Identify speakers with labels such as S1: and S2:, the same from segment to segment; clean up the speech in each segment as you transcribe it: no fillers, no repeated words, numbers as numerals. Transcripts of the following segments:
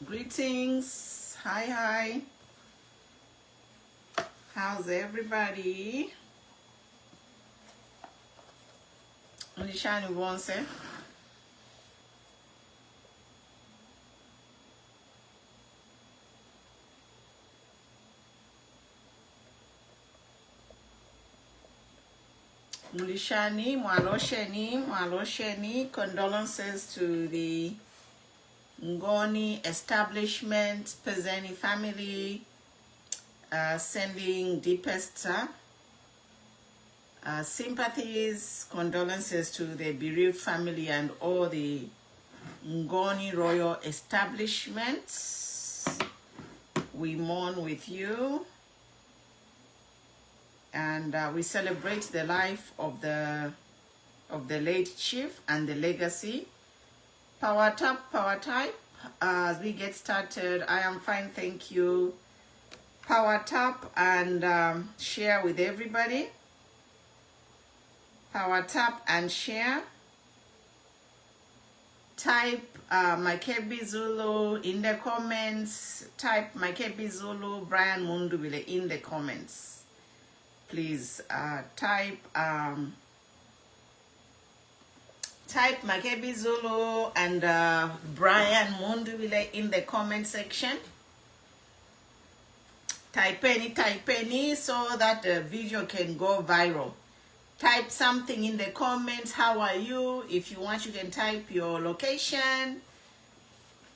S1: Greetings. Hi. How's everybody? Onishani Wonse. Mulishani, Mwalosheni, condolences to the Ngoni establishment, Pezeni family, sending deepest sympathies, condolences to the bereaved family and all the Ngoni royal establishments. We mourn with you. And we celebrate the life of the late chief and the legacy. Power tap, power type. As we get started, I am fine, thank you. Power tap and share with everybody. Power tap and share. Type Makebi Zulu in the comments. Type Makebi Zulu Brian Mundubile in the comments. Please type Makebi Zulu and Brian Mundubile in the comment section. Type any so that the video can go viral. Type something in the comments. How are you? If you want, you can type your location.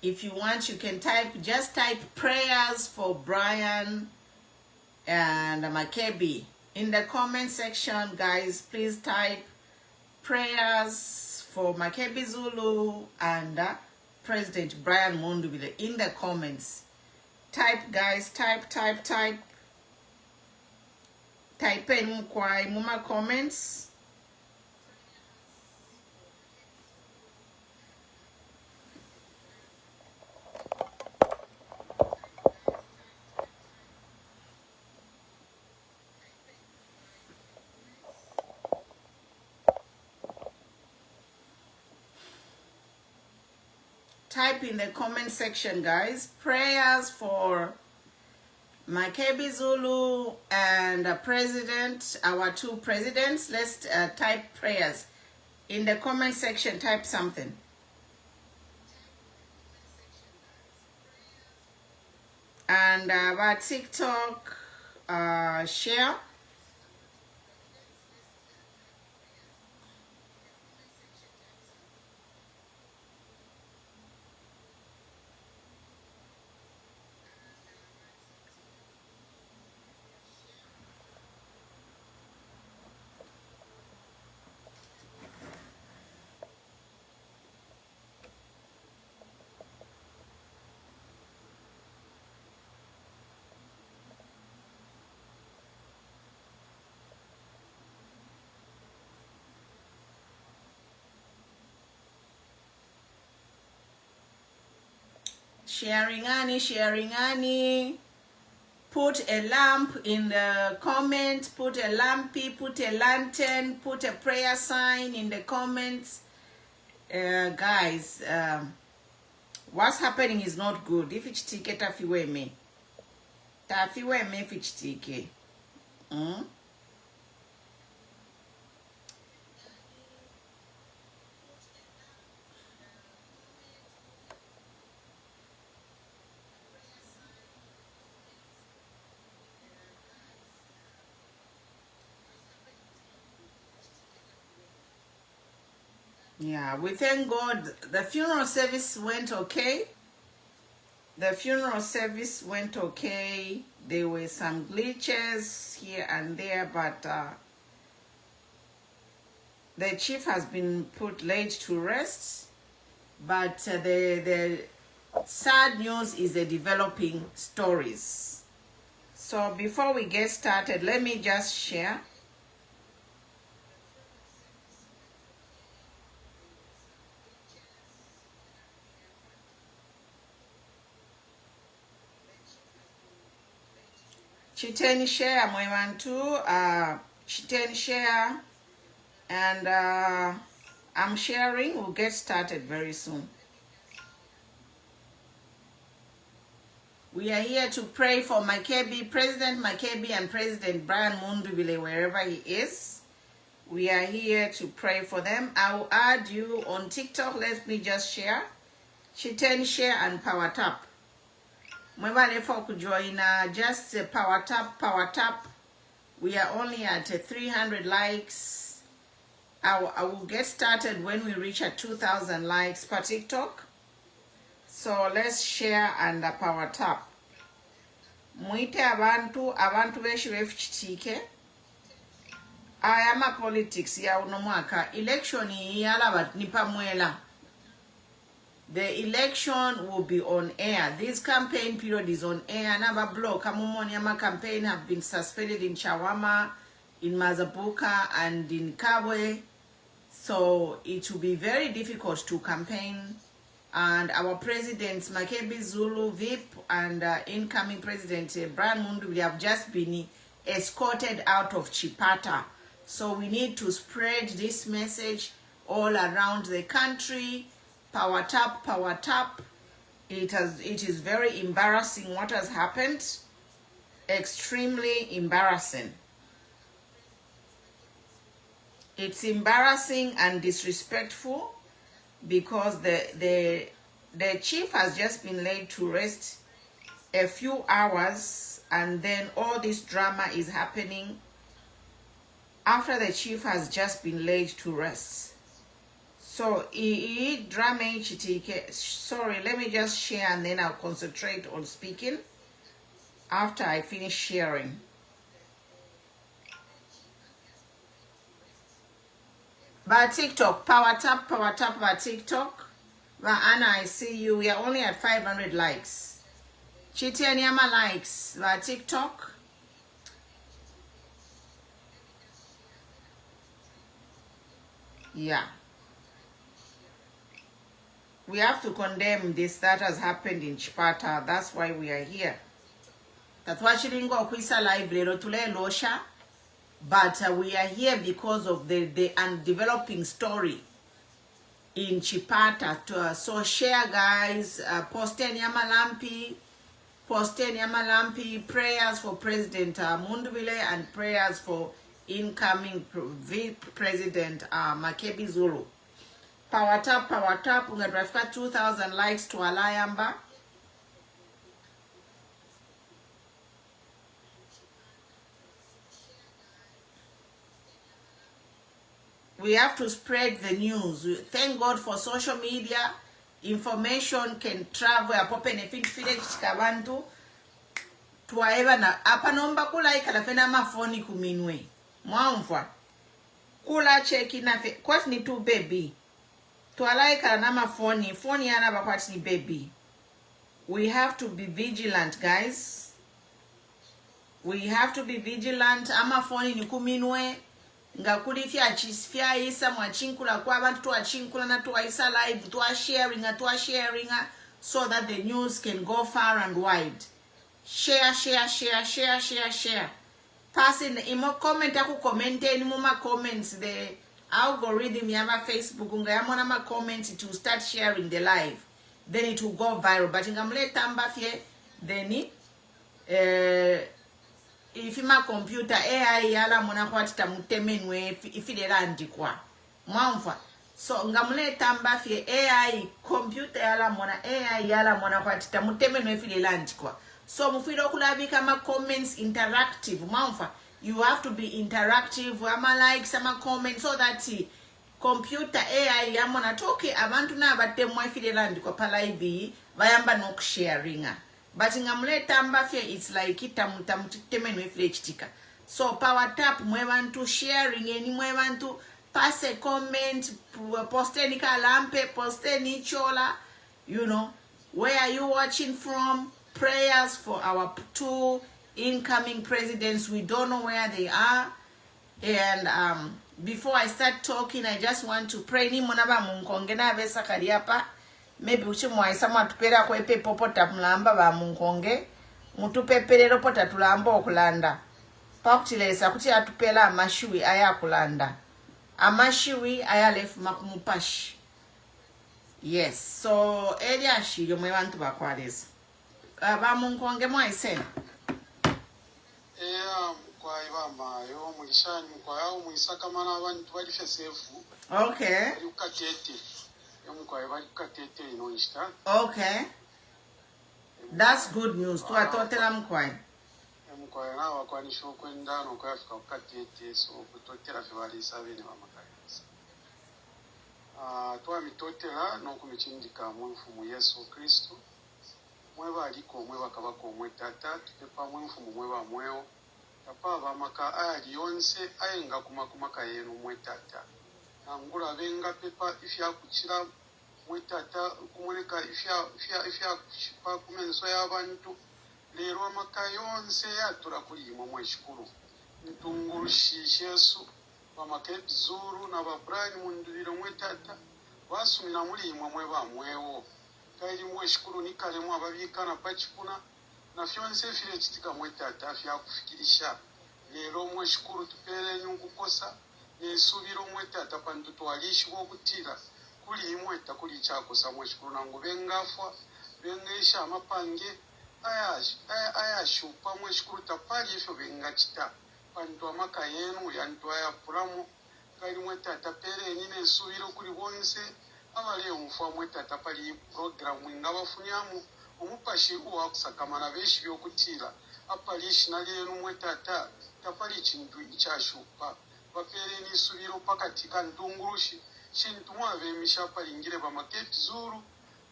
S1: If you want, you can just type prayers for Brian and Makebi. In the comment section, guys, please type prayers for Makebi Zulu and President Brian Mundubile in the comments. Type, guys, type. Type in Muma comments. Type in the comment section, guys, prayers for Makebi Zulu and President, our two presidents. Let's type prayers. In the comment section, type something. And our TikTok, share. Sharing Annie. Put a lamp in the comment, put a lampy, put a lantern, put a prayer sign in the comments. Guys, what's happening is not good. If it's ticket, tafiwe me if it's ticket. Yeah, we thank God. The funeral service went okay. There were some glitches here and there, but the chief has been put late to rest. But the sad news is the developing stories. So before we get started, let me just share. Chiteni share mwemantu, chiteni share, and I'm sharing. We'll get started very soon. We are here to pray for Makebi, President Makebi and President Brian Mundubile, wherever he is. We are here to pray for them. I will add you on TikTok. Let me just share. Chiten share and power tap. Mwebale for join just power tap. We are only at 300 likes. I will get started when we reach at 2,000 likes per TikTok. So let's share and power tap. Mwite abantu beshi befichitike. Ayama politics ya unomwaka. Election yala nipamwela. The election will be on air. This campaign period is on air. Another block. Kamumonyama campaign have been suspended in Chawama, in Mazabuka, and in Kabwe. So it will be very difficult to campaign. And our presidents, Makebi Zulu, VIP, and incoming president Brian Mundubile have just been escorted out of Chipata. So we need to spread this message all around the country. Power tap, power tap. It is very embarrassing what has happened. Extremely embarrassing. It's embarrassing and disrespectful because the chief has just been laid to rest a few hours, and then all this drama is happening after the chief has just been laid to rest. So, sorry, let me just share and then I'll concentrate on speaking after I finish sharing. By TikTok, power tap by TikTok. But Anna, I see you. We are only at 500 likes. Chitianyama likes by TikTok. Yeah. We have to condemn this that has happened in Chipata. That's why we are here. That's why Chiringo Kwisa Live Lelo Tule Losha. But we are here because of the developing story in Chipata. So share, guys. Posten Yamalampi. Prayers for President Mundubile and prayers for incoming President Makebi Zulu. Power tap. Ungadrafika 2,000 likes to Alayamba. We have to spread the news. Thank God for social media. Information can travel. Apo benefit village kabantu. Tuwaeva na apa nomba kula ikalafena mafoni kuminwe. Mwaumfwa. Kula cheki na fe. Kwati ni tu baby. Tuwala ikalana phone yana bakwati ni baby. We have to be vigilant, guys. We have to be vigilant. Ama phone ni kuminwe. Ngakuli fya isa mwachinkula kwa abantu tuwachinkula na tuwaisa live tuwa sharing so that the news can go far and wide. Share. Pass in imo comment aku komente ni muma comments the algorithm yama Facebook ungayamona ma comments to start sharing the live. Then it will go viral. But ingamule tamba fye then if my computer AI yala mona kwa titamutemenwe ifidela andikwa mwamfa so ngamule tamba fie AI computer yala mona kwa titamutemenwe ifidela andikwa so mufilo kulabika ma comments interactive mwamfa you have to be interactive ama like sama comments so that computer AI yamona toke abantu na batemwa ifidela andikwa pala hivi bayamba nokusharinga. But in Tamba it's like it so power tap mwevantu sharing any mwevantu pass a comment post any kalampe post any chola where are you watching from. Prayers for our two incoming presidents. We don't know where they are. And before I start talking, I just want to pray ni monaba munkongena vesa kariapa. Maybe uchimwa isama tupera kwa ipe popota mlamba ba munkonge mutupe perero pota tulamba okulanda pakutilesa kuti atupela amashiwi aya kulanda amashiwi aya lefu makumupashi. Yes, so eliashi yomwe bantu bakwaleza bamunkonge mwaise.
S2: Kwa ibama yo mulishani kwa yao muisaka mana abantu bali fesefu.
S1: Okay.
S2: Bali ukatete. Yo kwa bali ukatete ino ishta.
S1: Okay. That's good news. Twatotela mkwai.
S2: Mkwai na wakwanisho kwenda no kwa Afrika ukatete so kutotela febali sabene bamakayisa. Twa mitotela no kumichindika mu mfumu Yesu Kristo. Mweba aliko mweba kabako mwetata tupepa mfumu mweba mweo. Papa bamaka ali yonse ayenga kumakumaka yenu mwetata. Nangula benga pepa ifya kuchira mwetata kumuleka ifya kushipa kumenso y'abantu. Lero amaka yonse yatura kuli mweshukuru. Ntungurushi Yesu Makebi zuru na Brian Mundubile mwetata. Basumina muri mweba mwewo. Kairi mweshukuru nikale mwababika na pachikuna. Na fyonse file chitika mwetata fya kufikirisha. Lero mweshukuru tupele nyungu kosa. Nesubiro mwetata pandu tuwalishi wokutira. Kuli mweta kuli chakosa mweshukuru nangu bengafwa. Bengeisha amapange. Ayashupa mweshukuru tapali ifyo bengachita. Pandu amaka yenu yantu ayapuramu. Kairi mwetata pele nyine subiro kuli wonse. Abale umfwa mwetata pali programu ingabafunyamu. Umupashi uwa kusakamana beshi byokutira apalishi naliyenu mwetata tapali chintu ichashupa bapere ni subiro pakati kantungurushi chintu mwabemisha palingire Makebi zuru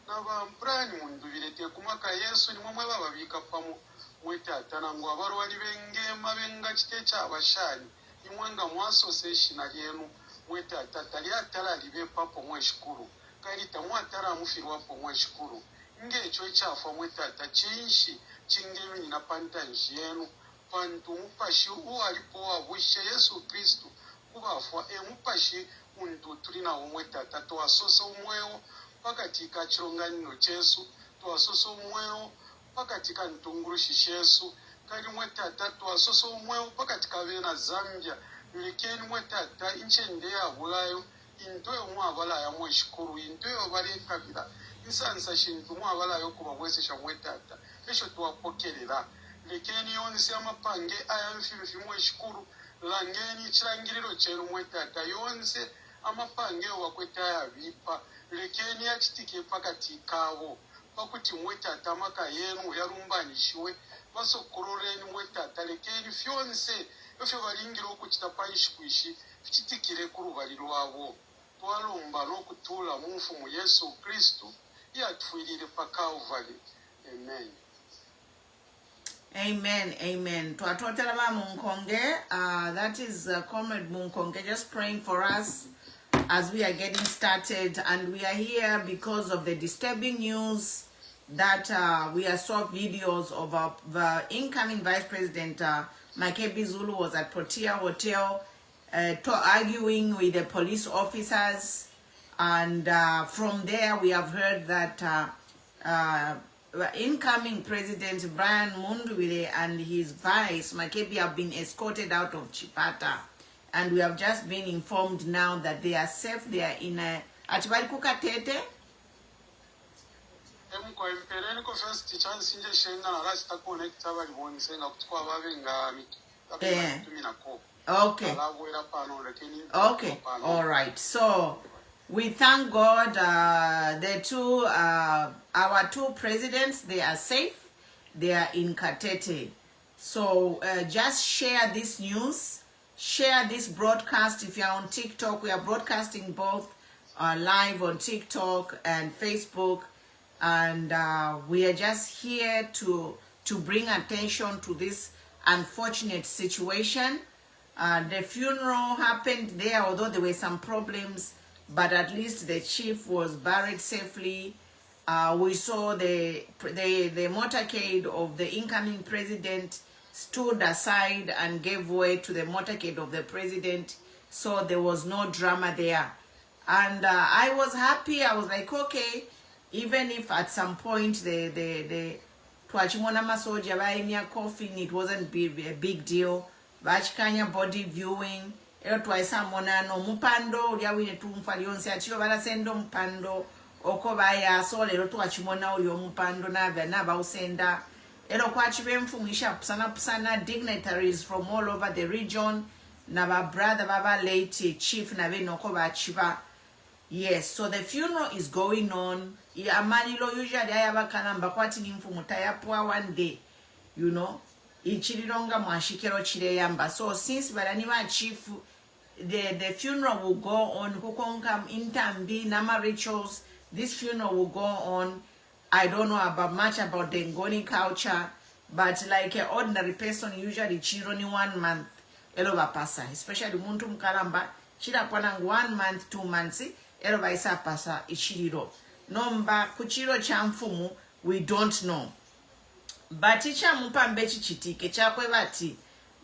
S2: na Brian Mundubile te kumaka Yesu ni mwemwe bababika pamo mwetata nangu abarwali bengema benga chitecha abashani imwenga mu association aliyenu mwetata tali atala libe papo mweshukuru kali tamwatara mufirwa po mweshukuru nge cho chafa mwetata chinshi chingemi na pantanji yenu pantu mupashi uwalipo wabushe Yesu Kristu kubafwa mupashi untu tulina umwetata tuwasosa umweo pakati ka chilonganino chesu tuwasosa umweo pakati ka ntungurushi Yesu kali mwetata tuwasosa umweo pakati ka bena Zambia lekeni mwetata inchende ya bulayo intoyo mwabala ya mweshukuru intoyo bali kabila insansa shintu mwabala yokuba bwesesha mwetata esho tuwapokerera lekeni yonse amapange ayamfifi mweshukuru langeni chirangiriro chenu mwetata yonse amapange wakweta yabipa lekeni yachitike pakati kabo pakuti mwetata amaka yenu yarumbanishiwe basokororeni mwetata lekeni fyonse efyo balingiro okuchita panshikwishi fichitikire ku rubali rwabo twalomba n'okutula mu mfumu Yesu Kristu yatufirire pa Calvary. Amen.
S1: Amen, amen. Twatotela ba munkonge. That is Comrade Munkonge just praying for us as we are getting started, and we are here because of the disturbing news that we saw videos of the incoming Vice President Makebi Zulu was at Protea Hotel arguing with the police officers, and from there we have heard that incoming President Brian Mundubile and his vice Makebi have been escorted out of Chipata, and we have just been informed now that they are safe. They are in a atibali kukatete. Okay. Okay. All right. So we thank God. Our two presidents, they are safe. They are in Katete. So just share this news. Share this broadcast. If you're on TikTok, we are broadcasting both live on TikTok and Facebook. And we are just here to bring attention to this unfortunate situation. The funeral happened there, although there were some problems, but at least the chief was buried safely. We saw the motorcade of the incoming president stood aside and gave way to the motorcade of the president, so there was no drama there. And I was happy. I was like, okay, even if at some point the twachimona masoja baimya coffin, it wasn't a big deal. Bachikanya body viewing. Ero twaisa monano mupando uliawine tumfa lionse atiyo bala sendo mpando okoba ya so lero twachimona uyo mupando naba usenda ero kwachibe mfumisha pusana dignitaries from all over the region naba brother baba late chief na bino okoba chiba. Yes, so the funeral is going on. Amalilo usually ayabakana mbakwati ni mfumu tayapwa one day, you know, ichirironga mwashikero chireyamba. So since baraniwa chief, the funeral will go on. Kukonga intambi nama rituals. This funeral will go on. I don't know much about the Ngoni culture, but like an ordinary person, usually chironi 1 month. Eloba pasa, especially muntu mkalamba chira pwana 1 month 2 months. Eloba isa pasa ichiriro. Nomba kuchiro cha mfumu we don't know. But icha mpambe chichitike chakwe bati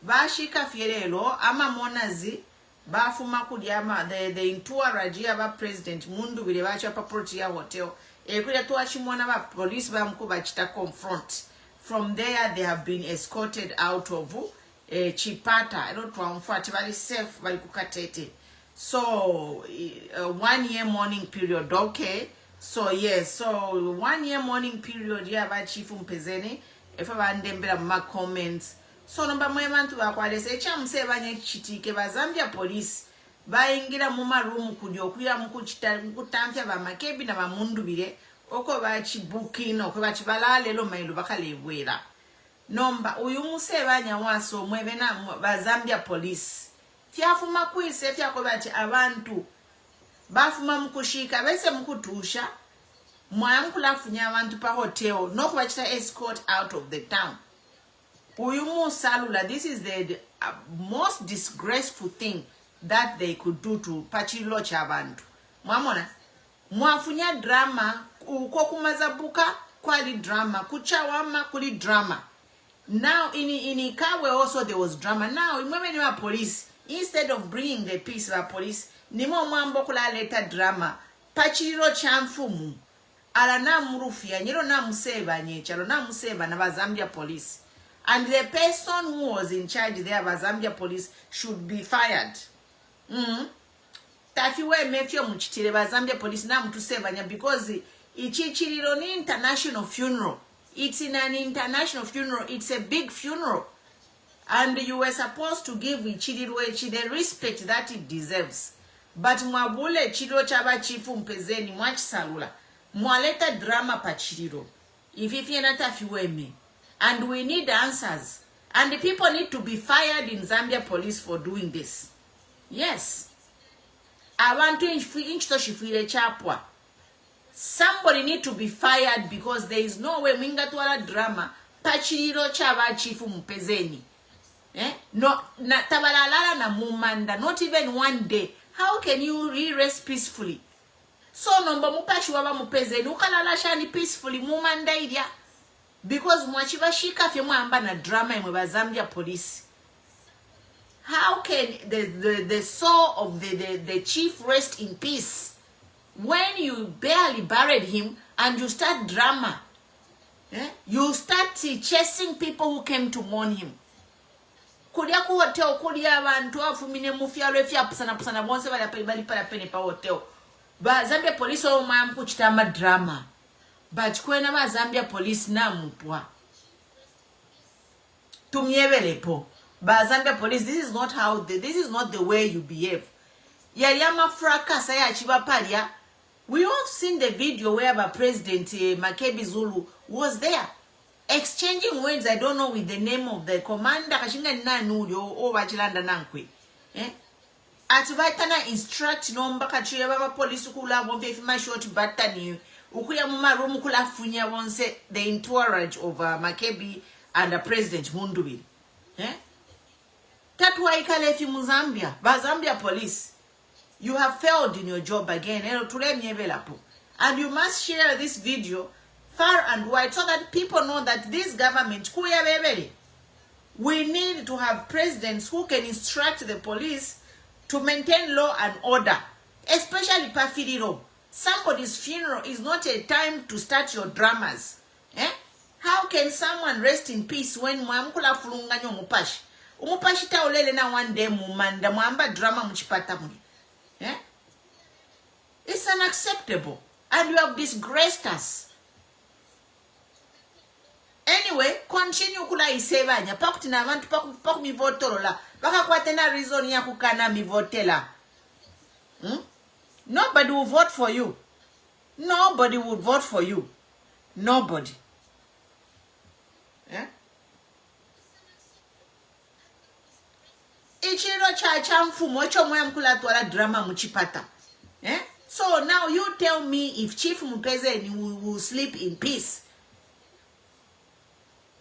S1: bashika fierelo ama monazi bafuma kudyama the entourage ya ba president Mundubile bacha pa Protea hotel ekule twachimona ba police ba mkuba chita confront. From there they have been escorted out of Chipata. Ero twamfuati bali safe bali kukatete. So 1 year mourning period. Okay, so yes, so 1 year mourning period ya ba chief mpezene efa bandembera ma comments. So nomba mwemantu bakwalese chamse banye chitike ba Zambia police bayingira mu room kudyokwira mukutamfya ba Makebi na ba Mundubile oko bachibukino oko bachibalale lo mailo bakalebwera. Nomba uyu musebanya waso mwebe na ba Zambia police fyafuma kwise fyako bati abantu bafuma mukushika bese mukutusha mwamkulafunya abantu pa hotel noko bachita escort out of the town. Uyu salula, this is the most disgraceful thing that they could do to pachilo chabantu. Mwamona mwafunya drama uko kumazabuka kwali drama kuchawama kuli drama. Now in Ikawe also there was drama. Now when you are police, instead of bringing the peace of police, nimo mwambo kula leta drama pachiro chamfumu ala na murufia nyiro na museba nyechalo na museba na Zambia police. And the person who was in charge there by Zambia police should be fired. Tafiwe mefyo mchitire ba Zambia police na mtusebanya because ichichiriro ni international funeral. It's in an international funeral. It's a big funeral. And you were supposed to give Ichiriro the respect that it deserves. But mwabule chiro chaba chifu mpezeni mwachisalula. Mwaleta drama pa Chiriro. Ififiena tafiwe me. And we need answers. And the people need to be fired in Zambia police for doing this. Yes. I want to inchitoshifile chapwa. Somebody need to be fired because there is no way mingatwala drama pachiriro chaba chifu mpezeni. No na tabalalala na mumanda, not even 1 day. How can you rest peacefully? So nomba mupashi waba mpezeni ukalala shani peacefully mumanda idia. Because mwachiba shika fye mwamba na drama imwe Zambia police. How can the soul of the chief rest in peace when you barely buried him and you start drama? You start chasing people who came to mourn him. Kudia ku hotel kudia abantu afumine mufya refya pusana bonse bali para pene pa hotel. Ba Zambia police o mampu chitama drama. But kwena ba Zambia police na mpwa. Tumyebelepo. Ba Zambia police, this is not the way you behave. Yariama fracas ya chiba paria. We all seen the video where President Makebi Zulu was there. Exchanging words, I don't know with the name of the commander. Kashinga nanu o bachilanda nankwe. Atibaitana instruct nomba kachiya baba police kula bonfe fima short batani. Ukuya muma room kula funya wonse the entourage of Makebi and President Mundubile. Tatwa ikalefi Muzambia. Ba Zambia police. You have failed in your job again. And you must share this video far and wide so that people know that this government, we need to have presidents who can instruct the police to maintain law and order, especially Pafidiro. Somebody's funeral is not a time to start your dramas. How can someone rest in peace when mwamkula fulunganyo mupashi? Umupashi taulele na 1 day mwamba drama mchipata muli. It's unacceptable. And you have disgraced us. Anyway, continue kula isebanya. Pakuti na vantu paku mi votorola. Baka kwa tena reason ya kukana mi votela. Nobody will vote for you. Nobody would vote for you. Nobody. Ichiro cha mfumo cho moya mkula tuwala drama muchipata. So now you tell me if Chief Mupezeni will sleep in peace.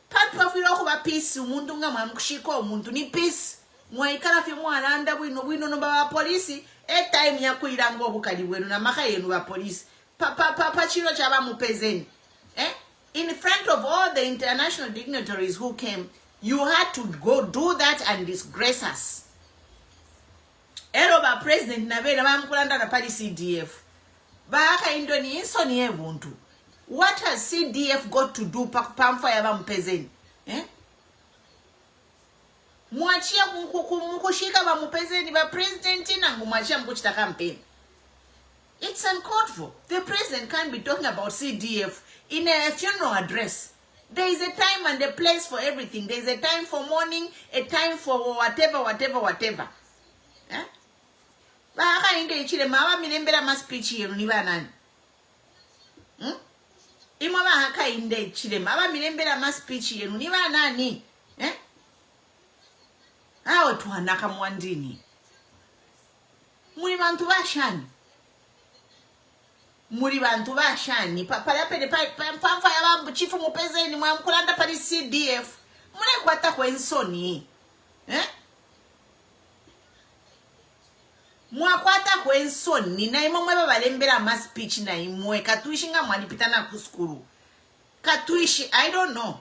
S1: Part of you peace, umuntu nga mkushiko umuntu ni peace. Mwaikala fi mwananda wino no ba police time ya kuirango obukali bwenu na maka yenu ba police. Papa chiro cha ba Mupezeni. In front of all the international dignitaries who came, you had to go do that and disgrace us. Eroba president na bela bamkulanda na pali CDF. Baka indoni insoni ebuntu. What has CDF got to do pamfa ya Mupezeni? Mwachia mkushika ba Mupezeni ba president na mwachia mkuchita campaign. It's uncalled for. The president can't be talking about CDF in a funeral address. There is a time and a place for everything. There is a time for mourning, a time for whatever. Baka inde ichile mawa minembela ma speech yenu ni banani. Imama haka inde ichile mawa minembela ma speech yenu ni banani. Hao tuanaka mwandini. Muri bantu bashani. Muri bantu bashani. Pala pede pamfa ya bambu Chief Mupezeni mwamkulanda pali CDF. Mune kwata kwensoni. Mwakwata kwensoni na imwe babalembera ma speech na imwe katuishi nga mwalipitana kuskuru. Katuishi, I don't know.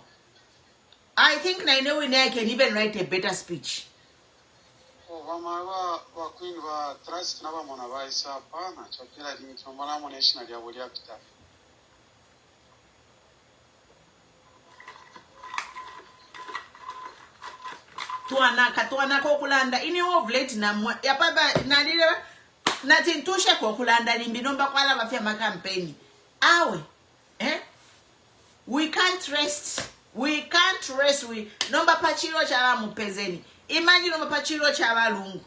S1: I think I know when I can even write a better speech.
S2: Wa queen wa trust na ba mona ba isa pa na chapira ni chomala mo national ya bolia pita.
S1: Tuana kokulanda ini ovulate na ya baba na lile na tintusha kokulanda limbinomba kwala bafya makampeni awe we can't rest we nomba pachiro cha Mupezeni. Imagine nomba pachiro cha balungu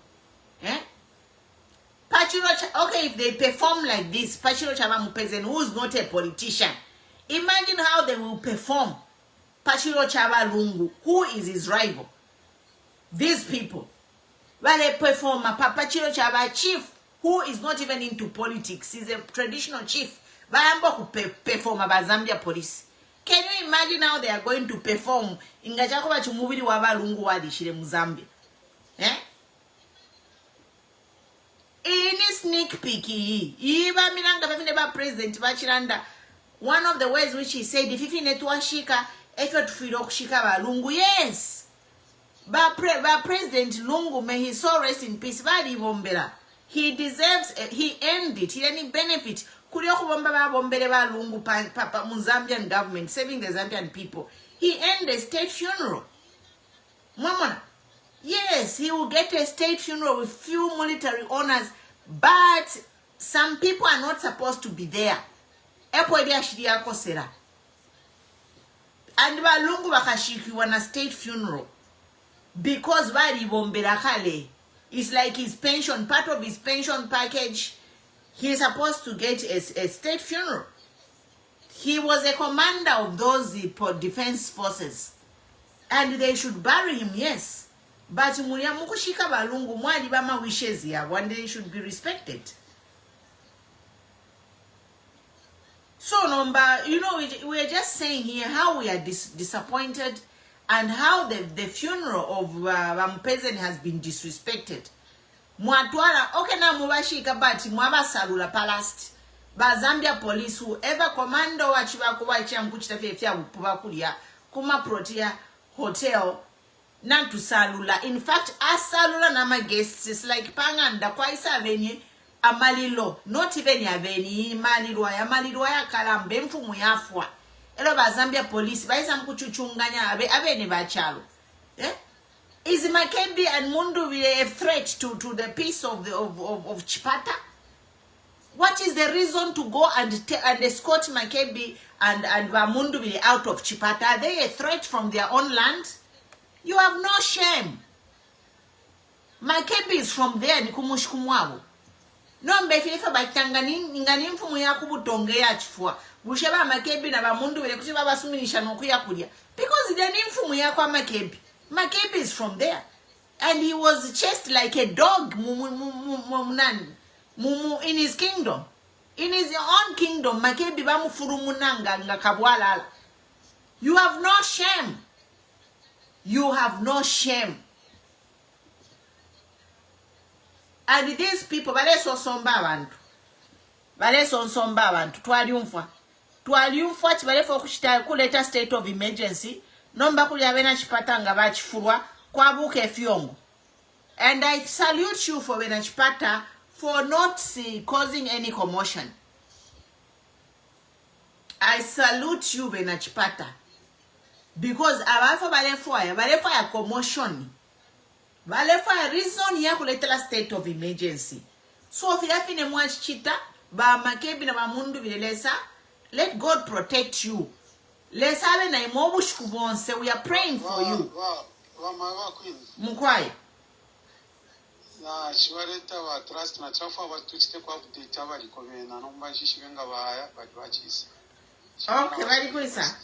S1: pachiro cha, okay, if they perform like this pachiro cha Mupezeni, who is not a politician, imagine how they will perform pachiro cha balungu, who is his rival. These people, while they perform a Pachiro Chaba chief who is not even into politics, he's a traditional chief. Bayambo who perform a Zambia police. Can you imagine how they are going to perform in Gajakoba Chumubiri Wabalungu Wadi Shire Muzambia? Any sneak peek, even Milanga President Bachiranda, one of the ways which he said, if you need to shika, effort Firok Shika Balungu, yes. But President Lungu, may he so rest in peace. He deserves, he earned it. He didn't benefit. Zambian government saving the Zambian people. He earned a state funeral. Mama, yes, he will get a state funeral with few military honors, but some people are not supposed to be there. And Balungu Bakashiki won a state funeral. Because Bari Bomberakale is like his pension, part of his pension package, he is supposed to get a state funeral. He was a commander of those defense forces. And they should bury him, yes. But Mukushika Balungu Mwadibama wishes here, one day should be respected. So, number, you know, we are just saying here how we are disappointed and how the funeral of Mupezeni has been disrespected. Mwatwala, okay na mwashika bati mwabasalula palast. Ba Zambia police, whoever commando wachiba kuwacha mkuchita fefia upubakulia, kuma protea hotel, nantu salula. In fact, asalula na my guests is like panganda kwa isa venye amalilo. Not even ya veni, malilwa ya kalambe mfumu yafwa. Elo ba Zambia police baisa mkuchuchunganya abene bachalo. Is Makebi and Mundubile a threat to the peace of Chipata? What is the reason to go and escort Makebi and Mundubile out of Chipata? Are they a threat from their own land? You have no shame. Makebi is from there, nikumushkumwabo. No mbefilifa batangani ngani mfumu ya kubutonge ya chifua. Busheba Makebi na Mundubile kuchiba basuminisha nokuya kulia. Because the mfumu ya kwa Makebi. Makebi is from there. And he was chased like a dog in his kingdom. In his own kingdom, Makebi bamufurumunanga ngakabwala. You have no shame. You have no shame. And these people, bale somba abantu. Bale somba abantu. Twaliumfa chibale fo kushita kuleta state of emergency. Nomba kulyabena Chipata nga bachifurwa kwabuke fyongo. And I salute you for Chipata for not causing any commotion. I salute you, Chipata, because abafa balefaya commotion. Balefaya reason ya kuletela state of emergency. So if you have in a chita, ba Makebi na Mundubile lesa, let God protect you. Lesa na imobush kubonse. We are praying for you. Mukwai.
S2: Na chivareta va trust na chafa va tuchite kwa update abali komena no mbashi venga vaya but vachisa.
S1: Okay, very good sir.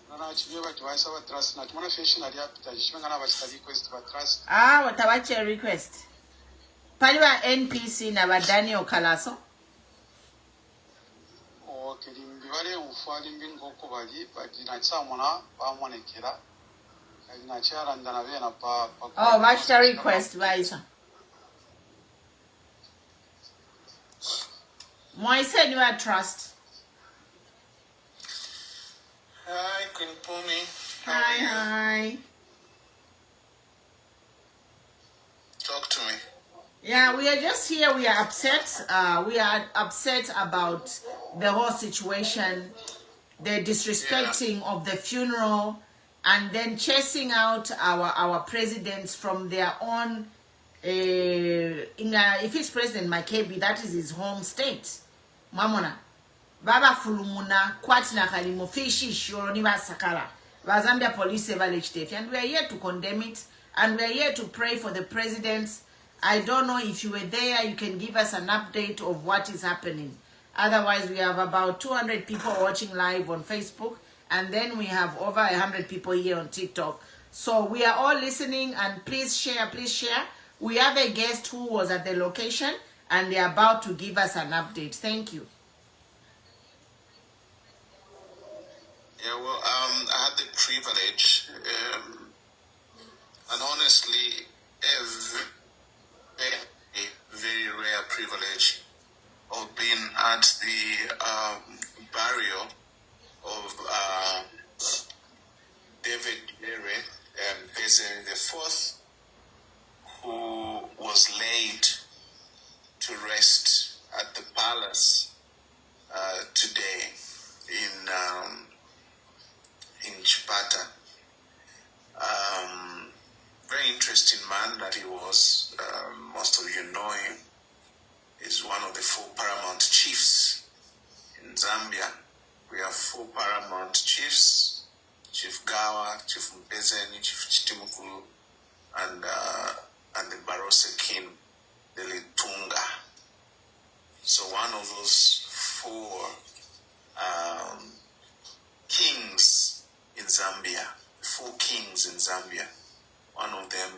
S2: Na chive va device va trust na tumana fashion ali apita chivenga na vachita request va trust.
S1: Watawache request. Paliwa NPC na ba Daniel Kalaso.
S2: Okay, limbi vale ufali mbingo ko bali but na tsamona ba monekera.
S1: Oh, what's the request, Vaisa? Moise, you are trust.
S3: Hi, Queen Pumi.
S1: Hi.
S3: Talk to me.
S1: Yeah, we are just here. We are upset. We are upset about the whole situation, the disrespecting of the funeral, and then chasing out our presidents from their own. If it's President Makebi, that is his home state. Mamona, Baba Fulumuna, Kwatina Kalimo, Fishi, Shoroniva Sakara, Zambia police evaluated, and we are here to condemn it, and we are here to pray for the presidents. I don't know if you were there. You can give us an update of what is happening. Otherwise, we have about 200 people watching live on Facebook. And then we have over 100 people here on TikTok. So we are all listening, and please share, please share. We have a guest who was at the location and they're about to give us an update. Thank you.
S3: Yeah, well, I had the privilege, and honestly, a very rare privilege of being at the burial of David Bezin the Fourth, who was laid to rest at the palace today in Chipata. Very interesting man that he was. Most of you know him. He's one of the 4 paramount chiefs in Zambia. We have 4 paramount chiefs: Chief Gawa, Chief Mbezeni, Chief Chitimukulu, and the Barose King, the Litunga. So one of those 4 kings in Zambia, 4 kings in Zambia. One of them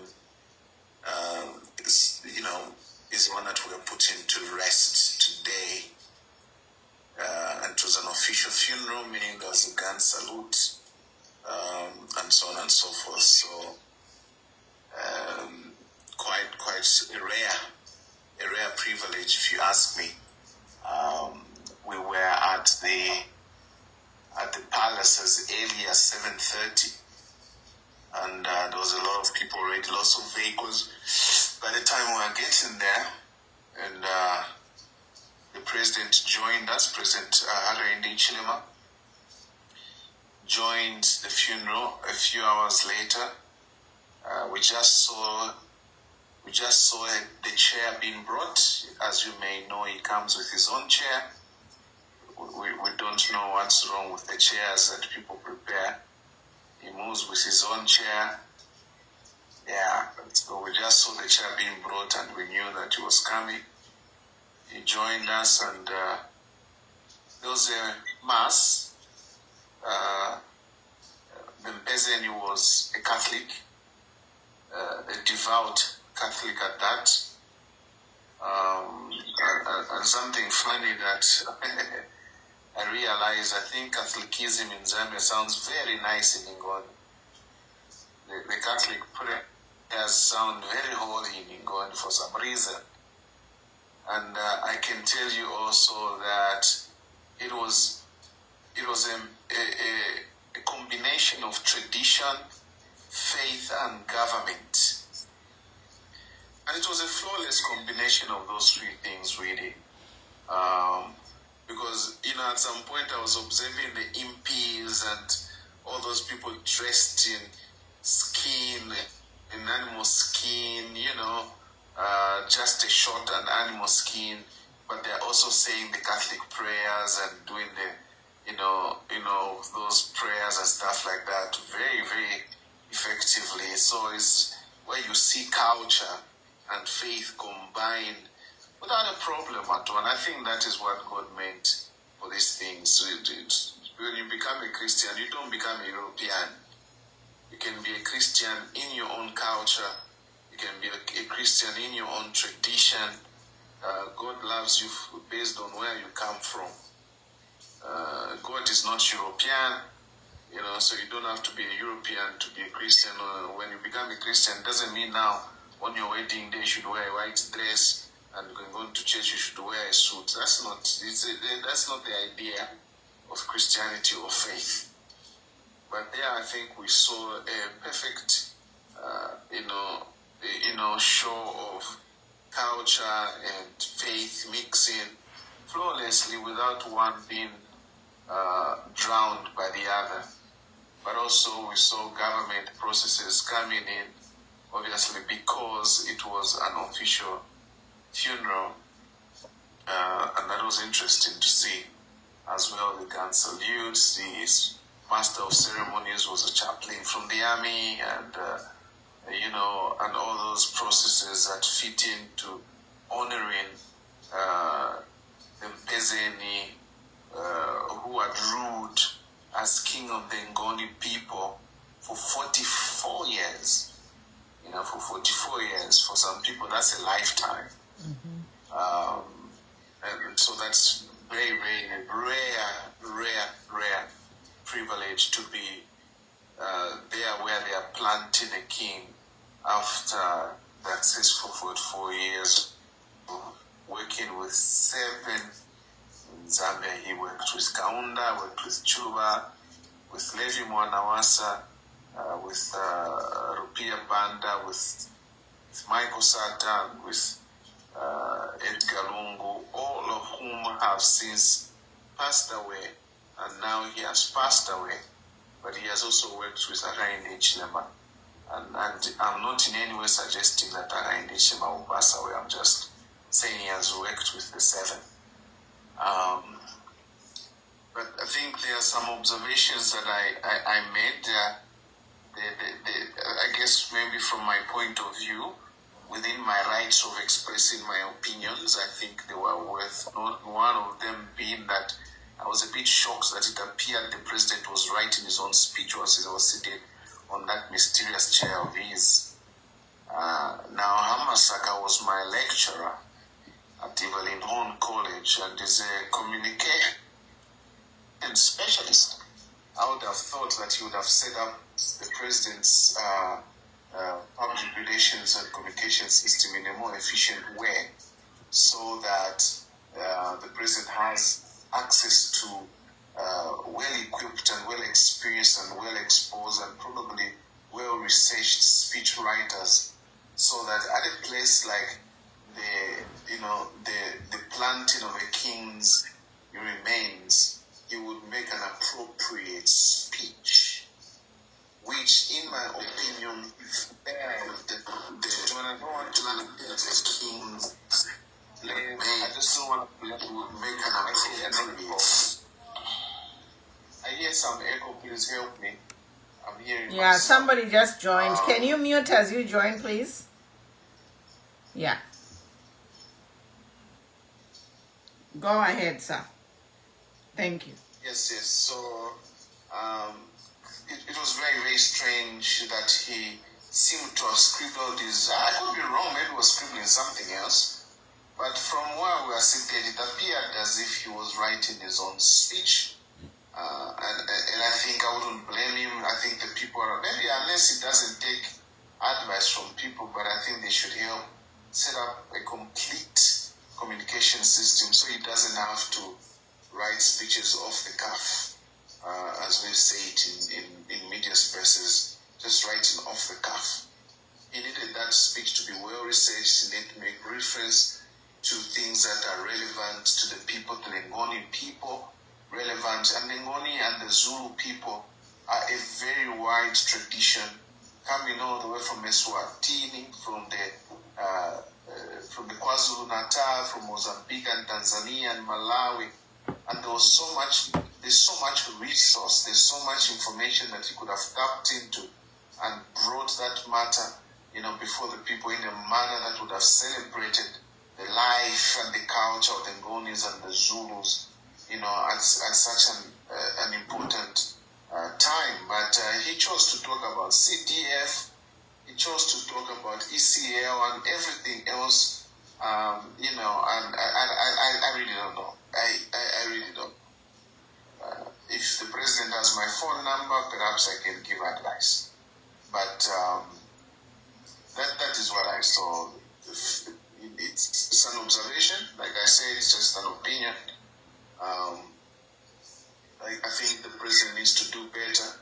S3: is one that we are putting to rest today. And it was an official funeral, meaning there was a gun salute, and so on and so forth. So, quite a rare privilege, if you ask me. We were at the palace as early as 7:30, and there was a lot of people already, lots of vehicles. By the time we were getting there, and the president joined us, President Hakainde Hichilema, joined the funeral a few hours later. We just saw We just saw the chair being brought. As you may know, he comes with his own chair. We don't know what's wrong with the chairs that people prepare. He moves with his own chair. Yeah, so we just saw the chair being brought and we knew that he was coming. He joined us and there was a mass. Mpezeni was a Catholic, a devout Catholic at that. And something funny that I realized, I think Catholicism in Zambia sounds very nice in Ngoni. The Catholic prayers sound very holy in Ngoni for some reason. And I can tell you also that it was a combination of tradition, faith, and government. And it was a flawless combination of those three things, really. Because, at some point I was observing the imps and all those people dressed in skin, in animal skin, just a short and animal skin, but they're also saying the Catholic prayers and doing the, those prayers and stuff like that very, very effectively. So it's where you see culture and faith combined without a problem at all. And I think that is what God meant for these things. When you become a Christian, you don't become a European. You can be a Christian in your own culture. You can be a Christian in your own tradition. God loves you based on where you come from. God is not European, so you don't have to be a European to be a Christian. When you become a Christian, it doesn't mean now on your wedding day you should wear a white dress, and when going to church you should wear a suit. That's not the idea of Christianity or faith. But there I think we saw a perfect, show of culture and faith mixing flawlessly without one being drowned by the other. But also we saw government processes coming in, obviously because it was an official funeral, and that was interesting to see as well. The gun salutes, the master of ceremonies was a chaplain from the army, and and all those processes that fit into honoring the Mpezeni, who had ruled as king of the Ngoni people for 44 years. For 44 years, for some people, that's a lifetime. And so that's very, very rare privilege to be there where they are planting a king after that successful 44 years working with 7 in Zambia. He worked with Kaunda, worked with Chuba, with Levi Mwanawasa, with Rupia Banda, with Michael Sata, with Edgar Lungu, all of whom have since passed away, and now he has passed away. But he has also worked with Arainde Chilema. And I'm not in any way suggesting that Arainde Chilema will pass away. I'm just saying he has worked with the 7. But I think there are some observations that I made. I guess maybe from my point of view, within my rights of expressing my opinions, I think they were worth. Not one of them being that I was a bit shocked that it appeared the president was writing his own speech whilst he was sitting on that mysterious chair of his. Now, Hamasaka was my lecturer at Evelyn Horn College and is a communication specialist. I would have thought that he would have set up the president's public relations and communication system in a more efficient way so that the president has access to well-equipped and well-experienced and well-exposed and probably well-researched speech writers, so that at a place like the planting of a king's remains, he would make an appropriate speech, which, in my opinion, when I don't want to I hear some echo. Please help me. I'm hearing.
S1: Yeah, myself. Somebody just joined. Can you mute as you join, please? Yeah. Go ahead, sir. Thank you.
S3: Yes. So, it was very, very strange that he seemed to have scribbled his. I could be wrong. Maybe he was scribbling something else. But from where we are seated, it appeared as if he was writing his own speech. And I think I wouldn't blame him. I think the people are, maybe unless he doesn't take advice from people, but I think they should help set up a complete communication system so he doesn't have to write speeches off the cuff, as we say it in media spaces, just writing off the cuff. He needed that speech to be well researched. He needed to make reference to things that are relevant to the people, to the Ngoni people, relevant. And the Ngoni and the Zulu people are a very wide tradition, coming all the way from Eswatini, from the KwaZulu-Natal, from Mozambique and Tanzania and Malawi. And there's so much resource, there's so much information that he could have tapped into and brought that matter, before the people in a manner that would have celebrated the life and the culture of the Ngonis and the Zulus, at such an important time. But he chose to talk about CDF, he chose to talk about ECL and everything else, and I really don't know. I really don't. If the president has my phone number, perhaps I can give advice. But that is what I saw. It's an observation. Like I said, it's just an opinion. I think the president needs to do better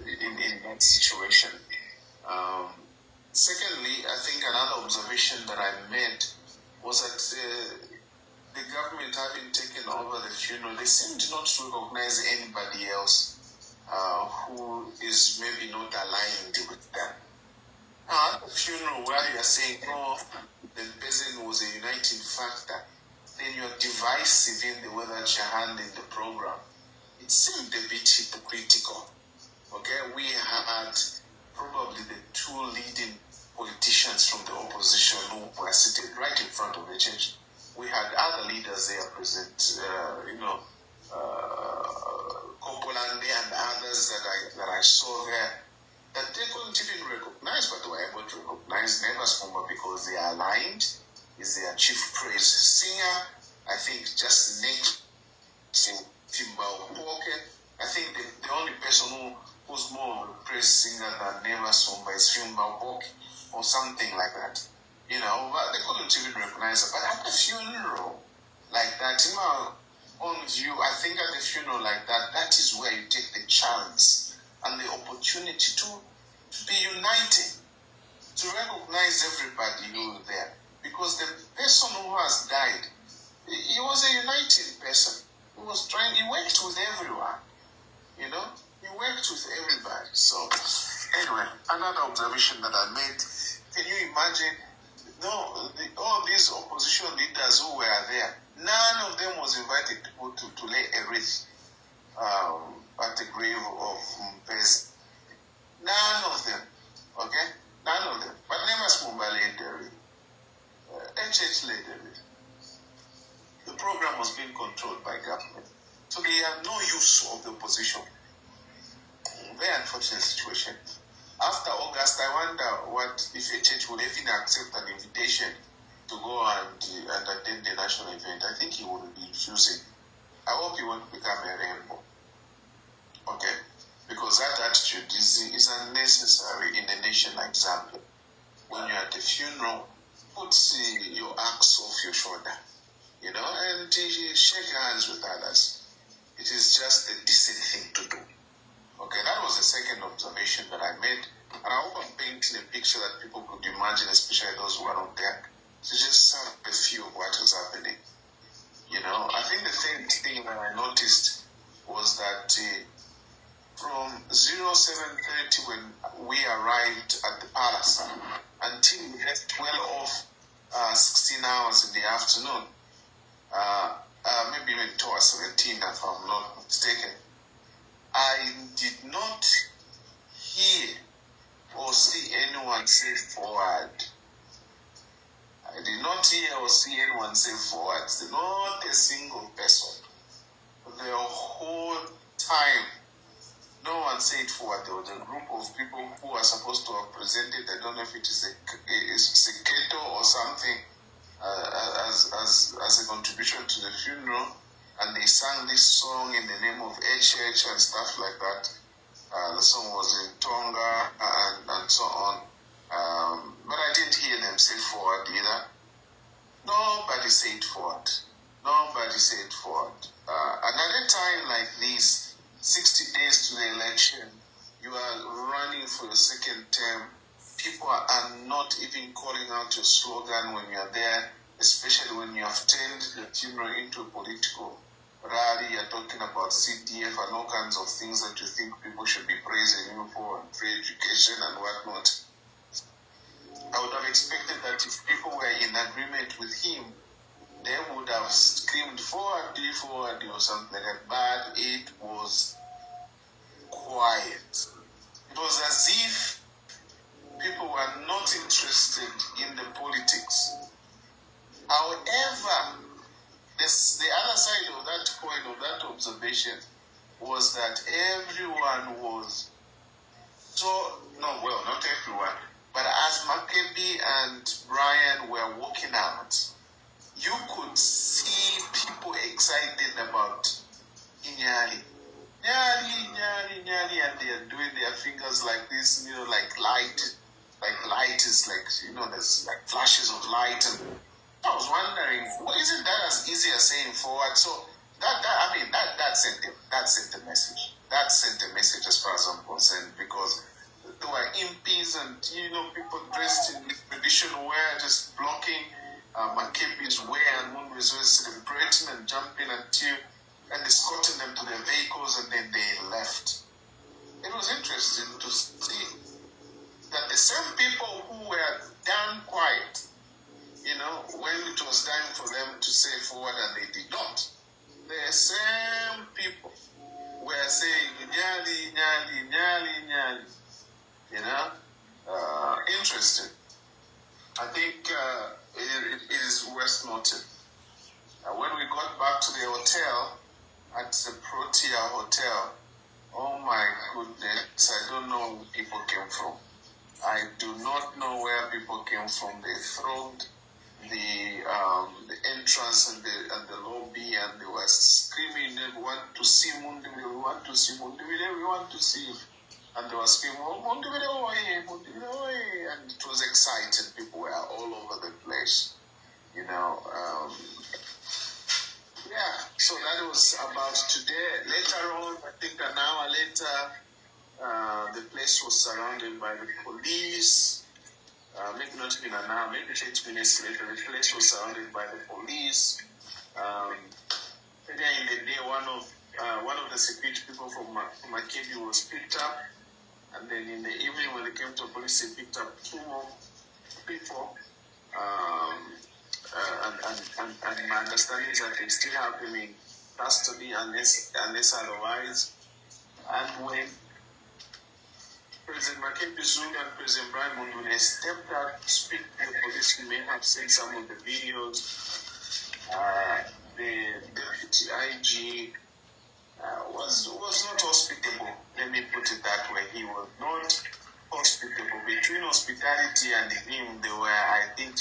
S3: in that situation. Secondly, I think another observation that I made was that the government having taken over the funeral, they seemed not to recognize anybody else who is maybe not aligned with them. Now, at the funeral, where you are saying, the person was a uniting factor, then you are divisive in the way that you're handling the program. It seemed a bit hypocritical. Okay, we had probably the two leading politicians from the opposition who were seated right in front of the church. We had other leaders there present, Kompolande and others that I saw there, that they couldn't even recognize, but they were able to recognize Nevers Mumba because they are aligned. Is their chief praise singer. I think just next to Timbao Poke. I think the only person who's more of a praise singer than Nevers Mumba is Timbao Poke or something like that. But they couldn't even recognize her. But at a funeral like that, in my own view, I think at a funeral like that, that is where you take the chance and the opportunity to be uniting, to recognize everybody who is there. Because the person who has died, he was a united person. He worked with everyone, he worked with everybody. So, anyway, another observation that I made, can you imagine, all these opposition leaders who were there, none of them was invited to lay a wreath at the grave of Mpesi. None of them, okay? None of them. But Nevers Mumba laid the wreath. HH laid the wreath. The program was being controlled by government. So they have no use of the opposition. Very unfortunate situation. After August, I wonder what if HH would even accept an invitation to go and attend the national event. I think he would be refusing. I hope he won't become a rainbow. Okay? Because that attitude is unnecessary in a nation like Zambia. When you're at a funeral, put your axe off your shoulder, and shake hands with others. It is just a decent thing to do. Okay, that was the second observation that I made. And I hope I'm painting a picture that people could imagine, especially those who are not there, to just have a few of what was happening. I think the third thing that I noticed was that from 07:30 when we arrived at the palace until we left well off 16 hours in the afternoon, maybe even towards 17, if I'm not mistaken, I did not hear or see anyone say forward. I did not hear or see anyone say forward. Not a single person. The whole time, no one said forward. There was a group of people who are supposed to have presented. I don't know if it is a keto or something as a contribution to the funeral, and they sang this song in the name of HH and stuff like that. The song was in Tonga and so on. But I didn't hear them say forward either. Nobody said forward. Nobody said forward. Another time like this, 60 days to the election, you are running for your second term. People are not even calling out your slogan when you are there, especially when you have turned the funeral into a political rally. You're talking about CDF and all kinds of things that you think people should be praising you for, and free education and whatnot. I would have expected that if people were in agreement with him, they would have screamed forward or something like that. But it was quiet. It was as if people were not interested in the politics. However, the other side of that coin, of that observation, was that everyone was not everyone, but as Makebi and Brian were walking out, you could see people excited about Inyali. Nyali, and they are doing their fingers like this, like light. Like light is like, there's like flashes of light. And I was wondering, isn't that as easy as saying forward? So that sent a message. That sent a message as far as I'm concerned, because there were impies and people dressed in traditional wear just blocking Makebi's way, and one was celebrating and jumping and escorting them to their vehicles, and then they left. It was interesting to see that the same people who were damn quiet, when it was time for them to say forward and they did not, the same people were saying nyali, nyali, nyali, nyali. Interesting. I think it is worth noting. When we got back to the hotel, at the Protea Hotel, oh my goodness, I don't know where people came from. I do not know where people came from. They thronged the entrance and the lobby, and they were screaming, "We want to see Mundubile, we want to see Mundubile, we want to see him." And they were screaming, "Oh, Mundubile, Mundubile," and it was exciting. People were all over the place, Yeah, so that was about today. Later on, I think an hour later, the place was surrounded by the police. Maybe not even an hour, maybe 8 minutes later, the place was surrounded by the police. Earlier in the day, one of the security people from Makebi was picked up, and then in the evening, when they came to the police, they picked up 2 more people. And my understanding is that they still have them in custody unless otherwise. And when President Makebi Zulu and President Brian Mundubile stepped out to speak to the police, you may have seen some of the videos. The deputy IG was not hospitable. Let me put it that way. He was not hospitable. Between hospitality and him, they were, I think,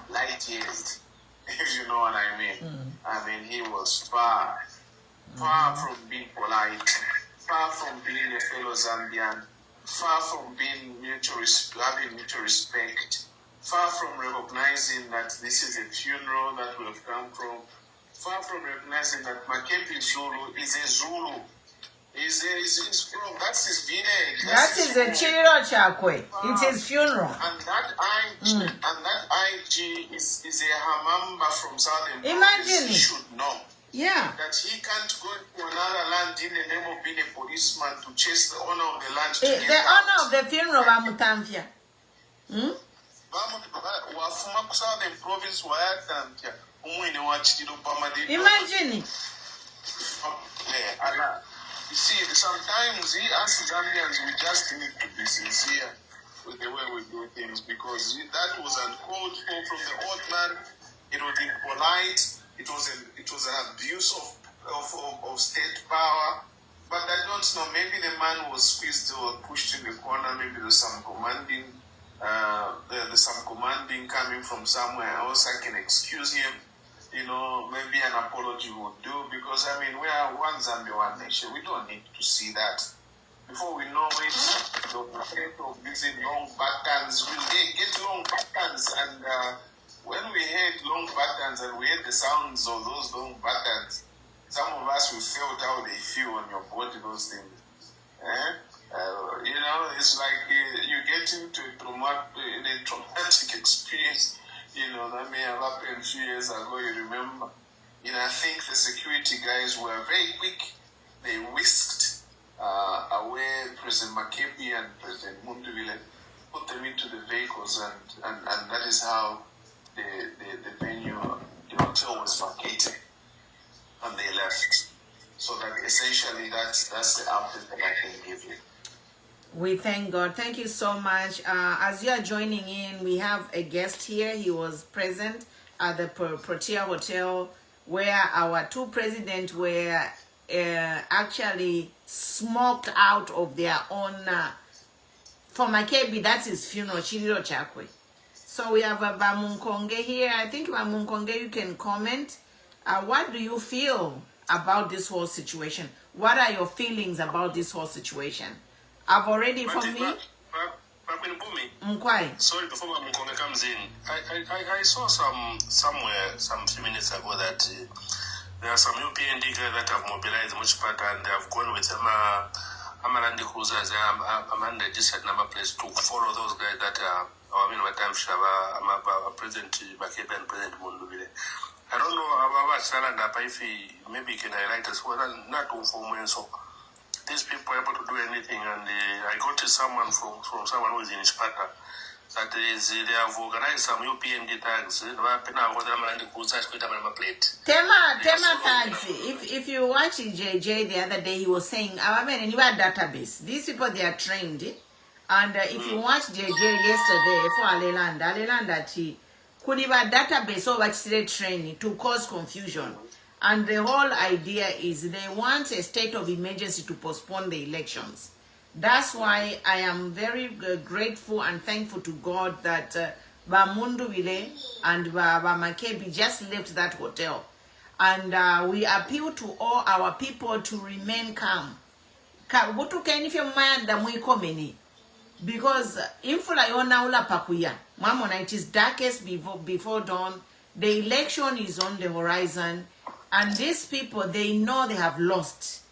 S3: light years, if you know what I mean. I mean, he was far from being polite, far from being a fellow Zambian, far from being having mutual respect, far from recognizing that this is a funeral that we have come from, far from recognizing that Makebi Zulu is a Zulu. He's from, that's his village.
S1: That is a Chiro Chakwe. It's his funeral.
S3: And that IG is a Hamamba from Southern
S1: Imagine.
S3: He should know.
S1: Yeah.
S3: That he can't go to another land in the name of being a policeman to chase the owner of the land.
S1: The owner of the funeral of Amutamfia.
S3: Wafuma Southern province Wayatambia.
S1: Imagine.
S3: You see, sometimes us Zambians, we just need to be sincere with the way we do things, because that was uncalled for from the old man. It was impolite. It was an abuse of state power. But I don't know. Maybe the man was squeezed or pushed in the corner. Maybe there's some commanding. There's some commanding coming from somewhere else. I can excuse him. You know, maybe an apology would do, because I mean, we are one Zambia, one nation. We don't need to see that. Before we know it, the effect of these long buttons, we get long buttons, and when we heard long buttons and we heard the sounds of those long buttons, some of us, we felt how they feel on your body, those things. You know, it's like you get into a traumatic experience. You know, that may have happened a few years ago, you remember. You know, I think the security guys were very quick. They whisked away President Makebi and President Mundubile, put them into the vehicles, and that is how the venue, the hotel was vacated, and they left. So that essentially that's the update that I can give you.
S1: We thank God. Thank you so much. As you are joining in, we have a guest here. He was present at the Protea Hotel, where our two presidents were actually smoked out of their own. For Makebi, that's his funeral, Chiriro Chakwe. So we have Bamunkonge here. I think Bamunkonge, you can comment. What do you feel about this whole situation? What are your feelings about this whole situation? I've already, for me,
S4: sorry, before Mukonga comes in, I saw somewhere some few minutes ago that there are some UPND guys that have mobilized in Chipata, and they have gone with Amalandi cruisers, Amanda registered number plates to follow those guys that are President Makebi and President Mundubile. I don't know about if maybe can highlight us whether not to form so these people are able to do anything, and I got to someone from someone who is in Chipata that they have organized some UPND tags.
S1: Tema tags. If you watch JJ the other day, he was saying, our men and you are database. These people, they are trained. And if you watch JJ yesterday for Aleland, could have a database of actually training to cause confusion. And the whole idea is they want a state of emergency to postpone the elections. That's why I am very grateful and thankful to God that Mundubile and Makebi just left that hotel. And we appeal to all our people to remain calm. Because infula yona ula pakuya, mamona, it is darkest before dawn. The election is on the horizon. And these people, they know they have lost.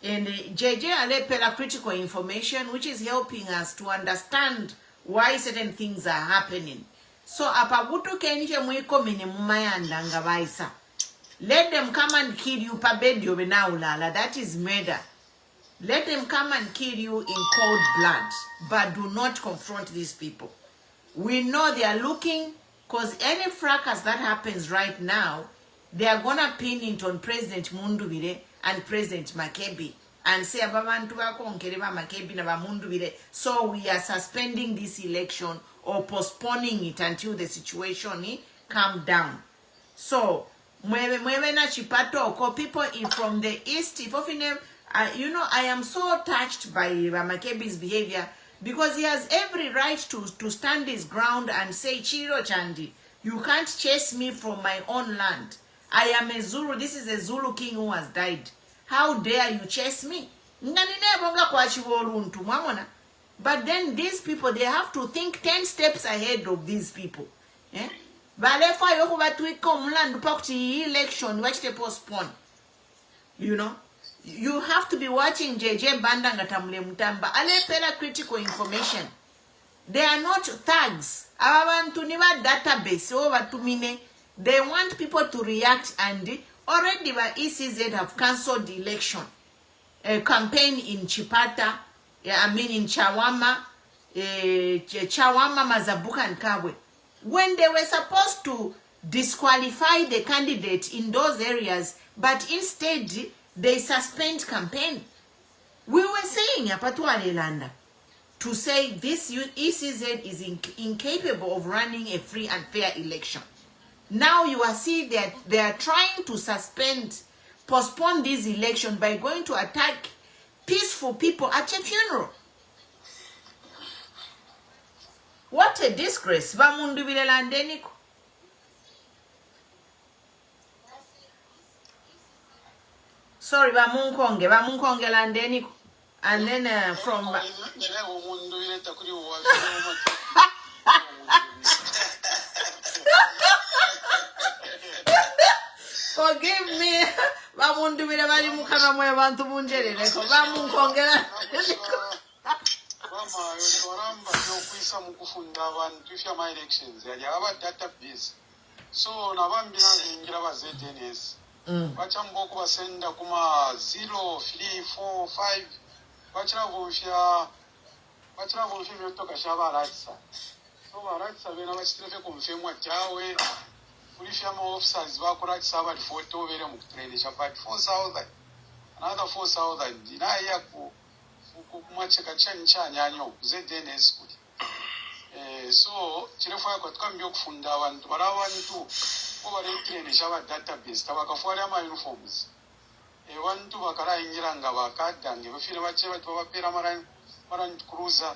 S1: And JJ Alepela critical information, which is helping us to understand why certain things are happening. So, apabutu kenje mwiko mini mumayanda ngabaisa. Let them come and kill you, pabedio benaulala. That is murder. Let them come and kill you in cold blood. But do not confront these people. We know they are looking, because any fracas that happens right now, they are going to pin it on President Mundubile and President Makebi and say, so we are suspending this election or postponing it until the situation calm down. So, people from the east, you know, I am so touched by Makebi's behavior, because he has every right to stand his ground and say, Chiro Chandi, you can't chase me from my own land. I am a Zulu. This is a Zulu king who has died. How dare you chase me? But then these people, they have to think 10 steps ahead of these people. Election, watch they postpone. You know? You have to be watching JJ Bandanga Tamle Mutamba. Alepela critical information. They are not thugs. Database over to me. They want people to react, and already by ECZ have cancelled the election. A campaign in Chipata, in Chawama, Mazabuka and Kabwe. When they were supposed to disqualify the candidate in those areas, but instead they suspend campaign. We were saying Apatualelanda to say this ECZ is incapable of running a free and fair election. Now you are seeing that they are trying to postpone this election by going to attack peaceful people at a funeral. What a disgrace. Mundubile and Makebi. Sorry, Munkonge Landeni. And then from forgive me. Mundubile bali mukana mwe bantu munjerere ko Munkonge Landeni.
S2: Oramba yokwisa mukufunda abantu ifya my elections ya aba database so nabambira ngira ba ZNS bachamboko basenda kuma 0 3 4 5 bachira vofya myotoka shaba ratsa so baratsa bena bachitrefe confirmwa jawe kulifya ma officers bakuratsa aba photo bere mu train chapati 4000 another 4000 inaya ku kumacheka chanyanyo ZNS kuli so chirefu yako tukambi okufunda abantu barabantu ko baretrene chaba database tabakafwala ama uniforms abantu bakarayingira nga bakadange bafire bache batu bapera maran cruiser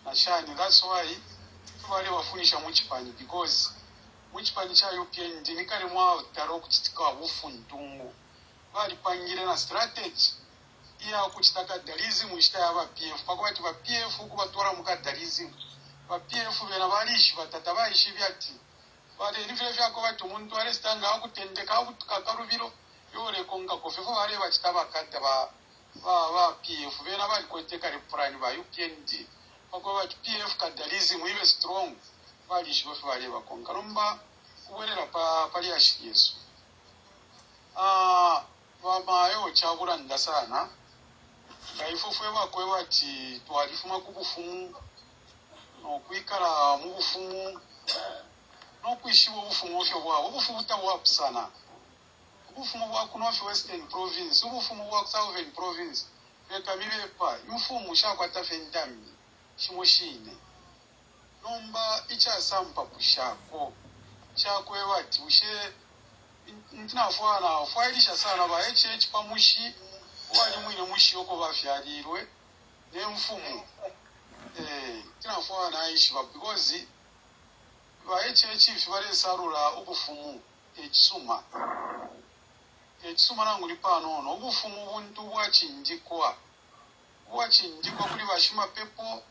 S2: na shani. That's why tubale bafunisha muchipani because muchipani cha UPN ndinikale mwa taro kuchitika bufuntungu bali pangire na strategy iya kuchitaka dalism ishita yaba PF pakwati ba PF kubatora muka dalism ba PF bena balishi batatabayishi byati bale nivile vyako batu muntu arestanga akutendeka akutukakarubiro yore konga kofefo bale bachitaba kadda ba PF bena bali kweteka replan ba UPND pakwa batu PF kadalism ibe strong balishi bofe bale bakonga romba kuwerera pali yashi Yesu bamayo chabura ndasana baifufwe bakwe bati twalifuma kubufumu no kwikara mu bufumu no kwishiwa ubufumu ofyo bwabo ubufumu butawapsana ubufumu bwa kuno Western Province ubufumu bwa Southern Province reka bibepa yufumu shakwata fendami shimoshine nomba ichasampa pushako chakwe bati ushe ntinafwana fwailisha sana ba HH pamushi wali mwine mushi yoko bafyarirwe nemfumu tinafwana aishiba because ba HH ifibale sarura ubufumu ekisuma nangu lipano no ubufumu buntu bwachinjikwa kuli bashima pepo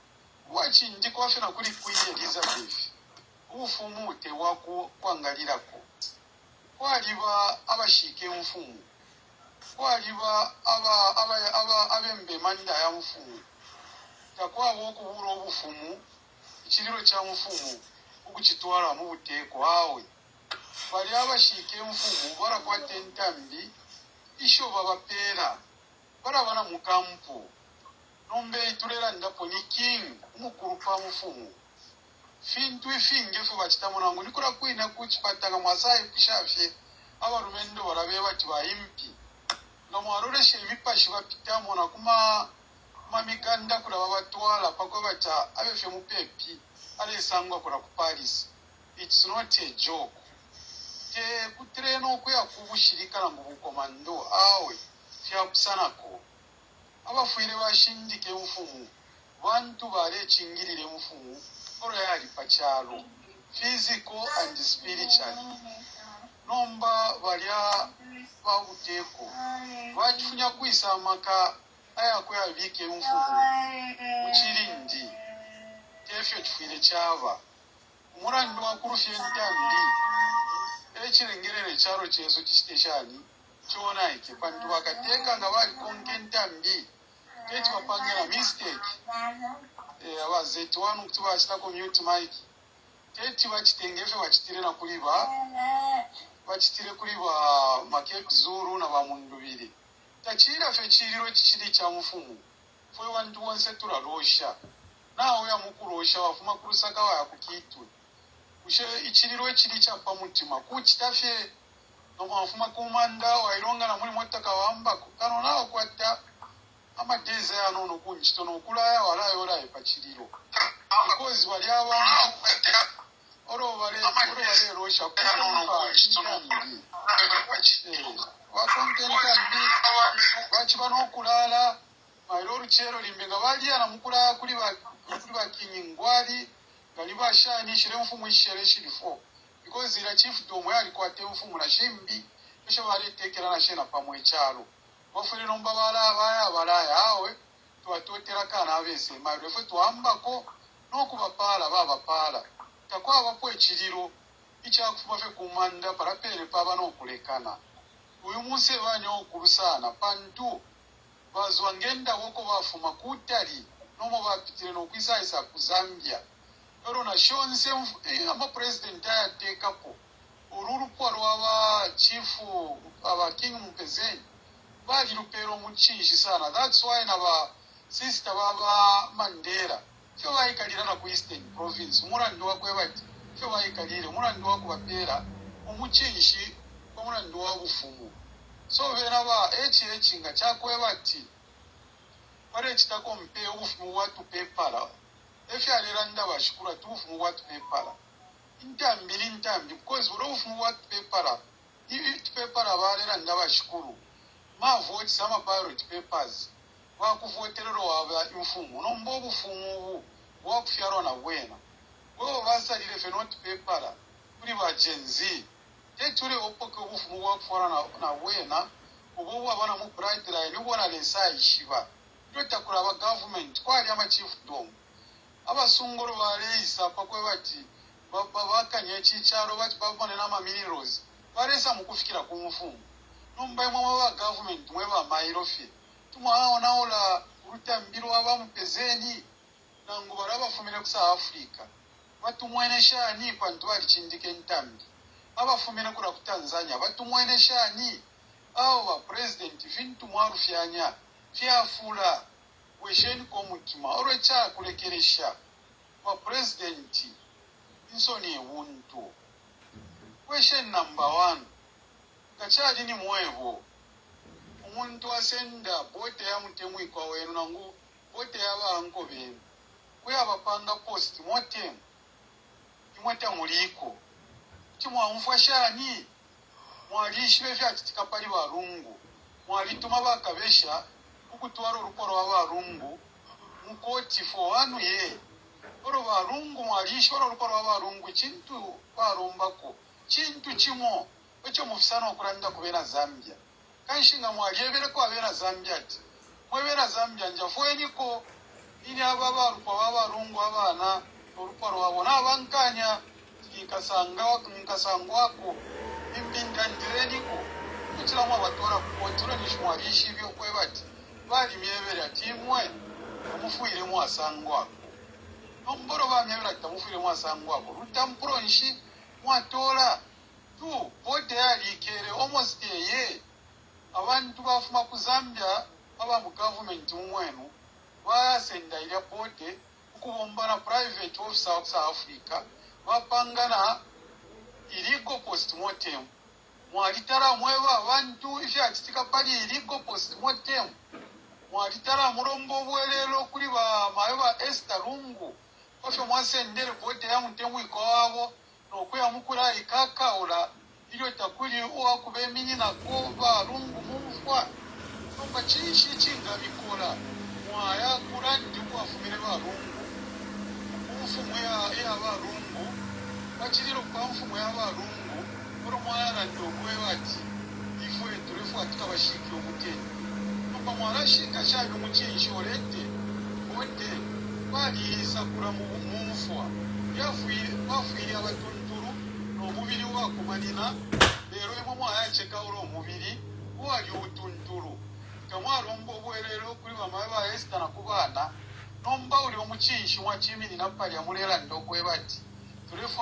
S2: bwachinjikwa fena kuli Queen Elizabeth ubufumu tewako kwangalirako kwaliba abashike mfumu kwaliba abembe manda ya mfumu takwabo okubura obufumu ikiriro kya mfumu ukukitwara mu buteko awe bali abashike mfumu barakwata entambi isho babapera barabana mu kampu nombe itulera ndapo ni king umukuru pa mfumu fintu ifingefu bachitamona ngo nikora kwina kuchipatanga mwasaye kushafye abarumendo barabe bati bayimpi ngamwaroleshe ibipashi bapitamona kuma mamiganda kula babatwala pakwe bata abefe mupepi alesangwa kula ku Paris. It's not a joke te kutreno kuya kubushirika ngo bukomando awe fyapusanako abafuire bashindike mfumu bantu bare chingirire mfumu yali pachalo physical and spiritual nomba balya bawuteko bachifunya kwisa maka aya ko yabike mfumu uchirindi tefyo chifire chava murando wakurufye ntambi echirengerere charo cheso chisteshani chona iki bantu bakateka nga bali konke ntambi kechi bapangira mistake abazeti wanu kuti bachitako mute mic teti bachitengefe bachitirena kuliba bachitire kuliba Makebi zuru na Mundubile tachira fe chiriro chichiri cha mfumu fwe wantu wonse turarosha nawe ya mukurosha wafuma kurusaka wa yakukitwe ushe ichiriro echiri chapa mutima kuchitafye nomafuma kumanda waironga na muli motaka wamba kano nawo kwata amadezi ano nokunchito nokulaya walayo olaye pachiriro because wali abantu oro wale rosha wachivanookulala mairo ruchero limbenga valiana mukula kuli vakinyingwali ngali vashanishire mfumu ishere shirifo because ila chief domo yalikwate mfumu na shimbi esho valetekerana shena pamwe chalo wafule nomba balaya awe tuwatotera kana avese mairo efe tuambako nokubapala babapala takwa bapo echiriro ichakufuma fe kumanda parapere paba nokulekana uyu muse vanyo kurusana pantu bazwa ngenda woko bafuma kutali nomo bapitire nokwisaisa ku Zambia ero na shonse ama president ayatekapo ururupwa rwaba chifu aba king mpezeni bali rupero muchishi sana. That's why naba sister baba Mandela fyo bayikalira ku Eastern Province murando wakwebati fyo bayikalire murando wakubapera umuchishi omurando wabufumu so vera ba nga chakwebati bare chitako mpe ufumu watu pepala efyalera ndaba shukura tufumu watu pepala intambi because ufumu watu pepala pepala balera ndaba shukuru ma vote sama ballot papers wakuvoterero waba imfumu nombo bufumu wakufyarwa na wena wewe basalire fenoti pepala kuri ba Gen Z tetule opoke bufumu wakufara na wena ubu wabona mu bright line ubona lesa ishiba yotakura aba government kwali ama chief dom abasungoro baleisa pakwe bati bakanye chicharo bati babone na minerals baresa mukufikira ku mfumu nomba mwa wa government mweba mairofi tumwaona ola rutambiro abamupezeni nangu barabafumire ku South Africa batumwenesha ni kwantu bali chindike ntambi abafumire kura ku Tanzania batumwenesha ni abo ba president vintu mwarufyanya fyafula wesheni komutima orocha kulekeresha ba president insoni wuntu question number 1 kachali ni mwevo umuntu asenda bote ya mutemu ikwa wenu nangu bote ya banko benu kuya bapanga post motem imweta muliko kimwa mfashani mwalishi befya kitikapali barungu mwalituma bakabesha ukutwara uruporo w'abarungu mukoti for wanu ye oro barungu mwalishi oro uruporo w'abarungu kintu barombako kintu kimo echo mufisana okuranda kubera Zambia kanshinga mwaliyebere ko abera Zambia ati mwebera Zambia njafweniko ili ababa rupa w'abarungu abana uruporo wabona abankanya nkasangwako imbindandireniko kuchira mwa batora kukontrola nishwalishi byo kwebati bali myebere ati mwe amufuire mu asangwako nomboro ba myebere ati amufuire mu asangwako rutampuronshi mwatola tu bote yalikere almost ye abantu bafuma ku Zambia aba mu government mwenu basenda ile bote ukubombana private officer of South Africa bapangana iligo postmortem mwalitara mweba abantu ifya kitika pali iligo postmortem mwalitara murombo bwelelo kuri ba mayeba Esther Lungu ofyo mwasendere bote ya mutemu ikowabo nokuya mukura ikakaula iyo takuli uwakubemini na kuba Lungu mufwa nomba chishi chinga bikola mwaya kurandi kuwafumire ba Lungu mfumu ya ba Lungu bachiriro kwa mfumu ya ba Lungu oro mwaya ndogwe bati ifwe turefu atukabashikira umuteni nomba mwarashika shaje muchinjo lete bote bali sakura mu mufwa yafuye abatunturu n'omubiri wakumanina lero emo mwayacheka uro omubiri wali utunturu kamwarombo bwerero kuri bamaye ba Esther na kubana nomba uri omuchinshi wa chimini na pali amurera ndogwe bati turefu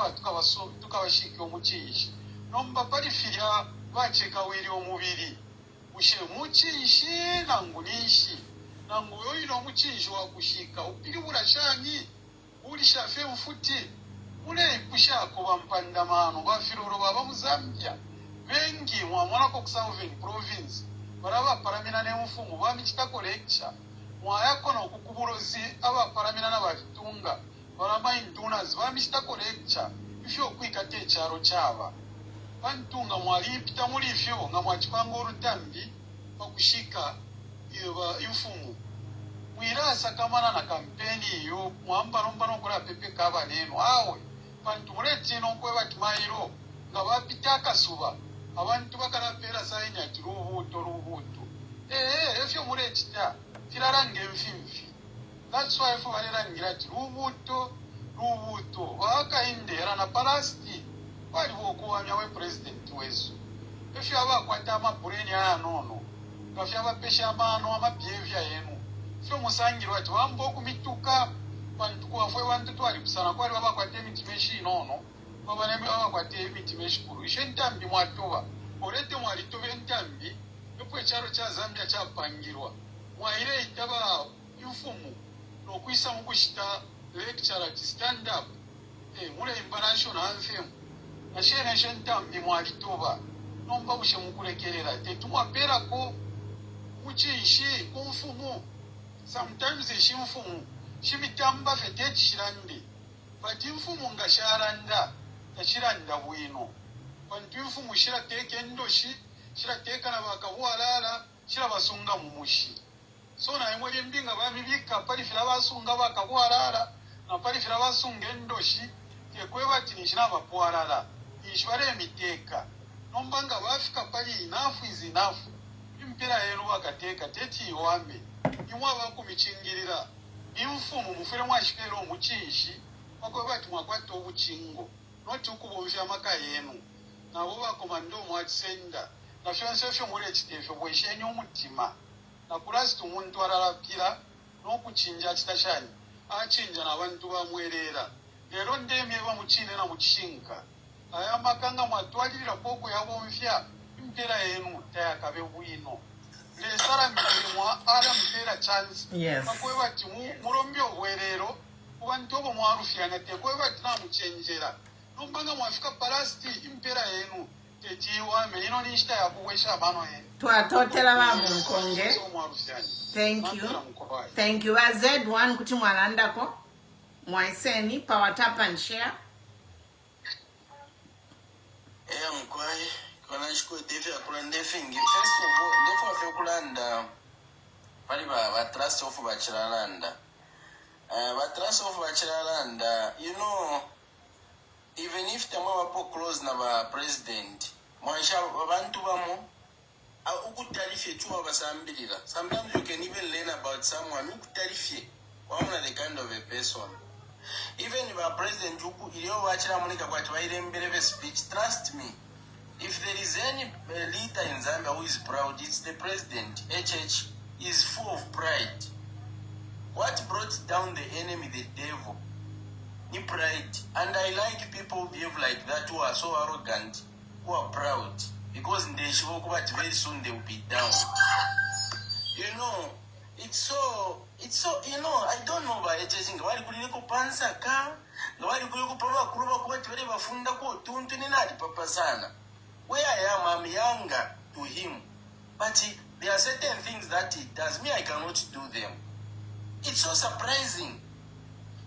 S2: tukabashikira omuchinshi nomba pali filya bacheka wiri omubiri ushe muchinshi nangunishi nangu yoyino omuchinshi wakushika upiri burashani uri shafe mfuti mule kushako bampandamano bafiroro baba mu Zambia bengi mwamona ko Southern province baraba paramina ne mfumu bamichitako lecture mwayakona okukubulozi aba paramina n'abatunga baraba indunas bamichitako lecture ifyo kwikate ekyaro kyaba bantunga mwalipita muli ifyo nga mwachipanga olutambi bakushika imfumu mwirasa kamana na kampeni iyo mwambalomba nokola pepe kaba neno awe bantu muleti nokweba timairo nga bapita akasuba abantu bakalapera sayini ati lubuto efyo muletita tirarange enfinfi. That's why fo balerangira ati lubuto wakaindera na palasti waliwo okuwamya we president wesu efyo abakwata amabuleni anono gafyo abapesha amaano amabyevya yenu fyo musangirwa ati wamba okumituka bantu kwafwe bantu twali kusana kwali babakwata emitima eshinono babakwata emitima eshikulu ishe entambi mwatoba olete mwalitoba entambi epo ekyalo kya Zambia kyapangirwa mwaire itaba infumu nokwisa mukushita lecture ati stand up mulemba national anthem nashene eshe entambi mwalitoba nomba bushe mukulekerera tetumwaperako muchiishi kumfumu sometimes eshimfumu shimitamba fete chirande but imfumu nga sharanda tachiranda bwino bantu imfumu shirateka endoshi shirateka na bakabwalala shirabasunga mumushi so na emwe mbinga babibika palifira basunga bakabwalala na palifira basunga endoshi tekweba tinishina bapwalala ishware emiteka nombanga bafika pali enough is enough impera yenu bakateka teti iwame imwa bakumichingirira imfumu mufere mwashikero omuchishi bakwebati mwakwata obuchingo noti ukubovya maka yenu nabo bakomando mwatsenda na fyonsefyo mule chitefyo bweshenye omutima na kulasi umuntu ararapira nokuchinja chitashani achinja na bantu bamwerera lero ndemye bamuchine na muchinga aya makanga mwatwalira poko yabomvya impera yenu tayakabe bwino lesara mirimwa ala mpera chance bakwebati mulombi obwerero kubantu obo mwarufyana tekwebati namuchenjera nombanga mwafika palasti impera yenu tetiwame ino nishita yakuwesha abano yenu
S1: twatotera bamunkonge. Thank you Z1 kuti mwalandako mwaiseni power tap and share.
S5: Mkwai kona shiko defi akula ndefingi first of all defo afikulanda pali ba trust of bachiralanda ba trust of bachiralanda you know even if tamwa wapo close na ba president mwaisha abantu bamo ukutalifye tuwa basambirira. Sometimes you can even learn about someone ukutalifye wamuna the kind of a person. Even if a president iliyo wachira mulika kwa tuwaire mbeleve speech, trust me, if there is any leader in Zambia who is proud, it's the president. HH is full of pride. What brought down the enemy, the devil? Ni pride. And I like people who behave like that, who are so arrogant, who are proud. Because in the Shivokubat very soon they will be down. You know, it's so, you know, I don't know about HH. Why could you go pansa ka? Why could you go papa kuruba kubat very bafunda ko tuntu ni nadi papa sana. Where I am, I'm younger to him. But there are certain things that he does. Me, I cannot do them. It's so surprising.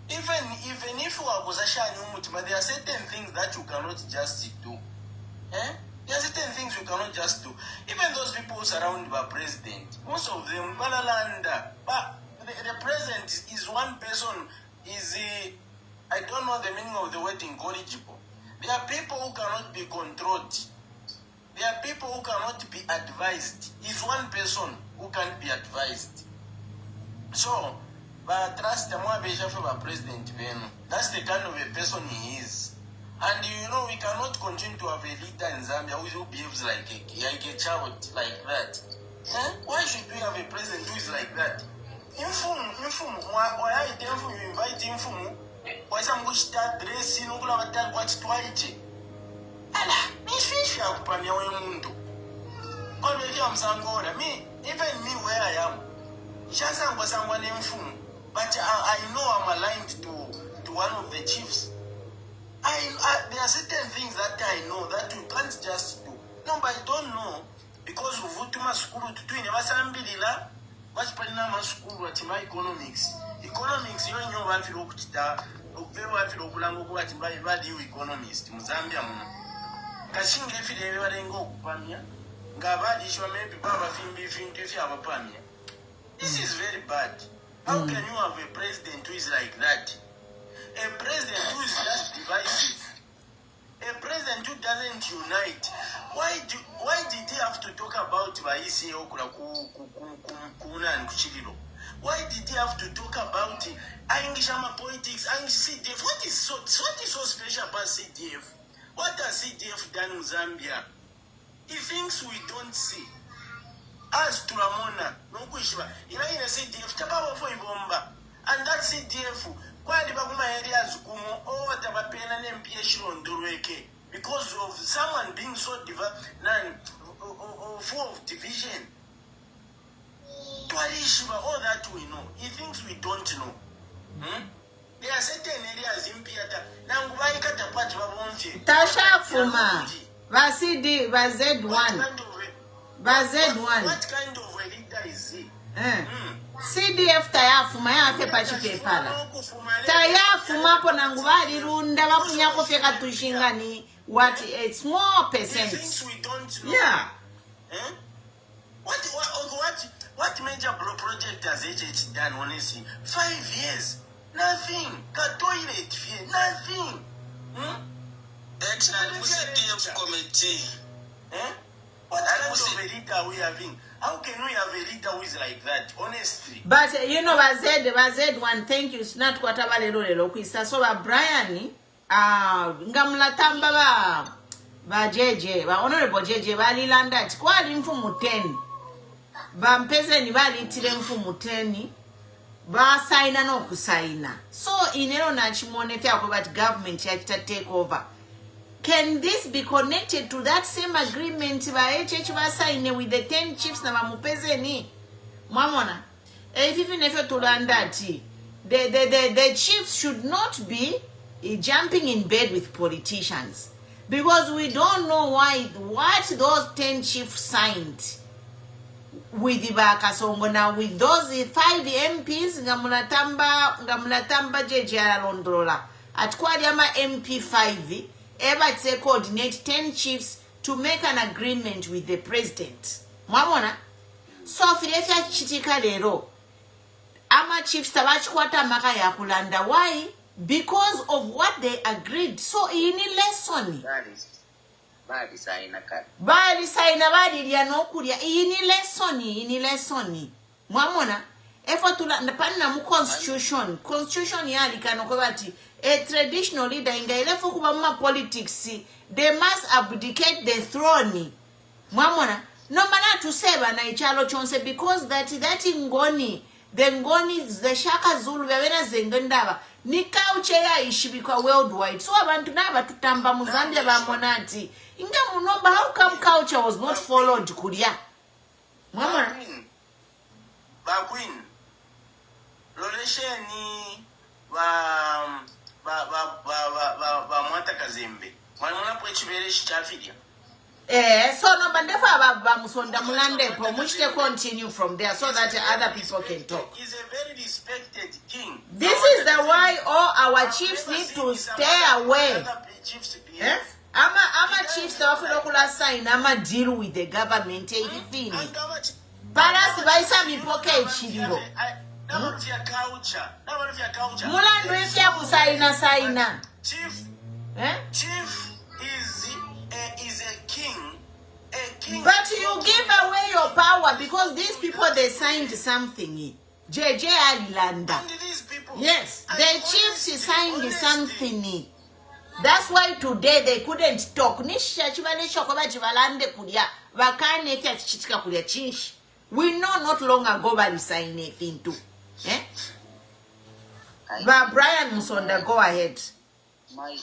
S5: Even if you are but there are certain things that you cannot just do. There are certain things you cannot just do. Even those people who surround the president, most of them, but the president is one person, I don't know the meaning of the word incorrigible. There are people who cannot be controlled. There are people who cannot be advised. He's one person who can't be advised. So, but trust the president, that's the kind of a person he is. And you know, we cannot continue to have a leader in Zambia who behaves like a child like that. Why should we have a president who is like that? Why you invite him? Why some wish that dress in Ugula watch twice? Allah, me fish out Pamia Mundo. God will come Sangora. Me, even me where I am. Shasam was someone. But I know I'm aligned to one of the chiefs. There are certain things that I know that you can't just do. No, but I don't know because of what my school to do in Vasambilla, what's Panama school, what my economics. Economics, you know, I feel very value economist, Zambian. Casing if they ever go Pamia, Gavadi, maybe Baba Fimbi Fintifia Pamia. This is very bad. How can you have a president who is like that? A president who is just divisive. A president who doesn't unite. Why did he have to talk about Vaisi Kuna and Kuchililo? Why did he have to talk about Angishama politics, CDF? What is so special about CDF? What has CDF done in Zambia? He thinks we don't see. As to Ramona, no Kushima, in a CDF, Chapapa for Ibomba, and that CDF, quite the areas, or the Bapena and MPH on Dureke, because of someone being so full of division. All that we know. He thinks we don't know. There are certain areas in Piata. Now, why can't a patch of
S1: Tasha Fuma, Vasidi, Vaz1. Vaz1.
S5: What kind of a leader is he?
S1: CDF Tayafuma, I have a patchy pala. Tayafuma Ponangwadi Runda, Wapunyako Feka Tushingani, what a small percent.
S5: Things we don't know.
S1: Yeah.
S5: What major project has HH done, honestly? 5 years. Nothing. The toilet fee, nothing.
S6: Excellent CDF committee.
S5: What kind of a leader are we having? How can we have a leader who is like that, honestly?
S1: But you know, Vaz1, thank you. It's not what about the so Brian, Ngamlatamba, JJ, Honorable JJ, Valilanda, Squad Infumu 10. Bampeze ni bali tire mfumuteni ba saina no kusaina so inero na chimonete about government ya take over. Can this be connected to that same agreement ba HH ba sign with the 10 chiefs na bamupeze ni mwamona even if to landati the chiefs should not be jumping in bed with politicians because we don't know what those 10 chiefs signed with the Bakasongo now with those 5 MPs ngamunatamba JJ Londrola at Kwadiama MP5 ever say coordinate 10 chiefs to make an agreement with the president. Mwamona so filefya chitika lero ama chiefs tabachikwata maka ya kulanda why because of what they agreed so ini lesson bali saina bali lya nokulya ini lesson mwamona efo tulapana mu constitution yali kanoko bati a traditional leader ingailefo kuba mu politics they must abdicate the throne mwamona no mana tuseba na ichalo chonse because that ngoni the ngoni the Shaka Zulu bena zengondaba ni culture ya ishibikwa worldwide so abantu naba tutamba mu Zambia ba monati inga munomba how come culture was not followed kulia mama
S5: ba queen lolesheni ba mwata kazembe mwana po chibere chichafidia
S1: so no bandefa ba musonda mulande po mushte continue from there so that other people can talk.
S5: He's a very respected king.
S1: This is the why all our chiefs need to stay away. Ama chiefs tawafuna sign ama deal with the government ifini. Paras baisa mipoke chiliro. Mulando ifya kusaina.
S5: Chief is a king.
S1: But you give away your power because these people they signed something. JJ Alilanda. Yes, the chiefs signed something. That's why today they couldn't talk. We know not long ago by sign anything too. But Brian Musonda, go ahead.
S6: My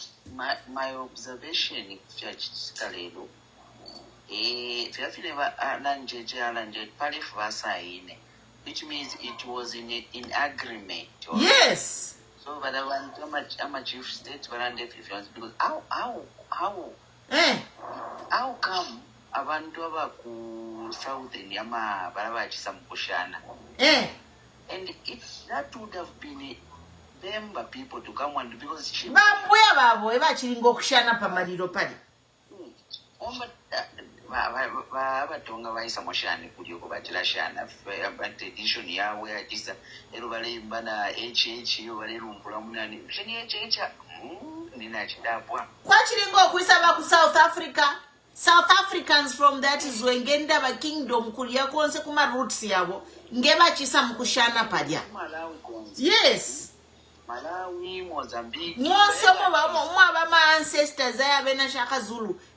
S6: observation is which means it was in agreement.
S1: Yes.
S6: So, but I want I'm a chief state, but I'm because how come abantu abaku southern yama barabachisa mkushana? And that would have been them people to come and because she
S1: bambuya babo ebachiringo kushana pamaliro pali.
S6: Batonga bayisa moshani kuli okubachira shana tradition yawe atisa ero bale bana HH yo bale lumpula munani sheni HH nina chidapwa
S1: kwachiringo kuisaba ku South Africa. South Africans from that is wengenda ba kingdom kulia konse kuma roots yabo ngebachisa mkushana padya. Yes.
S6: Malawi, Mozambique.
S1: My ancestors,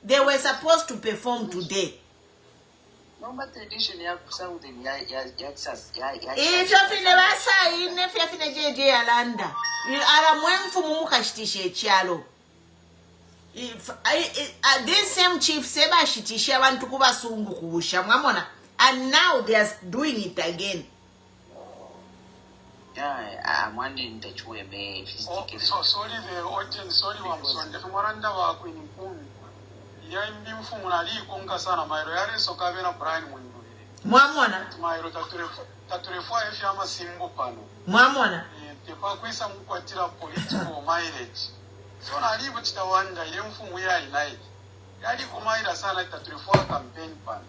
S1: they were supposed to perform today.
S6: No tradition ya Southern ya
S1: if you're in the Basai, if you're in the JJ Alanda, you are a mwemfu mumukashtishe chalo. If this same chief Seba Shitisha want to kuba sungu kubusha mwamona, and now they are doing it again.
S6: Yeah, I'm wondering that you may.
S2: So sorry, the audience, sorry, I'm sorry. The Maranda wa Queen Pum. Yam bim Fumunali, Conga Sana, my Royal Socavena Brian Mundubile.
S1: Mwamona.
S2: My Taturefo, if I'm a single pano.
S1: Mwamona.
S2: The Paquisa Muquatira political mileage. So I leave it the one that young from where I like. Yadi Kumaira Sana Taturefo campaign pan.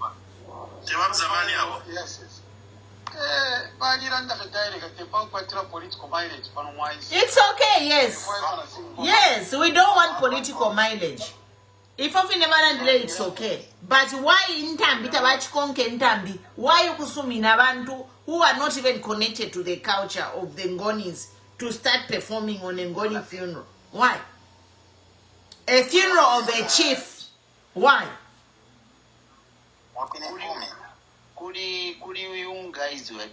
S2: Yes, yes.
S1: It's okay, yes. Yes, we don't want political mileage. If you never delay, it's okay. But why in Tambi, Tabachkonke in Tambi, why you kusumi nabantu who are not even connected to the culture of the Ngonis to start performing on a Ngoni funeral? Why? A funeral of a chief. Why?
S6: Kuli you guys were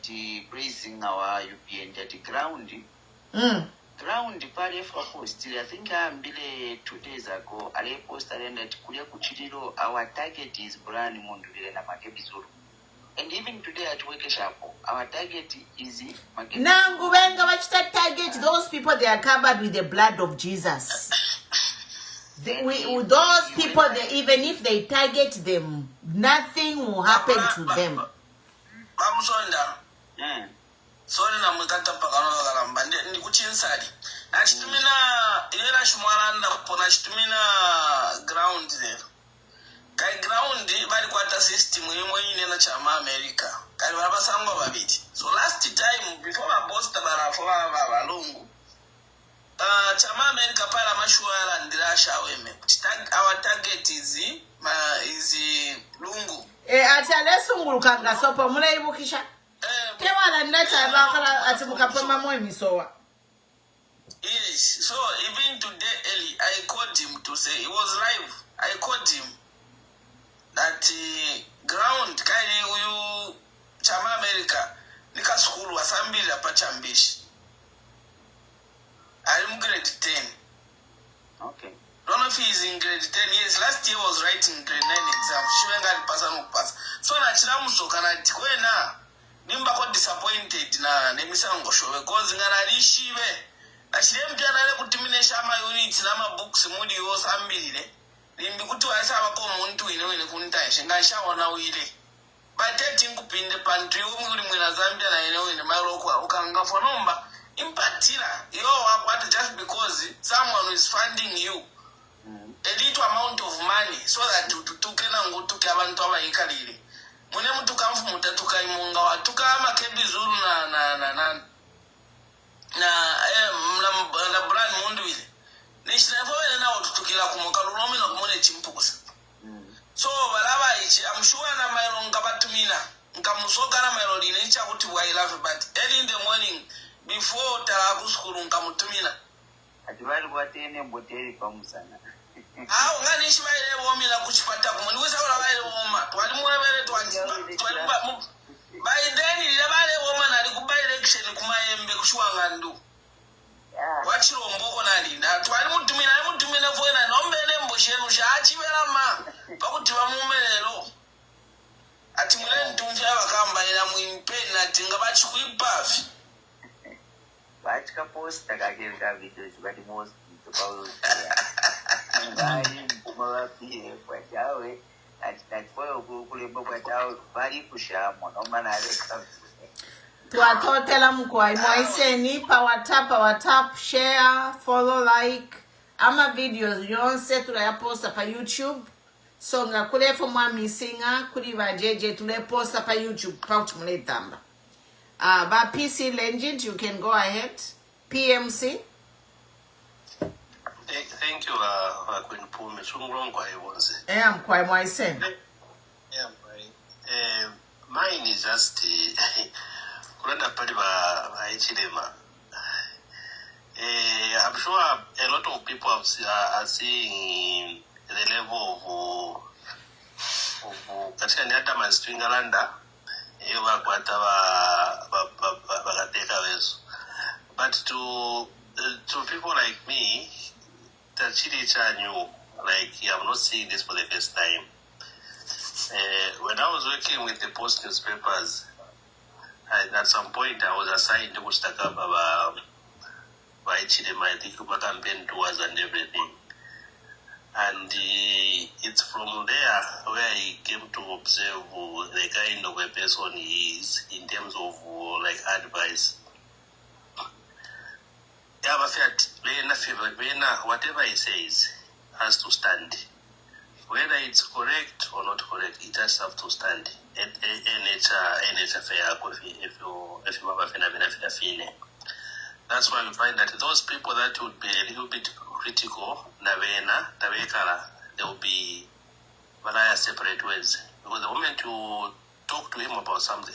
S6: praising our UPN at the ground. Ground party for post. I think I'm 2 days ago. I posted that Kulia Kuchiro, our target is Brian Mundubile and Makebi. And even today at Wake Shapo, our target is Makebi.
S1: Now, what's that target? Those people, they are covered with the blood of Jesus. Those people, even if they target them, nothing will happen to them.
S5: Sorry, na mkata pakano galamba ndi kuchinsali. Na chitumina ilera shimwaranda pona chitumina ground there. Kai ground bali kwata system imwe ine chama America. Kai barabasangwa babiti. So last time before my boss tabara for balungu. Chama America pala mashwara ndirasha weme. Our target is lungu.
S1: Ati lesunguluka ngasopa mule ibukisha. Kewala ndata bakala ati mukapema mwe misowa.
S5: Yes, so even today early I called him to say he was live. I called him that ground kaini uyu chama America nika school wasambili hapa Chambishi. I'm grade 10.
S6: Okay.
S5: Don't know if he's in grade 10. Yes, last year was writing grade 9 exam. She went to pass and pass. So na chiramuso kana tikwena nimba ko disappointed na nemisango show because ngana rishibe na chirempya na le kutiminesha ama units na ma books mudi yose ambirire nimbi kuti waisa abako muntu ine kuntaisha ngashaona uile bateti ngupinde pantry umuri mwina Zambia na ine maloko ukanga for number impactira yo wakwata just because someone is funding you a little amount of money so that tukena ngutuke abantu abayikalire mune mutuka mfu mutatuka imunga watuka Makebi Zulu na Brian Mundubile nishinafo na ututukila kumuka lulomi na kumune chimpukusa so balaba ichi I'm sure na mailo ngabatumina nkamusoka na mailo linecha kuti I love but early in the morning before talaku skulu nkamutumina
S6: ati bali bwatene mboteri pamusana
S5: ngani shibaile bomi la kuchipata kumwe niweza wala baile boma twali muwebele twali by then ile baile boma nali kuba election kumayembe kushuwanga ndu wachiro mboko nali na twali mutumina fwena nombele mboshenu shachibela ma bakuti bamumelelo ati mule ntumfya bakamba ila muimpeni ati ngabachi kuipafi
S6: Watchka post takageka videos but most about Mara PF Wajawe at for Google Bobataw Bari Pushamo no man
S1: Tuatotela mkwai mwaiseni power tap share follow like ama videos yonse tulaya posta pa YouTube so nga kule fo mwami singa kuli ba jeje tule posta pa YouTube pa tumletamba ba PC Legend you can go ahead PMC.
S4: Thank you Queen Pume chungron kwa hivonse
S1: mkwai mwaiseni
S4: mine is just Kuranda pali ba Ichilema. I'm sure a lot of people are seeing the level of katika ni hata manstringa landa hiyo wakwata bagateka wezo. But to people like me, tachiri chanyu, like I'm not seeing this for the first time. When I was working with the Post newspapers, at some point I was assigned to Mustakaba by Chidema, the campaign tours and everything. And it's from there where I came to observe the kind of a person he is in terms of like advice. Whatever he says has to stand. Whether it's correct or not correct, it has to stand. That's why we find that those people that would be a little bit critical, they will be separate ways. Because the moment you talk to him about something,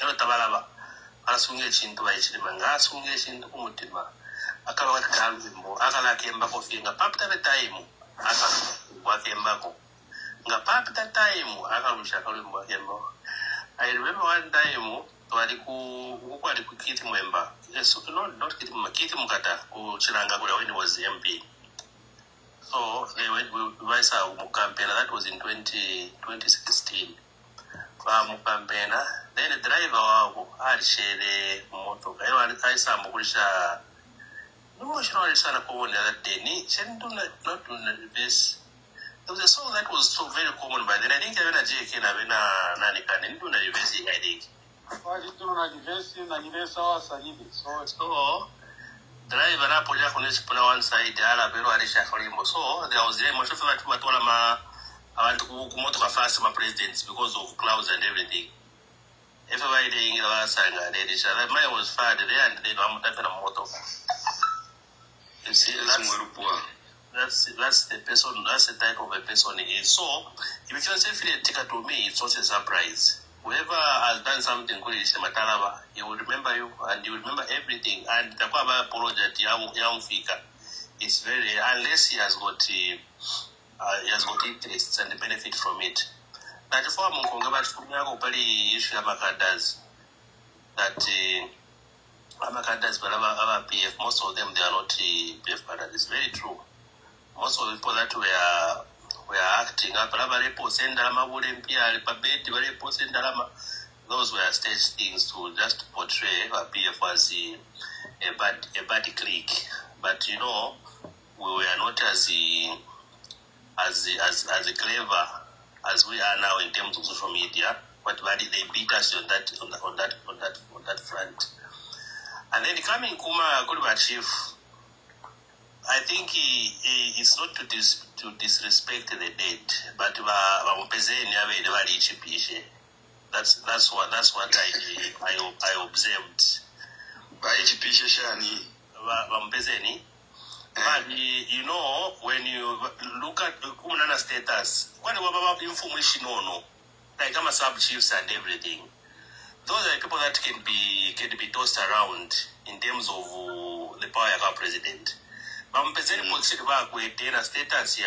S4: I remember one time when he was MP. So they went with campaign, that was in 2016. Then the driver had shared a motor. I saw Murisha. No, she not that day. Not reverse. There was a song that was so very common by then. I think I went to JK and I didn't do the reversing, I think. So, driver up on one side, so there was much of that. I want to go to fast my presidents because of clouds and everything. Everybody in the last sang and each other. Mine was fired there and then I'm taking a motor. You see, that's the person, that's the type of a person he is. So, if you can say ticket to me, it's not a surprise. Whoever has done something good in Matalava, he will remember you and you will remember everything. And the Kwaba project, young figure, is very, unless he has got interests and the benefit from it. That is why issue Amakadas that Amakadas, but our PF, most of them they are not PF cadres. It's very true. Most of the people that were acting up, those were stage things to just portray PF as a bad clique. But you know, we were not as clever as we are now in terms of social media. But they beat us on that front. And then coming Kuma Chief, I think it's not to disrespect the dead, but that's what I observed. But you know, when you look at the status, what about information like I'm a sub chiefs and everything, those are the people that can be tossed around in terms of the power of our president. Status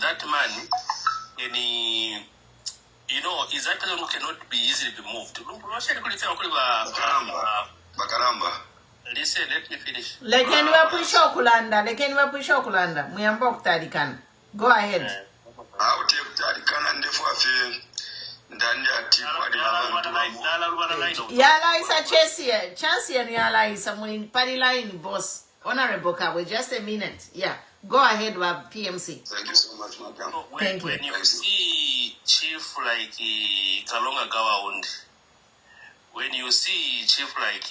S4: that man, you know, is that person who cannot be easily moved. Listen, let me finish.
S1: Lekeni wapwisho kulanda. Muyamba kutalikana. Go ahead. Yalaisa Chesia, Chancy and Yalaisa Munin Party Line boss. Honorable Kawe, just a minute. Yeah. Go ahead with PMC.
S3: Thank you so much, madam.
S1: Thank you.
S4: When you see chief like Kalonga Gawaundi, when you see chief like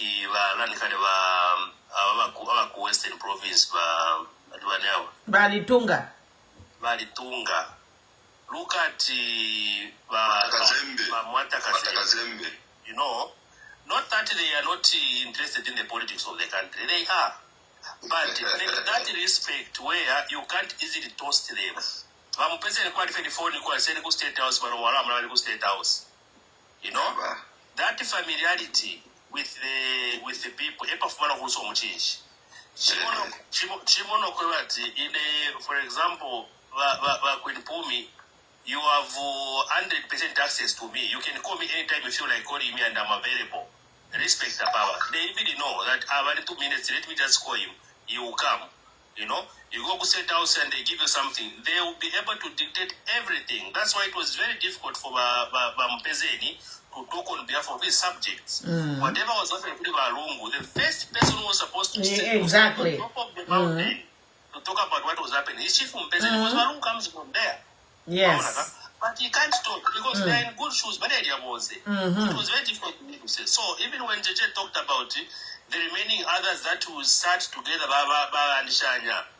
S4: Western province,
S1: Balitunga.
S4: Look at Mwata Kazembe. You know, not that they are not interested in the politics of the country. They are. But that respect where you can't easily toast them. I'm present quite phone State House, but State House. You know, that familiarity with the people, change. For example, Queen Pumi, you have 100% access to me. You can call me anytime you feel like calling me and I'm available. Respect the power. They even know that I have 2 minutes, let me just call him. He will come. You know, you go to State House and they give you something. They will be able to dictate everything. That's why it was very difficult for Mpezeni to talk on behalf of his subjects. Whatever was happening to Balungu, the first person who was supposed to stay on top of the mountain to talk about what was happening. His chief Mpezeni, because Balungu comes from there.
S1: Yes.
S4: But he can't talk because they're in good shoes. But it was very difficult for me to say. So even when JJ talked about it, the remaining others that will start together,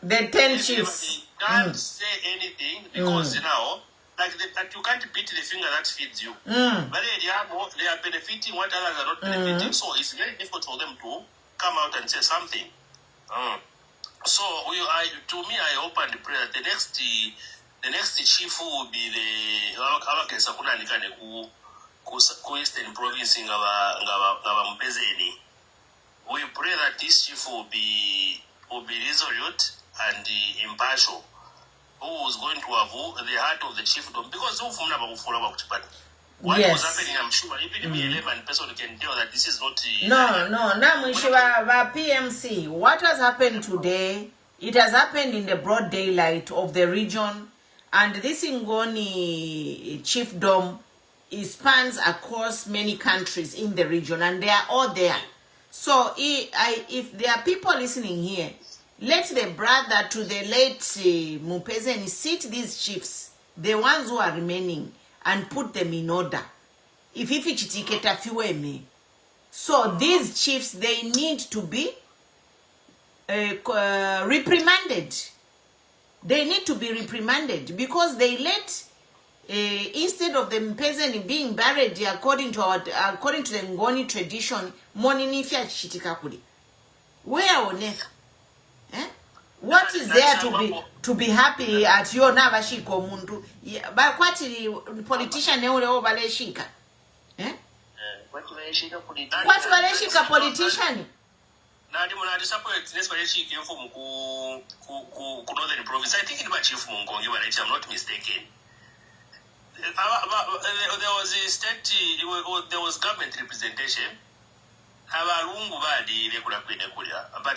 S1: the 10 chiefs
S4: can't say anything because now, like that you can't beat the finger that feeds you. But they are benefiting what others are not benefiting. So it's very difficult for them to come out and say something. So to me, I hope and pray that the next chief who will be the Eastern province in Mpezeni. We pray that this chief will be resolute and impartial, who is going to have the heart of the chiefdom, because what was happening, I'm sure even me, a layman person can tell that this is not.
S1: PMC. What has happened today? It has happened in the broad daylight of the region, and this Ngoni chiefdom spans across many countries in the region, and they are all there. So if there are people listening here, let the brother to the late Mpezeni sit these chiefs, the ones who are remaining, and put them in order. So these chiefs, they need to be reprimanded. They need to be reprimanded because they let, instead of the Mpezeni being buried according to the Ngoni tradition, where on earth? What is there to be happy at your Navashiko Mundu? But what politician baleshika? What baleshika politician?
S4: Northern province. I think it was Chief Mungongi, if I'm not mistaken. There was a state, there was government representation. But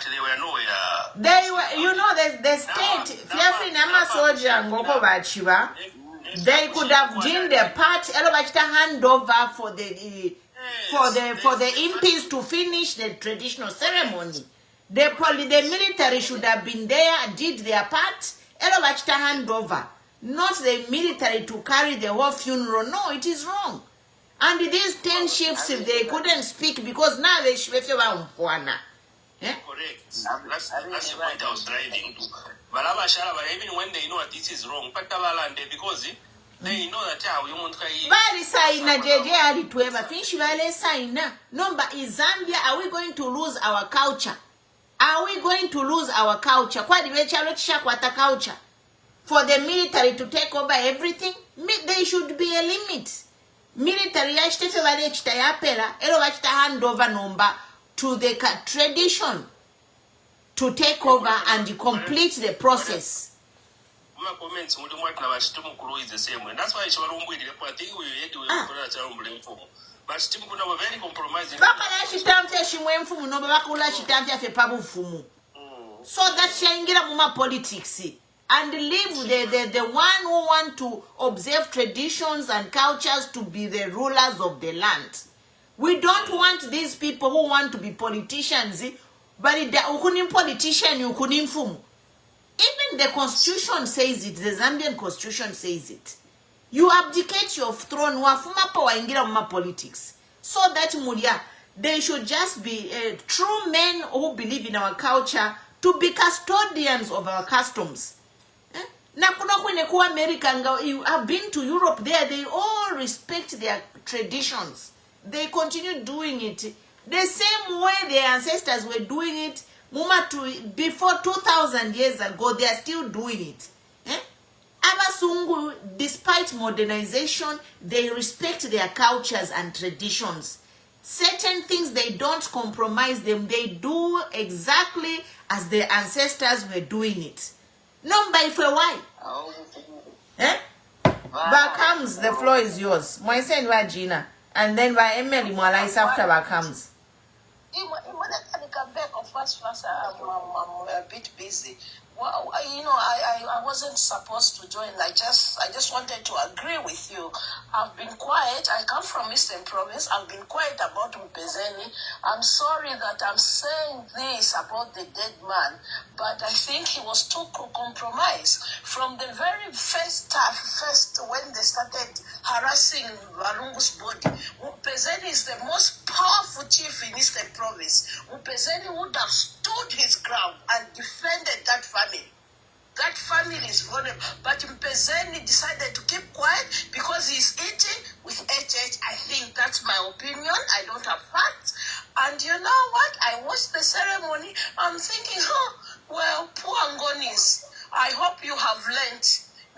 S4: they were nowhere.
S1: They were, the state, they could have done their part, hand over for the imps to finish the traditional ceremony. The military should have been there, did their part, hand over. Not the military to carry the whole funeral. No, it is wrong. And these 10 chiefs, if they couldn't speak because now they should be
S4: correct. That's the point I was driving to. But even when they know that this is wrong, because they know that we won't
S1: Number is Zambia. Are we going to lose our culture? Are we going to lose our culture? Culture? For the military to take over everything, there should be a limit. Military hand over number to the tradition to take over and complete the process.
S4: My comments is the same way. That's why I think we had to but still very compromising.
S1: So that shangira muma politics. and leave the one who want to observe traditions and cultures to be the rulers of the land. We don't want these people who want to be politicians, but ukunim politician, ukunim fumu. Even the constitution says it, the Zambian constitution says it. You abdicate your throne, wafuma power ingira muma politics. So that mulia, they should just be true men who believe in our culture to be custodians of our customs. Na kuna kwenye kuwa America, you have been to Europe there, they all respect their traditions. They continue doing it the same way their ancestors were doing it before 2,000 years ago. They are still doing it. Abasungu, despite modernization, they respect their cultures and traditions. Certain things, they don't compromise them. They do exactly as their ancestors were doing it. No, by for why? Back comes, the floor is yours. Moisen wa Gina. And then by Emily Mwalais after back comes.
S7: I'm a bit busy. Well, I wasn't supposed to join. I just wanted to agree with you. I've been quiet. I come from Eastern Province. I've been quiet about Mpezeni. I'm sorry that I'm saying this about the dead man, but I think he was too compromised. From the very first when they started harassing Walungu's body, Mpezeni is the most powerful chief in Eastern Province. Mpezeni would have stood his ground and defended that family. That family is vulnerable. But Mpezeni decided to keep quiet because he's eating with HH. I think that's my opinion. I don't have facts. And you know what? I watched the ceremony. I'm thinking, well, poor Ngonis. I hope you have learned.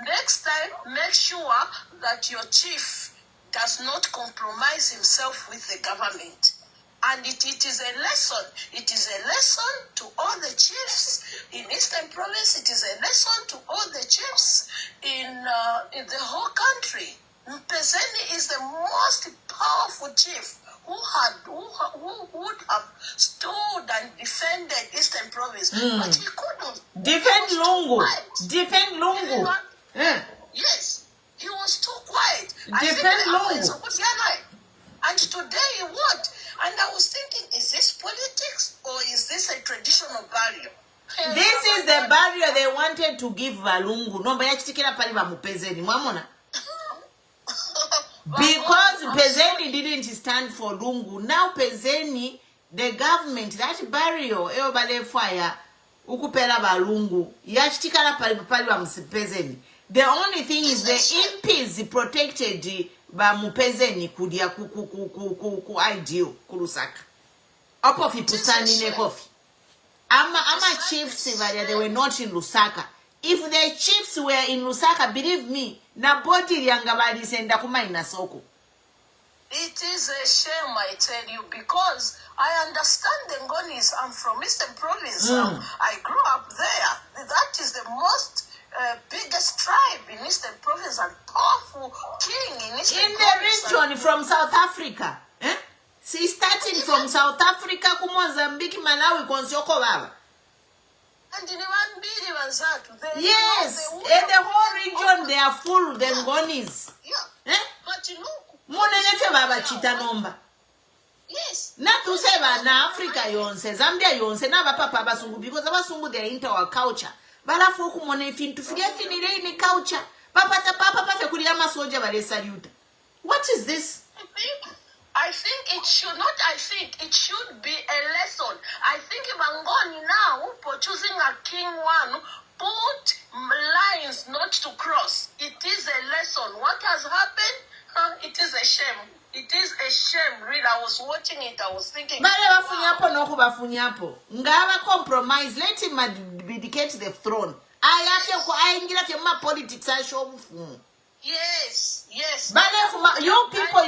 S7: Next time, make sure that your chief does not compromise himself with the government. And it is a lesson. It is a lesson to all the chiefs in Eastern Province. It is a lesson to all the chiefs in the whole country. Mpezeni is the most powerful chief who would have stood and defended Eastern Province, but he couldn't.
S1: Defend Lungu. Defend Lungu.
S7: Yes, he was too quiet.
S1: Defend Lungu.
S7: And today what? And I was thinking, is this politics or is this a traditional barrier?
S1: This is the barrier they wanted to give Valungu. No, but Mpezeni. Because Mpezeni didn't stand for Lungu. Now Mpezeni, the government, that barrier, everybody fire, ukupela Valungu, yachitikala pali wa Mpezeni. The only thing is the MPs protected ba Mpezeni kudia ku ideal kurusaka. Opo fi pusani ne kofi. Ama chiefs they were not in Lusaka. If the chiefs were in Lusaka, believe me, na body yangabali senda kuma inasoko.
S7: It is a shame, I tell you, because I understand the Ngonis. I'm from Eastern Province. I grew up there. That is the most biggest tribe in Eastern Province and powerful king in Eastern Province.
S1: In the region from South Africa. See, starting from South Africa, Mozambique, Malawi, Konsoko Baba.
S7: And in Wanzatu,
S1: yes, in the whole region they are full, the Ngonis.
S7: Yeah. But you look.
S1: Monenefe Baba Chita Nomba.
S7: Yes.
S1: Not to say na Africa yonse, Zambia yonse, na papa Basungu, because Abasungu they are into our culture. Bala foku monefin to forget in culture. Papa Kuriama Soja Bale Salute. What is this?
S7: I think it should not. I think it should be a lesson. I think Bangoni now, for choosing a king one, put lines not to cross. It is a lesson. What has happened? It is a shame. It is a shame, really. I was watching it. I was thinking.
S1: Ngaba compromise. Let him abdicate the throne. I politics. I show.
S7: Yes.
S1: You people,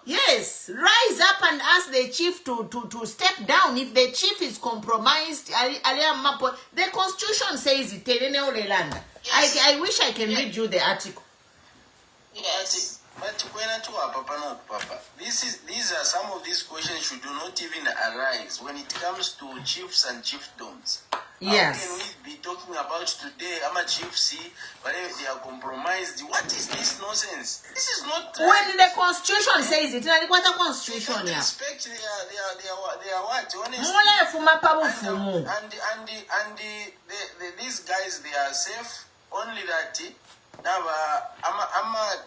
S1: yes, rise up and ask the chief to step down. If the chief is compromised, the constitution says it. Yes. I wish I can read you the article.
S5: Yes. But Papa, these are some of these questions you do not even arise when it comes to chiefs and chiefdoms.
S1: Yes.
S5: How can we be talking about today, I'm a chief see, but they are compromised. What is this nonsense? This is not right.
S1: When the constitution says it, like what a constitution,
S5: they
S1: yeah.
S5: respect their what? Honestly. These guys, they are safe. Only that now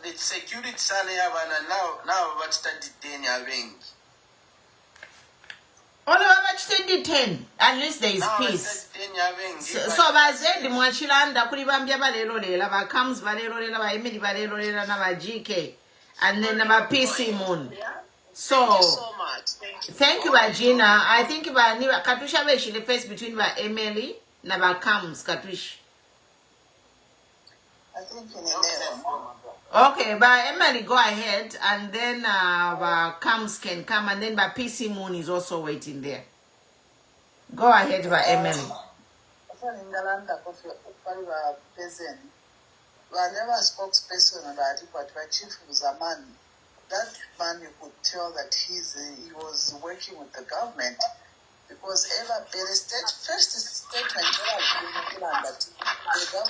S5: the security sana now what study 10 having.
S1: Only about 10, at least there is peace. So I said the Mwachilanda Kuribambia Valero Lava comes Valero Lava Emily Valero Lava GK and then about PC Moon. So
S7: thank you so much.
S1: Thank you, Gina. I think about Katusha Veshi the face between Emily Nava comes Katush.
S7: I think in the
S1: Okay, but Emily, go ahead, and then Cams can come, and then but PC Moon is also waiting there. Go ahead, by Emily.
S8: Whenever spokesperson about it, but by Chief Zaman, that man you could tell that he was working with the government. Because ever the first statement that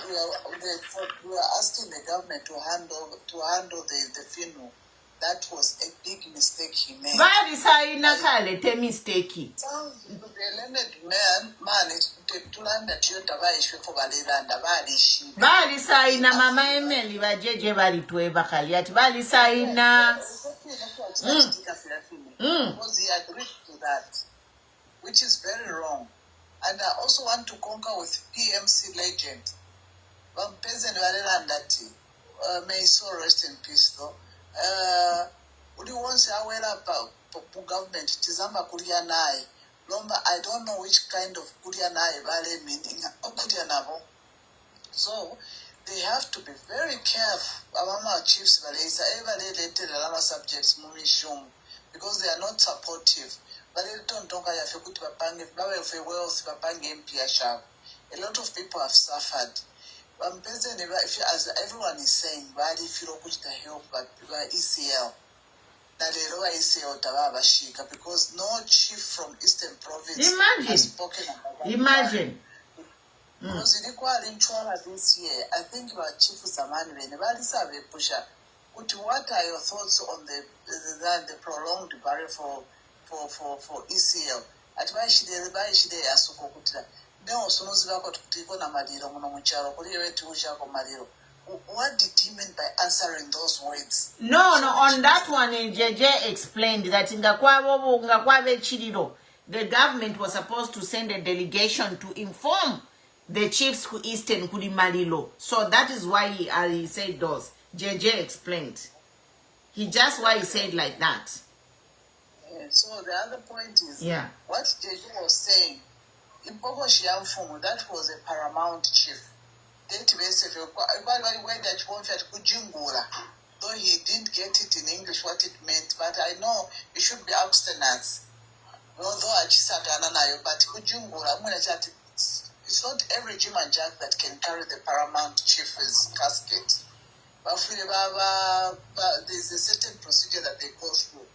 S8: we were asking the government to handle the funeral. That was a big mistake he made.
S1: Why is I not mistake?
S8: The learned man is to learn that you have for Valenda.
S1: Bali saina mama Emily wa jeje bali tuwe bakaliati bali saina.
S8: Because he agreed to that, which is very wrong. And I also want to concur with PMC legend. Peasant Valerandati, may his soul rest in peace though. Would you want to say government Tizamba Kurianai? Lomba, I don't know which kind of Kurianai Vale meaning Kurianabo. So they have to be very careful. Amama chiefs Valesa ever related Alama subjects Mumishum because they are not supportive. But they don't talk about wealth, a lot of people have suffered. If as everyone is saying, if you look at the help but ECL, because no chief from Eastern Province has spoken about that.
S1: Imagine.
S8: Because in this year, I think about Chief Zamani what are your thoughts on the prolonged barrier for ECL? What did he mean by answering those words?
S1: No, on that one, JJ explained that in the the government was supposed to send a delegation to inform the chiefs who Eastern Kudimalilo. So that is why he said those. JJ explained. He just why he said like that.
S8: So the other point is what JJ was saying. In Pogo Shiamfumu, that was a paramount chief. Though he didn't get it in English what it meant, but I know it should be abstinence. Although I just but it's not every Jim and Jack that can carry the paramount chief's casket. But there's a certain procedure that they go through.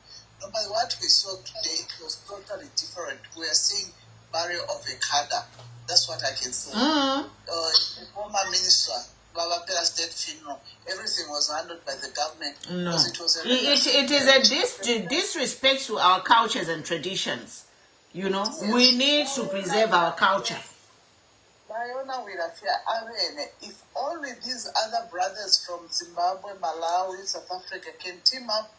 S8: No, but what we saw today, it was totally different. We are seeing barrier of a cadre. That's what I can say. The former minister, Baba Pera State funeral, everything was handled by the government.
S1: No.
S8: It
S1: is a disrespect to our cultures and traditions. You know, we need to preserve our culture.
S8: If only these other brothers from Zimbabwe, Malawi, South Africa can team up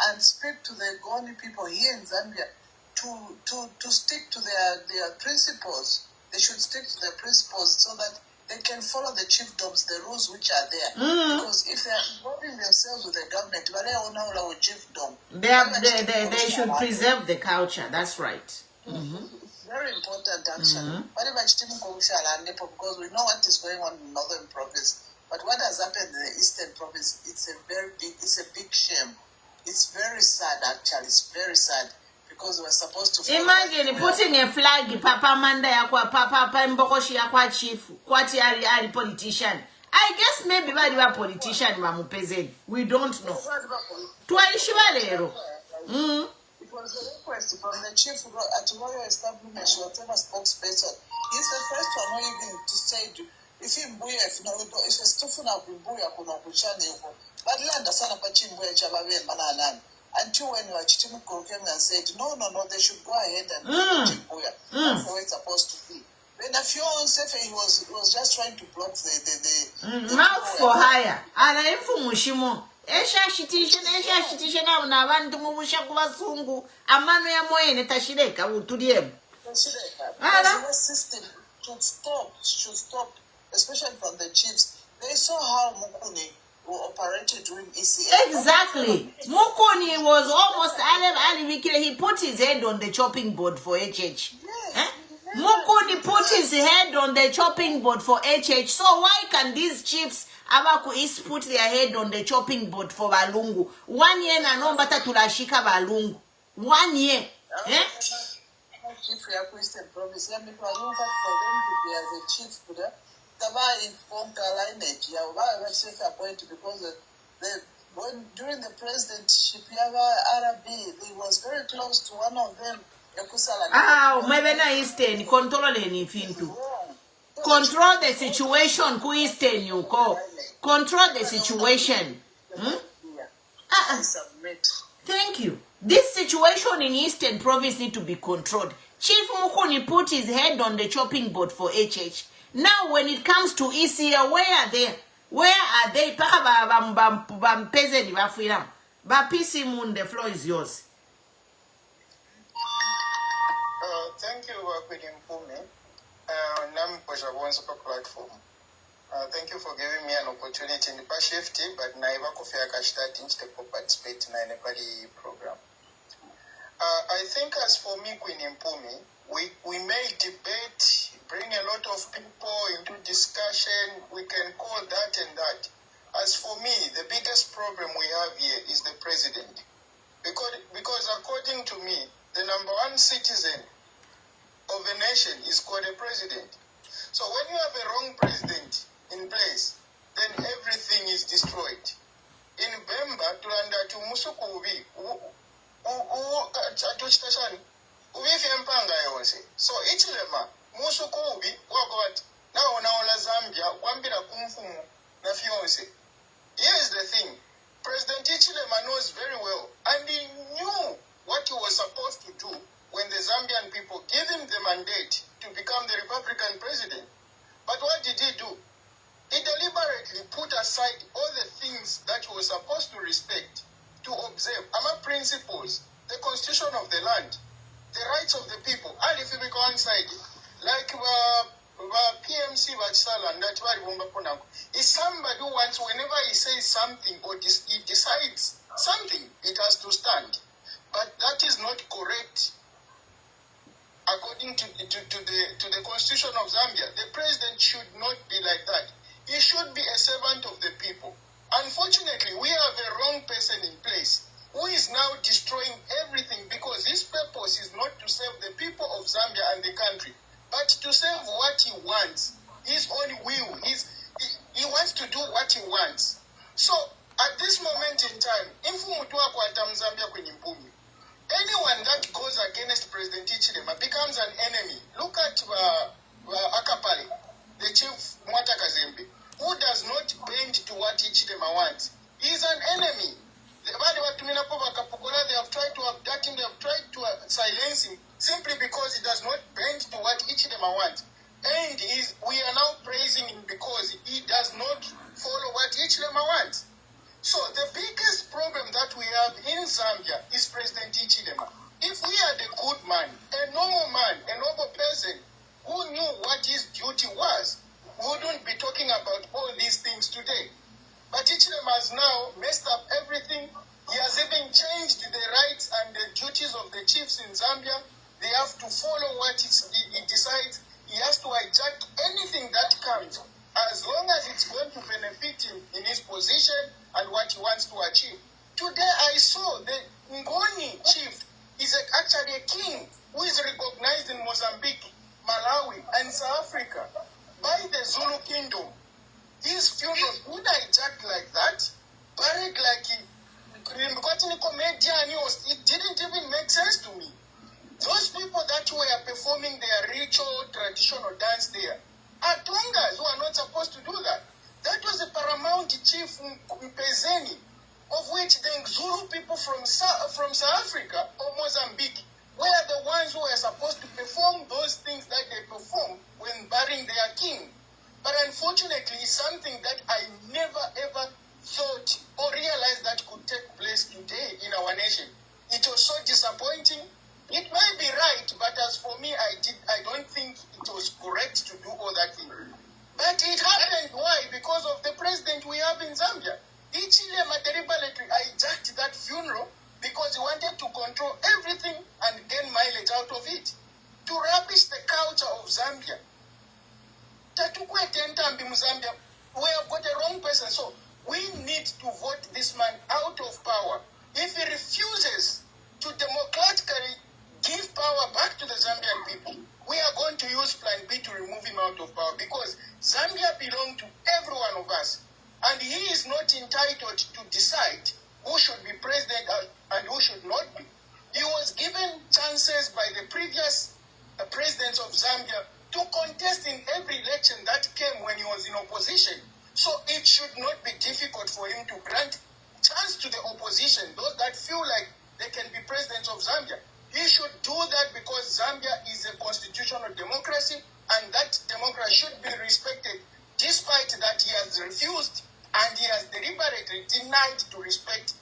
S8: and speak to the Goni people here in Zambia to stick to their principles. They should stick to their principles so that they can follow the chiefdoms, the rules which are there. Because if they are involving themselves with the government,
S1: they should preserve the culture. That's right.
S8: It's very important, actually. Because we know what is going on in Northern Province. But what has happened in the Eastern Province, it's a big shame. It's very sad, actually. It's very sad. Because we're supposed to
S1: imagine putting a flag Papa Manda yakwa Papa Mbokoshi yakwa chief kwati ali politician. I guess maybe bali ba politician mamupezeni. We don't know. Twaishi balero.
S8: was a request from the chief at Royal Establishment, whatever spokesperson. He's the first one who even to say, if he mbuya, if a stufuna kumbuya kuna kuchani yuko. But landa sana pa chimbuya chababe mananan. Until when you Chitimuko came and said, no, they should go ahead and do chimbuya. That's the way it's supposed to be. When a few months he was just trying to block the
S1: mouth for hire. Ana infumushimo. Esha shitisha na abantu mubusha kubasungu amano ya moyene tashireka utudiem.
S8: The system should stop, especially from the chiefs. They saw how Mukuni operated during ECA.
S1: Exactly. Mukuni was almost he put his head on the chopping board for HH.
S8: Yes.
S1: Mukuni put his head on the chopping board for HH. So why can these chiefs Abaku is put their head on the chopping board for Balungu? 1 year na no bata tulashika Balungu. 1 year.
S8: Chief ya Christian promise ya mi kwa for them to be as a chief kuda taba informed lineage ya ba chief appointed because during the presidency RB he was very close to one of them.
S1: Umebena Eastern control anything. Control the situation ku Eastern yuko. Control the situation. Thank you. This situation in Eastern Province need to be controlled. Chief Mukuni put his head on the chopping board for HH. Now when it comes to ECA, where are they? Where are they? PC Moon, the floor is yours.
S9: Thank you, Queen Mpumi. Nam Super platform. Thank you for giving me an opportunity in the shift, but Naiva Kofia Kashta didn't participate in any program. I think as for me, Queen Mpumi, we may debate, bring a lot of people into discussion, we can call that and that. As for me, the biggest problem we have here is the president. Because according to me, the #1 citizen of a nation is called a president. So when you have a wrong president in place, then everything is destroyed. In Bemba, tulanda tu musuku ubi, so ichilema musuku ubi wakawat na onaola Zambia wambira kumfumu na fiance. Here's the thing, President Ichilema knows very well, and he knew what he was supposed to do when the Zambian people gave him the mandate to become the Republican president. But what did he do? He deliberately put aside all the things that he was supposed to respect, to observe, principles, the constitution of the land, the rights of the people. And if you make one side, like PMC Vatsala and that is somebody who wants, whenever he says something or he decides something, it has to stand. But that is not correct. According to the constitution of Zambia, the president should not be like that. He should be a servant of the people. Unfortunately, we have a wrong person in place who is now destroying everything because his purpose is not to serve the people of Zambia and the country, but to serve what he wants, his own will. He wants to do what he wants. So, at this moment in time, anyone that goes against President Ichilema becomes an enemy. Look at Akapale, the chief Mwata Kazembe, who does not bend to what Ichilema wants. He is an enemy. They have tried to abduct him, they have tried to silence him simply because he does not bend to what Ichilema wants. And we are now praising him because he does not follow what Ichilema wants. So the biggest problem that we have in Zambia is President Ichilema. If we had a good man, a noble person who knew what his duty was, we wouldn't be talking about all these things today. But Ichilema has now messed up everything. He has even changed the rights and the duties of the chiefs in Zambia. They have to follow what he decides. He has to hijack anything that comes, as long as it's going to benefit him in his position and what he wants to achieve. Today I saw the Ngoni chief is actually a king who is recognized in Mozambique, Malawi, and South Africa by the Zulu kingdom. His funeral would hijacked like that, buried like it didn't even make sense to me. Those people that were performing their ritual traditional dance there are Tongas who are not supposed to do that. That was the paramount chief Mpezeni, of which the Zulu people from South Africa or Mozambique were the ones who were supposed to perform those things that they perform when burying their king. But unfortunately, something that I never ever thought or realized that could take place today in our nation. It was so disappointing. It might be right, but as for me, I don't think it was correct to do all that thing. But it happened. Why? Because of the president we have in Zambia. Ichilema deliberately hijacked that funeral because he wanted to control everything and gain mileage out of it. To rubbish the culture of Zambia. Zambia, we have got a wrong person. So we need to vote this man out of power. If he refuses to democratically give power back to the Zambian people, we are going to use Plan B to remove him out of power, because Zambia belongs to every one of us. And he is not entitled to decide who should be president and who should not be. He was given chances by the previous presidents of Zambia to contest in every election that came when he was in opposition. So it should not be difficult for him to grant chance to the opposition, those that feel like they can be presidents of Zambia. He should do that because Zambia is a constitutional democracy, and that democracy should be respected, despite that he has refused and he has deliberately denied to respect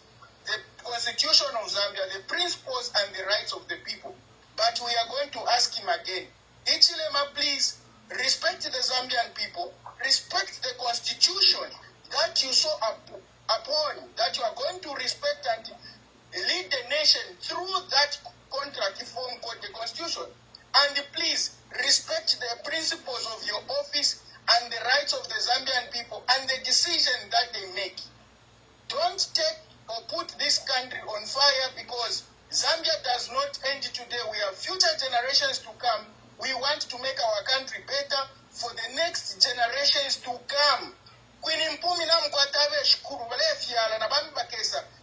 S9: the constitution of Zambia, the principles and the rights of the people. But we are going to ask him again, Ichilema, please respect the Zambian people, respect the constitution that you so upon, that you are going to respect and lead the nation through that contract form called the constitution. And please respect the principles of your office and the rights of the Zambian people and the decision that they make. Don't take or put this country on fire, because Zambia does not end today. We have future generations to come. We want to make our country better for the next generations to come.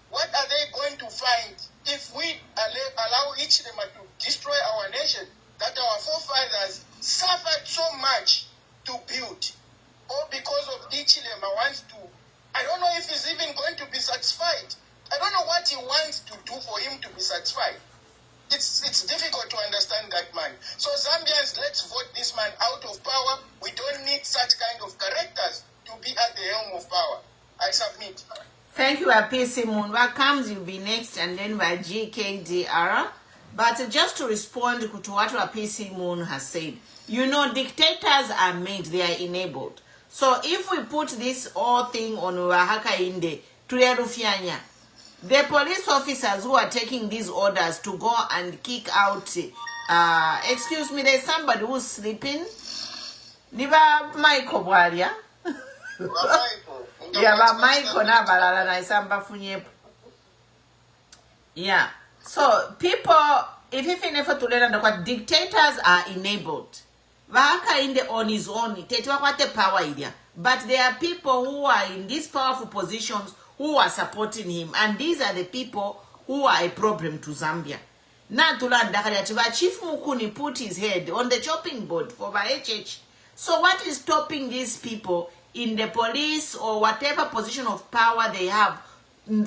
S9: What are they going to find if we allow Ichilema to destroy our nation that our forefathers suffered so much to build? Or because of Ichilema wants to, I don't know if he's even going to be satisfied. I don't know what he wants to do for him to be satisfied. It's difficult to understand that man. So Zambians, let's vote this man out of power. We don't need such kind of characters to be at the helm of power. I submit.
S1: Thank you, PC Moon. What comes will be next, and then by GKDR. But just to respond to what PC Moon has said, you know, dictators are made, they are enabled. So if we put this whole thing on Wahaka Inde, Tuyarufianya, the police officers who are taking these orders to go and kick out, excuse me, there's somebody who's sleeping. Niba Michael Waria. Yeah, so people, if you finish to learn dictators are enabled. Vaka in the on his own, the power idea. But there are people who are in these powerful positions who are supporting him, and these are the people who are a problem to Zambia. Chief Mukuni put his head on the chopping board for HH. So what is stopping these people in the police or whatever position of power they have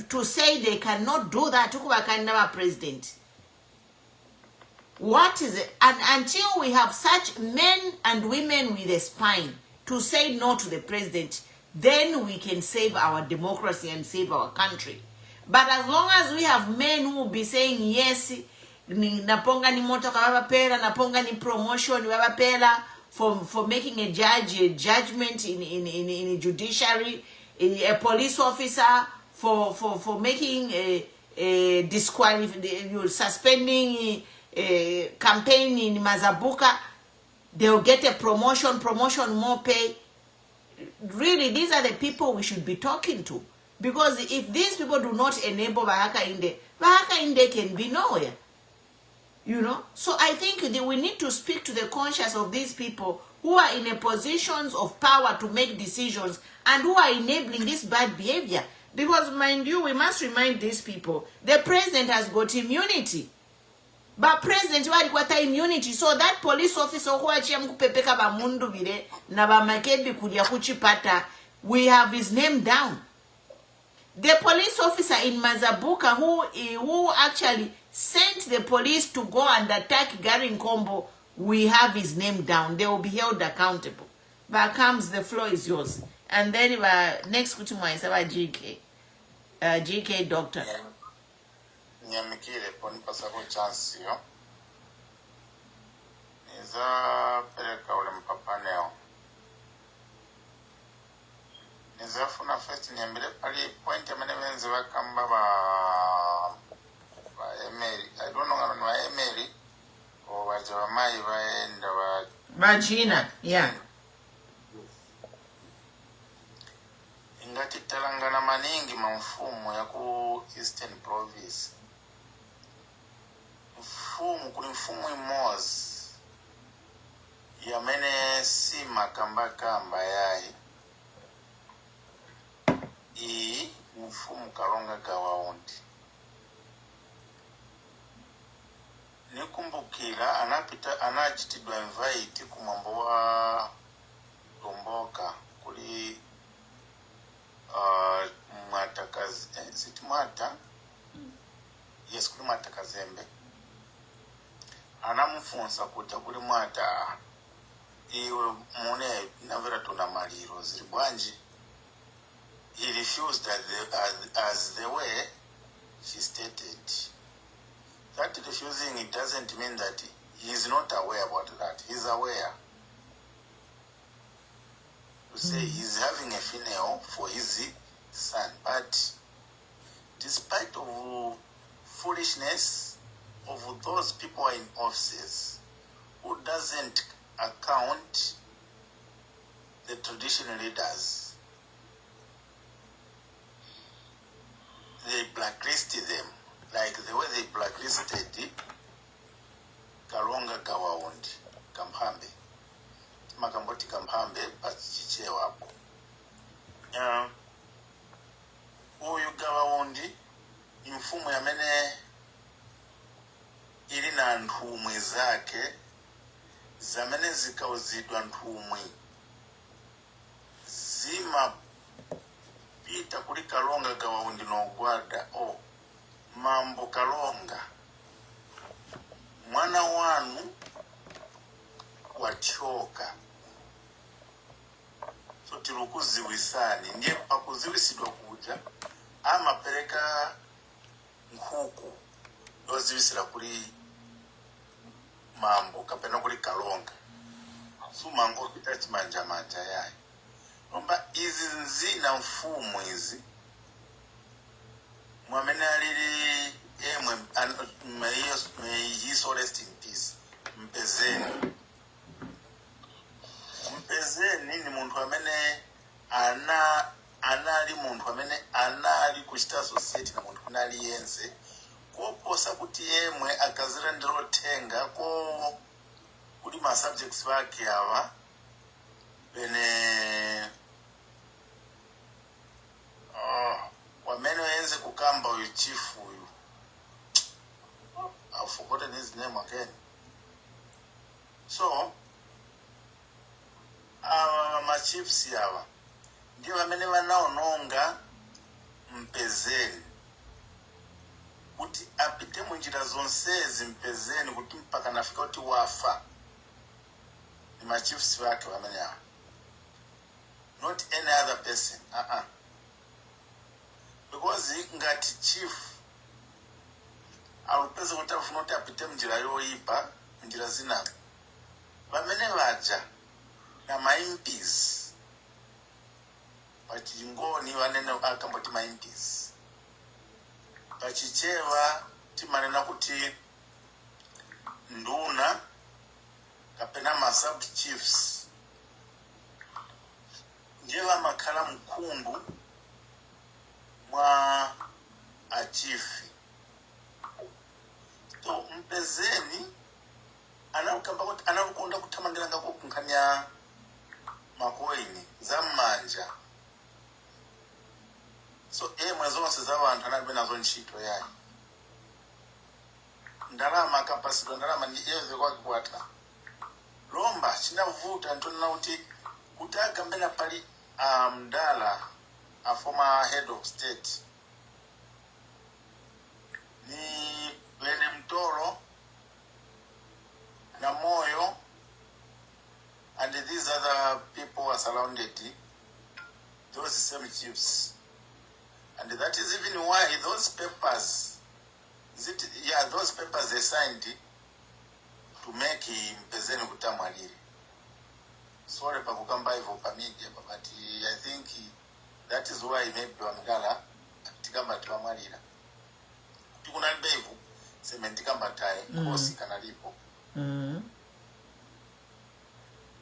S1: to say they cannot do that? President. What is it? And until we have such men and women with a spine to say no to the president, then we can save our democracy and save our country. But as long as we have men who will be saying yes, naponga ni moto kababa pela, naponga ni promotion kababa pela, for making a judgment in judiciary, a police officer for making a suspending campaign in Mazabuka, they'll get a promotion, more pay. Really, these are the people we should be talking to. Because if these people do not enable Bahaka Inde can be nowhere. You know? So I think that we need to speak to the conscience of these people who are in a positions of power to make decisions and who are enabling this bad behavior. Because mind you, we must remind these people, the president has got immunity. But president walikwata immunity, so that police officer who achia mkupepeka ba Mundubile na ba Makebi kudia kuchipata, we have his name down. The police officer in Mazabuka who actually sent the police to go and attack Gary Nkombo, we have his name down. They will be held accountable. But comes, the floor is yours. And then next kutumwa is about GK doctor.
S10: Nyamikile ponipa sako chance yo. Niza pereka ule mpapaneo. Niza funa first nyambile pali point ya menevenzi wakamba ba emeri. I don't know ngano wa emeri. O wajawamai waenda wa...
S1: Vagina, yeah.
S10: Ingati talangana maningi mfumo ya ku Eastern Province. Kuli mfumo imozi ya mene si makamba yae mfumo Kalonga Gawaundi. Nikumbukira anachitidwa invite kumambo wa Tomboka kuli Mwatakazi sitimata yes kuli Mwatakazembe anamufunsa kuti kuli mwata iwe mune navera tuna maliro ziri bwanji. He refused as the way she stated. That refusing, it doesn't mean that he is not aware about that. He's aware. To say he's having a funeral for his son. But despite of foolishness of those people in offices who doesn't account the traditional leaders, they blacklisted them. Like the way they blacklisted Kalonga Gawaundi, Kampambe. Makamboti Kampambe, Pachichewa hapo. Huyu Gawaundi, mfumo ya mene ili na ntumwi zake, zamene zikauzidwa ntumwi. Zima pita kuli Kalonga Gawaundi no gwada, mambo Kalonga mwana wanu wachoka so tirukuziwisani ndiye pakuziwisidwa kuja ama pereka nkuku doziwisira kuli mambo kapena kuli Kalonga so mango pita chimanja yae nomba izi nzina mfumo izi mwamene alili may he so rest in peace. Mpezeni ni muntu amene anali muntu amene anali kuchita society na muntu kunali yense koposa kuti yemwe akazira ndiro tenga ko kuli ma subjects bake awa bene wamene yenze kukamba uyu chief uyu. I've forgotten his name again. So, my chiefs yawa ndio wamene wanaononga Mpezeni kuti apite munjira zonsezi Mpezeni kuti mpaka nafika kuti wafa. Ni my chiefs wake wamene yawa, not any other person. Because ngati chief alupeza kuti afuna kuti apite mnjira yoipa njira zina vamene vaja na MPs pachingoni vanene akamboti MPs pachichewa timanena kuti nduna kapena ma sub chiefs ndiye vamakhala mkundu mwa achifi. So Mpezeni anakukonda kuthamangira ngako kunkhanya makoini zamanja So mwezonse z'abantu analibe nazo ntchito yayi ndalama kapasito ndalama ndiyeze kwakikwata lomba chinavuta ntona kuti agambena pali mdala a former head of state ni Lene Mtoro na Moyo and these other people are surrounded those same chiefs, and that is even why those papers those papers they signed to make Mpezeni kutamwaliri. Sorry pakukamba hivyo pa media, but I think that is why maybe wamgala tikamba tuamwalira tikuna bevu sementikamba tae kosi kanalipo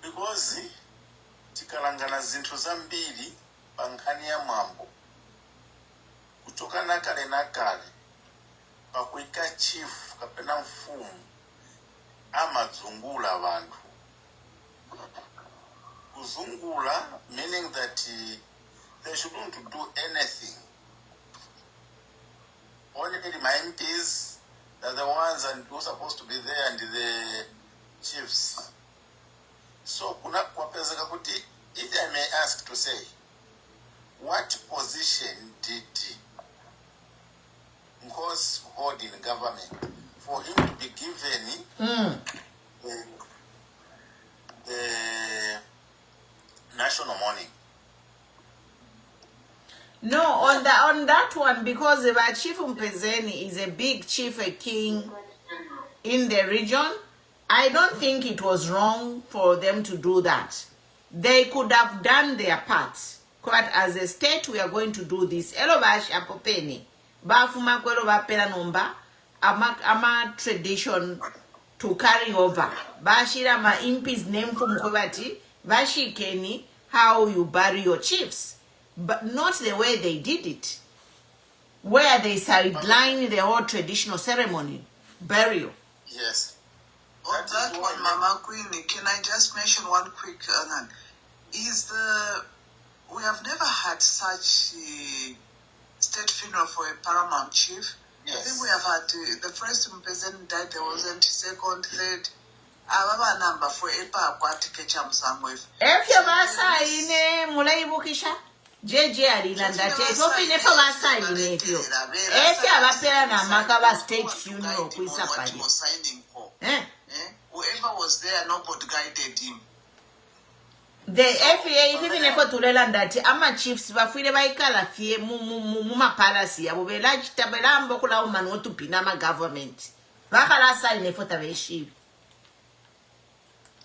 S10: because tikalangana zinthu zambiri pankhani ya mwambo kutoka nakale nakale pakuika chief kapena mfumu amadzungula vantu kuzungula meaning that they shouldn't do anything. Only my MPs are the ones who are supposed to be there and the chiefs. So kuna kwapezeka kuti, if I may ask to say, what position did Nkos hold in government for him to be given the national mourning?
S1: No, on that one, because the Chief Mpezeni is a big chief, a king in the region, I don't think it was wrong for them to do that. They could have done their part. Quite as a state, we are going to do this. Elobash apopeni. Bafuma kwelo bapela nomba. Ama tradition to carry over. Bashira ma impi's name from Mkwebati. Bashikeni how you bury your chiefs. But not the way they did it. Where they sideline the whole traditional ceremony. Burial.
S10: Yes.
S8: On that one, Mama Queen, can I just mention one quick we have never had such a state funeral for a paramount chief.
S10: Yes.
S8: I think we have had the first Mpezeni died, there wasn't second, third. Our number for EPA aquatic chamsangwe.
S1: If you basa ine mulaibukisha JJ alilanda te tofi nefa basa ine ifyo. If you bapela na makaba state funeral kuisa pali.
S8: Whoever was there, nobody guided him.
S1: The FA even if to lelanda te ama chiefs bafile baikala fie muma palace ya bobela chitabela mbokula umanu otu pinama government. Bakala sa ine for tabeshi.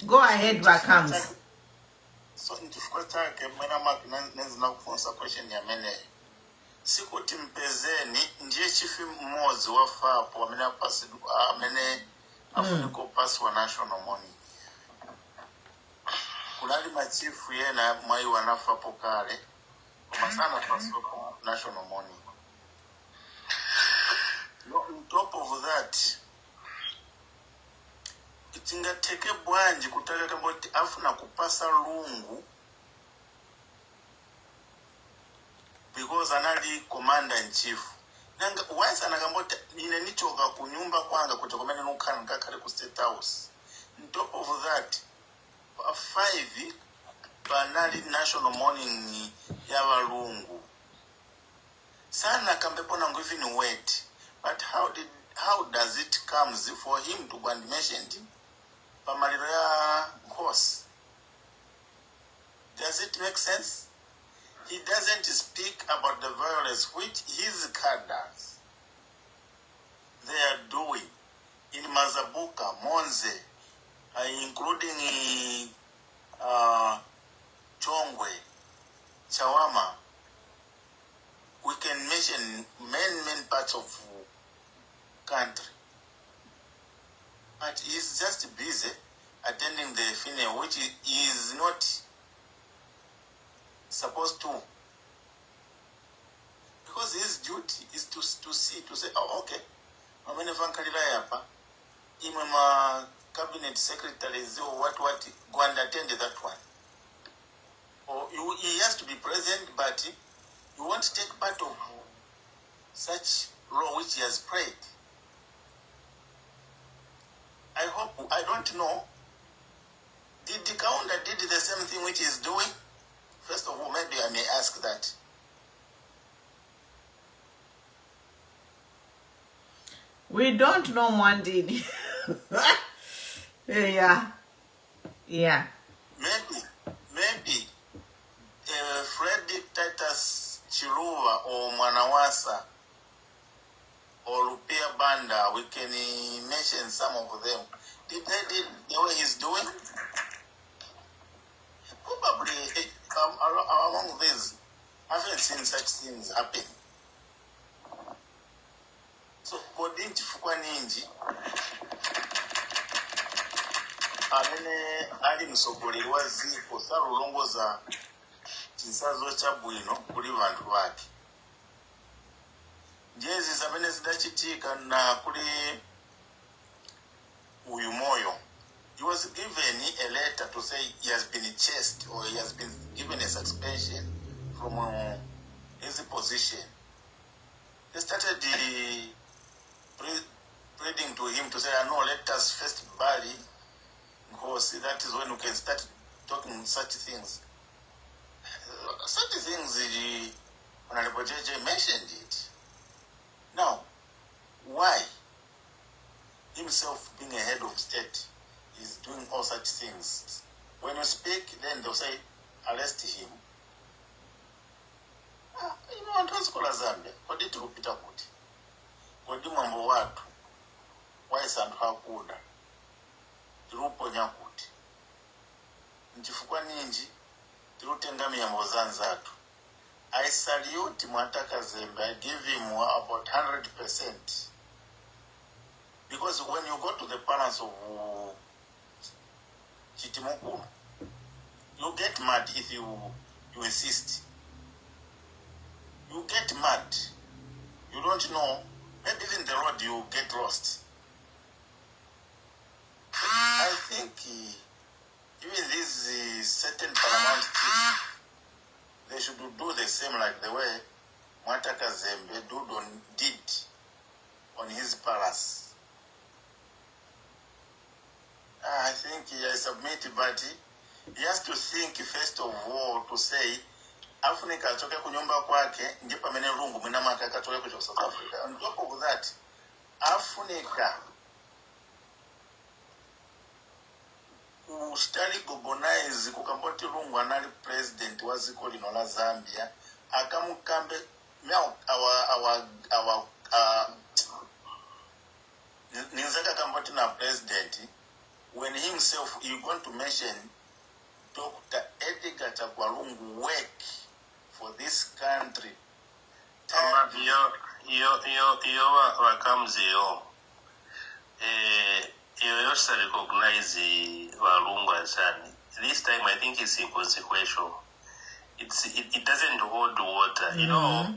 S1: Go ahead, Rakams.
S10: So ntifukwata ke mwena nezina kufonsa question ya mene. Sikuti Mpezeni ndiye chief mmozi wa FAPO wamene apasidu amene afuniko pass wa national money. Kulali machifu yena mwai wa FAPO kale kumasana pass wa national money. On top of that, itingateke bwanji kutaka kamboti afuna kupasa lungu because anali commander in chief. Nanga wise anakamboti ine nichoka kunyumba kwanga kutokomene nukana nkakale ku state house. On top of that, 5 banali national mourning ya walungu. Sana kambepo nangu even wait. But how does it come for him to be mentioned? Pamalira course. Does it make sense? He doesn't speak about the violence which his cadres they are doing in Mazabuka, Monze, including Chongwe, Chawama. We can mention many parts of country. But he's just busy attending the funeral, which he is not supposed to. Because his duty is to say, oh, okay, I'm going to my cabinet secretaries or what, go and attend that one. Or he has to be present, but You won't take part of such law which he has prayed. I hope, I don't know. Did the counter did the same thing which he's doing? First of all, maybe I may ask that.
S1: We don't know Mwandini. Yeah. Yeah.
S10: Maybe Freddy Titus Chiluva or Mwanawasa or Rupia Banda, we can mention some of them. Did they did the way he's doing? Probably among these, I haven't seen such things happen. So, according to Fukwaninji, amene ali msogolero wa ziko salulongoza chisazo cha bwino kuli vantu vake. Njezi zamene zidachitika na kuli uyu Moyo. He was given a letter to say he has been chased or he has been given a suspension from his position. They started pleading to him to say, no, let us first bury, because that is when we can start talking such things. Such things, Honorable JJ mentioned it. Now, why? Himself being a head of state is doing all such things. When you speak, then they'll say, arrest him. You know, Antoskola Zambia, what did you Peter Kuti? What did Mambo Watu? Why is Antokuda? Tirupo Nyakuti. Nchifukwa ninji, tirutenga miyambo zanzatu. I salute Mwataka Zembe. I give him about 100%. Because when you go to the palace of Chitimokuru, you get mad if you insist. You get mad. You don't know. Maybe even the road you get lost. I think even these certain paramount chiefs, they should do the same like the way Mwataka Zembe did on his palace. I think I submit, but he has to think first of all to say, Africa atoke kunyumba kwake ndipo mene rungu mwina maka katoke kutoka South Africa. On top of that, Africa kustali gogonize kukamboti rungu anali president wa ziko lino la Zambia akamukambe ninzaka kamboti na president when himself you going to mention Dr. Edgar Chagwalungu work for this country.
S4: You also recognize Walungu as this time I think it's inconsequential. It doesn't hold water, you know.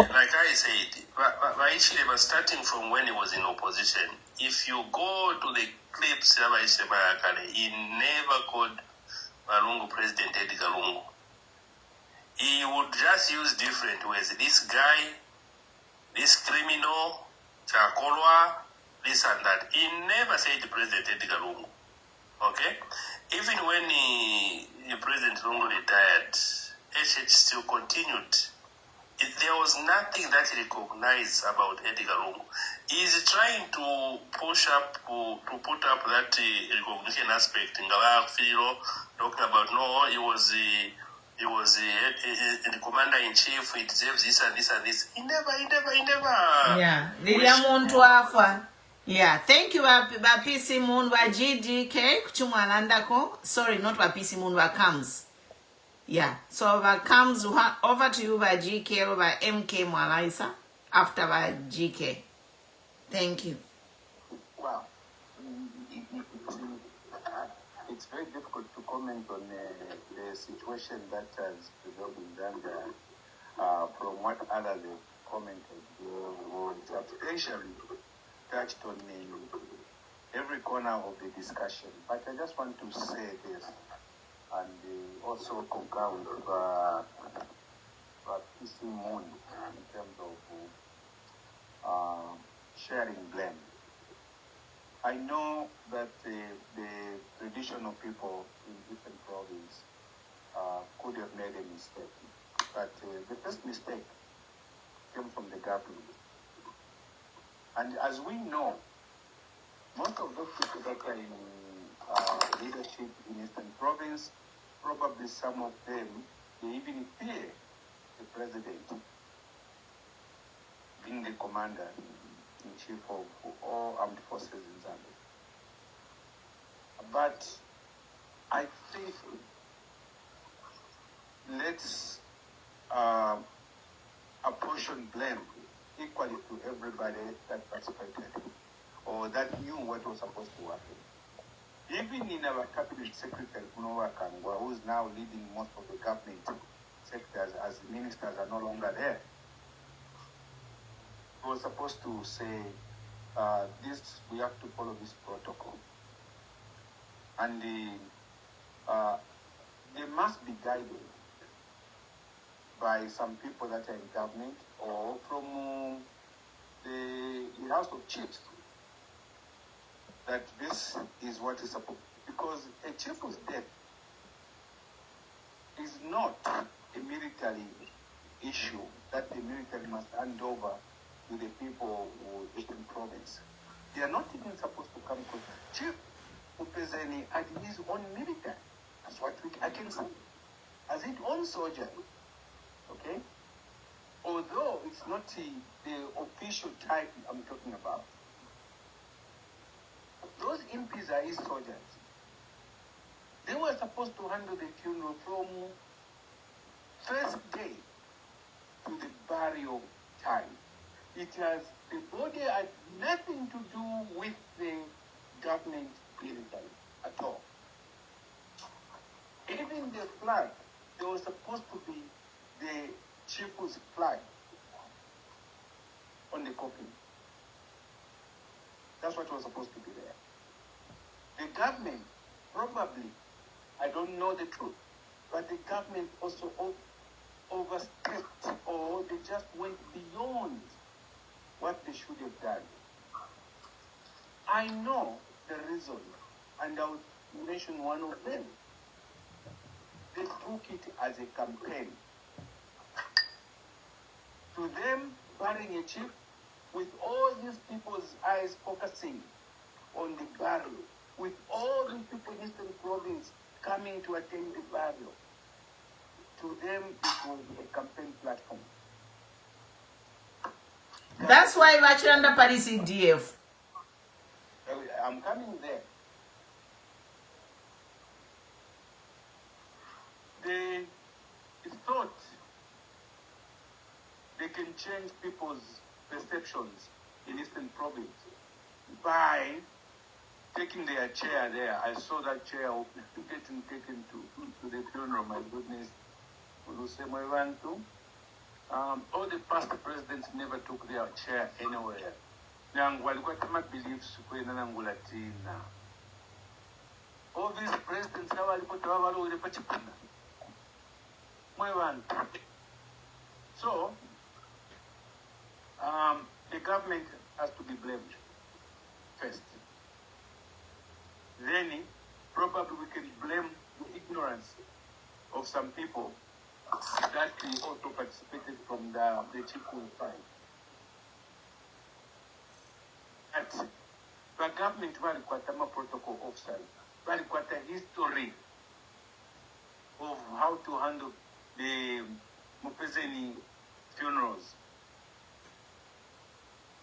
S4: Like I said, Vaishile was starting from when he was in opposition. If you go to the clips, he never called Walungu President Edgar Lungu. He would just use different ways. This guy, this criminal, Chakolwa, this and that. He never said President Edgar Lungu. Okay? Even when President Lungu retired, SH still continued. There was nothing that he recognized about Edgar Lungu. He's trying to push up, to put up that recognition aspect in Galafiro, talking about, no, he was the commander-in-chief, he deserves this and this and this. He never.
S1: Yeah, Liliamuntu afa. Yeah, thank you, PC Moon, GDK, Kuchumwalandako. Sorry, not PC Moon, comes. Yeah, so comes over to you by GK or by MK Mwalaisa after by GK. Thank you.
S11: Wow. It's very difficult to comment on the situation that has developed in Zambia from what others have commented. It's actually touched on every corner of the discussion. But I just want to say this and also concur with PC moon in terms of sharing blame. I know that the traditional people in different provinces could have made a mistake, but the first mistake came from the government. And as we know, most of those people that are in leadership in Eastern Province, probably some of them, they even fear the president being the commander-in-chief of all armed forces in Zambia. But I think let's apportion blame equally to everybody that participated or that knew what was supposed to happen. Even in our cabinet secretary, Kunowa Kangwa, who is now leading most of the government sectors as ministers are no longer there, he was supposed to say, we have to follow this protocol. And they must be guided by some people that are in government or from the House of Chiefs, that this is what is supposed, because a chief of state is not a military issue that the military must hand over to the people of Eastern Province. They are not even supposed to come close. Chief Upezeni had his own military. That's what I can say. As his own soldier. Okay? Although it's not the official type I'm talking about. Those MPs are his soldiers. They were supposed to handle the funeral from first day to the burial time. It has, the body had nothing to do with the government military at all. Even the flag, there was supposed to be the chief's flag on the coffin. That's what was supposed to be there. The government, probably, I don't know the truth, but the government also overstepped, or they just went beyond what they should have done. I know the reason, and I'll mention one of them. They took it as a campaign. To them, burying a chief, with all these people's eyes focusing on the burial, with all these people in Eastern Province coming to attend the burial, to them it was a campaign platform.
S1: That's why Vachiranda Paris DF.
S11: I'm coming there. They thought they can change people's perceptions in Eastern Province by taking their chair there. I saw that chair getting taken to the funeral. My goodness. All the past presidents never took their chair anywhere. All these presidents so the government has to be blamed first. Then probably we can blame the ignorance of some people that we also participated from the chief side. But the government was a protocol officer, was a history of how to handle the Mupezeni funerals.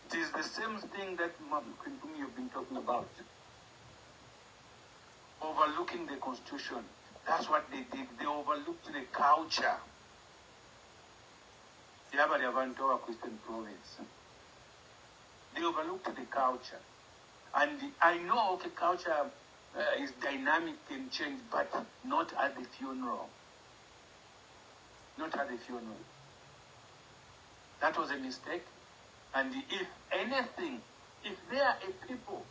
S11: It is the same thing that you've been talking about. Overlooking the constitution. That's what they did. They overlooked the culture. They overlooked the culture. And I know, okay, culture is dynamic and change, but not at the funeral. Not at the funeral. That was a mistake. And if anything, if there are a people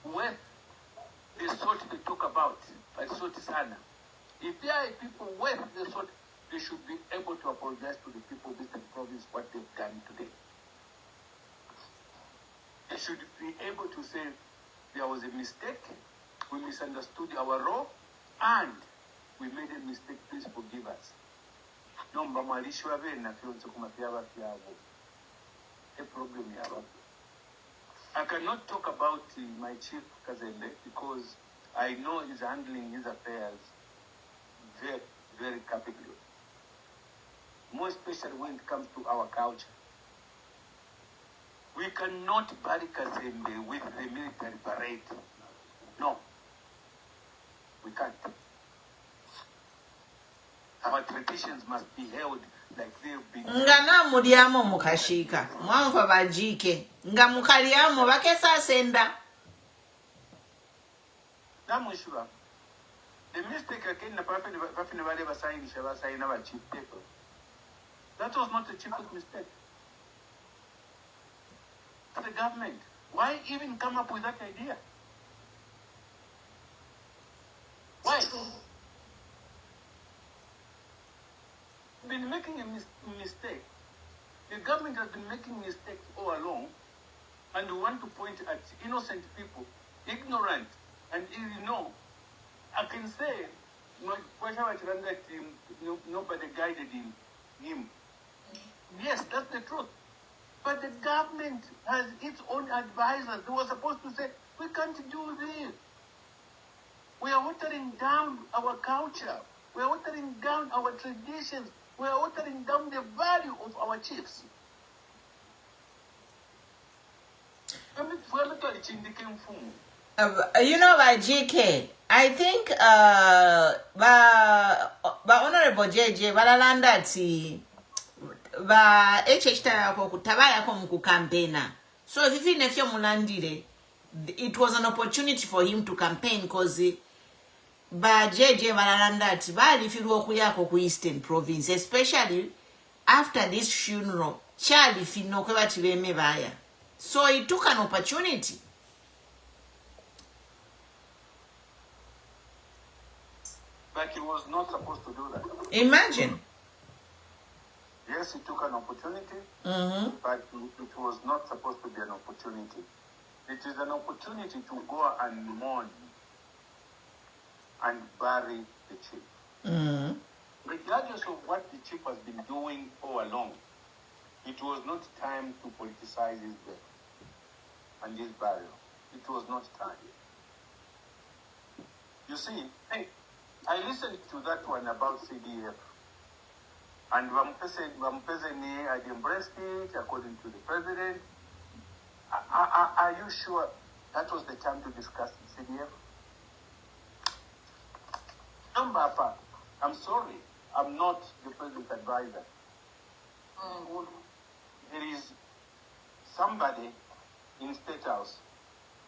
S11: worth the sort they talk about, like Soti Sana, if there are people worth the they should be able to apologize to the people of Eastern Province what they've done today. They should be able to say there was a mistake, we misunderstood our role, and we made a mistake, please forgive us. No, a problem here. I cannot talk about my chief Kazembe because I know he's handling his affairs very, very capably. More especially when it comes to our culture. We cannot bury Kazembe with the military parade. No. We can't. Our traditions must be held like they've been.
S1: Ngana mudiamo mukashika. Mwamfa bajike. Nga mukaliamo bakesa senda.
S11: Namushura. The mistake again na pafine wale basaini shabasaini na chief people. That was not the chiefest mistake. The government. Why even come up with that idea? Why? Been making a mistake. The government has been making mistakes all along, and we want to point at innocent people, ignorant, and I can say, nobody guided him. Yes, that's the truth. But the government has its own advisors. They were supposed to say, we can't do this. We are watering down our culture. We are watering down our traditions. We are watering down the value of our chiefs.
S1: By GK, I think Honorable JJ Balalanda ti ba HHT yako kutaba yako mkukampena. So if you nefyo mulandire, it was an opportunity for him to campaign because ba JJ Balalanda ti ba lifiru oku yako ku Eastern Province, especially after this funeral. Charlie fino kwa bati beme baya. So he took an opportunity.
S11: But he was not supposed to do that.
S1: Imagine.
S11: Yes, he took an opportunity, but it was not supposed to be an opportunity. It is an opportunity to go and mourn and bury the chief. Regardless of what the chief has been doing all along, it was not time to politicize his death and his burial. It was not time. You see, I listened to that one about CDF. And Vampezeni had embraced it according to the president. Are you sure that was the time to discuss CDF? I'm sorry, I'm not the president's advisor. There is somebody in State House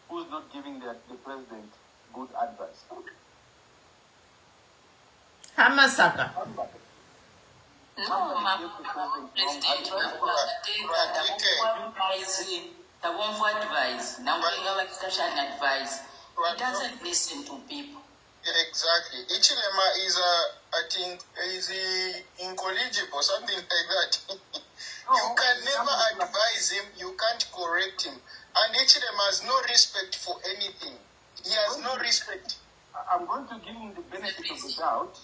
S11: who's not giving the president good advice.
S1: Hamasaka.
S7: No, my president, the one for advice. Now we have a advice. He doesn't listen to people.
S9: Exactly. Ichilema is I think, is incorrigible, something like that. You can never advise him, you can't correct him. And Ichilema has no respect for anything. He has no respect.
S11: I'm going to give him the benefit of the doubt,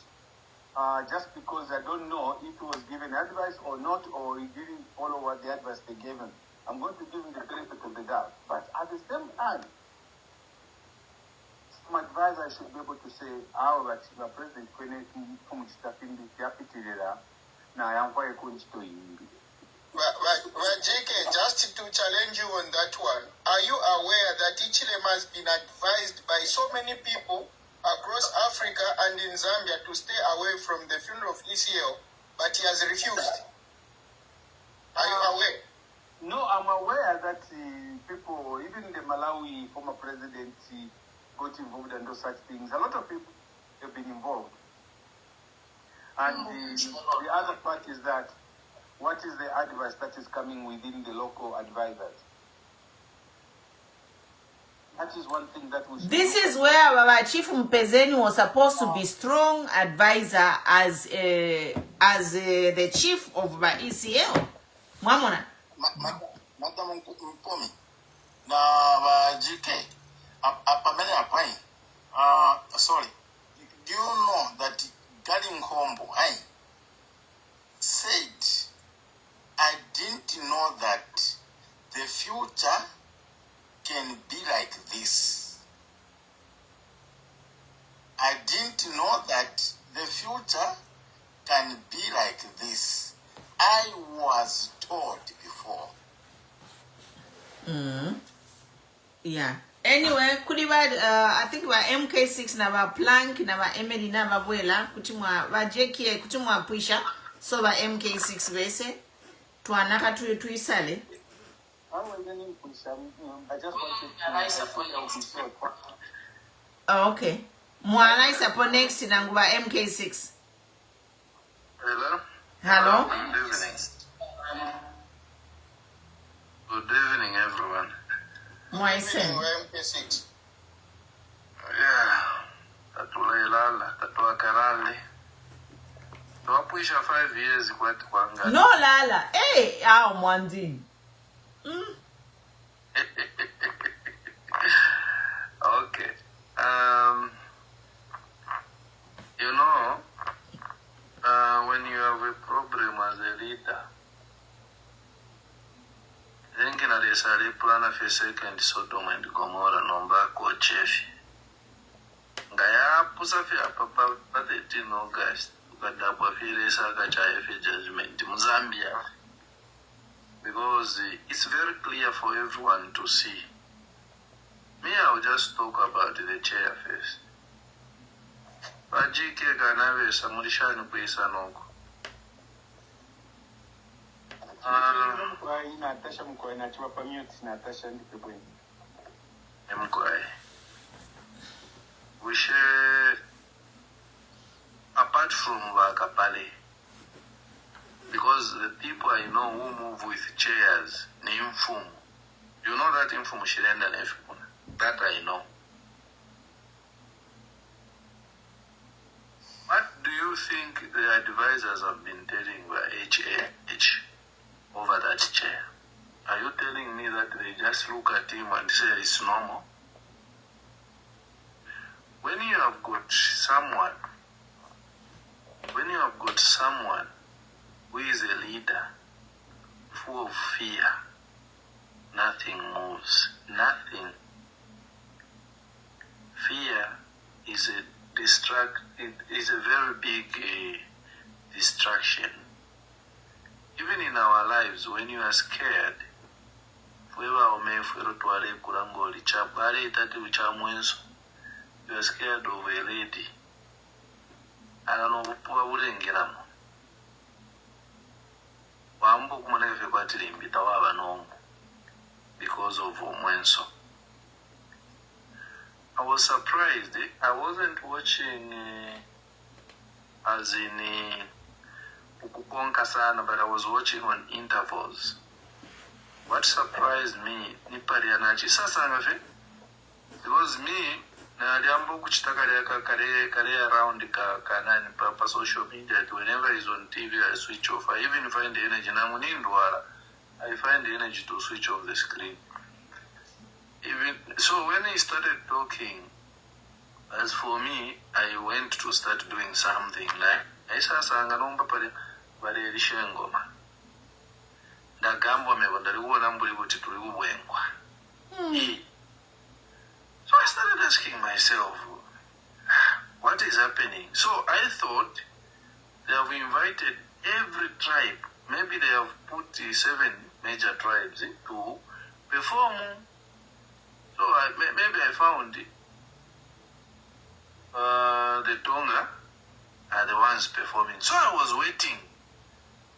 S11: just because I don't know if he was given advice or not, or he didn't follow what the advice they gave him. I'm going to give him the benefit of the doubt. But at the same time, some advisor should be able to say, how that the president
S9: But JK, just to challenge you on that one, are you aware that Ichilema has been advised by so many people across Africa and in Zambia to stay away from the funeral of ECL, but he has refused? Are you aware?
S11: No, I'm aware that people, even the Malawi former president, got involved in those such things. A lot of people have been involved. And the other part is that, what is the advice that is coming within the local advisors? That is one thing that we should.
S1: This is where our Chief Mpezeni was supposed to be strong advisor as the chief of the ECL. Mamona.
S10: Madam Mpomi. Na GK. Apamene apai. Sorry. Do you know that Galing Hombo said, I didn't know that the future can be like this. I didn't know that the future can be like this. I was told before.
S1: Yeah. Anyway, I think we MK6 na ba plank na ba Emily na ba bwela kutimwa ba JK kutimwa puisha so ba MK6 bese twanaka tuisale.
S11: I just wanted to
S1: Oh, okay. Mwana isapo next nanguba MK6.
S4: Hello?
S1: Hello?
S4: Good evening. Good evening, everyone.
S1: Moisen.
S2: MP6.
S4: Yeah. Tatulailala, tatuakarali. Tuwapuisha 5 years kwati kwanga.
S1: No lala. Hey, Mwandi.
S4: Okay. You know, when you have a problem as a leader, then can I plan of a second Sodom and Gomorrah number called Chefi. Gaya Pusafia Papa in August, but that was a judgment in Zambia. Because it's very clear for everyone to see. Me, I'll just talk about the chair first. Bajike Ganave Samurishani Paisanoko.
S11: Natasha Mkoina Chipapa mute Natasha and the point.
S4: We share, apart from Wakapale, because the people I know who move with chairs, Nimfum. You know that Infum Shirenda Nefum. That I know. What do you think the advisors have been telling the HAH over that chair? Are you telling me that they just look at him and say it's normal? When you have got someone who is a leader full of fear, nothing moves, nothing. Fear is a very big distraction. Even in our lives, when you are scared, you are scared of a lady. I don't know who wouldn't get them. Because of Mwenso. I was surprised. I wasn't watching as in Ukukonka sana, but I was watching on intervals. What surprised me, Niparianachi Sasangafe, because me, Nadiambo Kuchitaka kare around Kanan Papa social media, whenever he's on TV, I switch off. I even find the energy. I find the energy to switch off the screen. Even so, when he started talking, as for me, I went to start doing something like I saw Sanganomba Pare Rishengoma. Da Gambo me wonder who number to Wengwa. So I started asking myself, what is happening? So I thought they have invited every tribe. Maybe they have put 7 major tribes to perform. So maybe I found the Tonga are the ones performing. So I was waiting.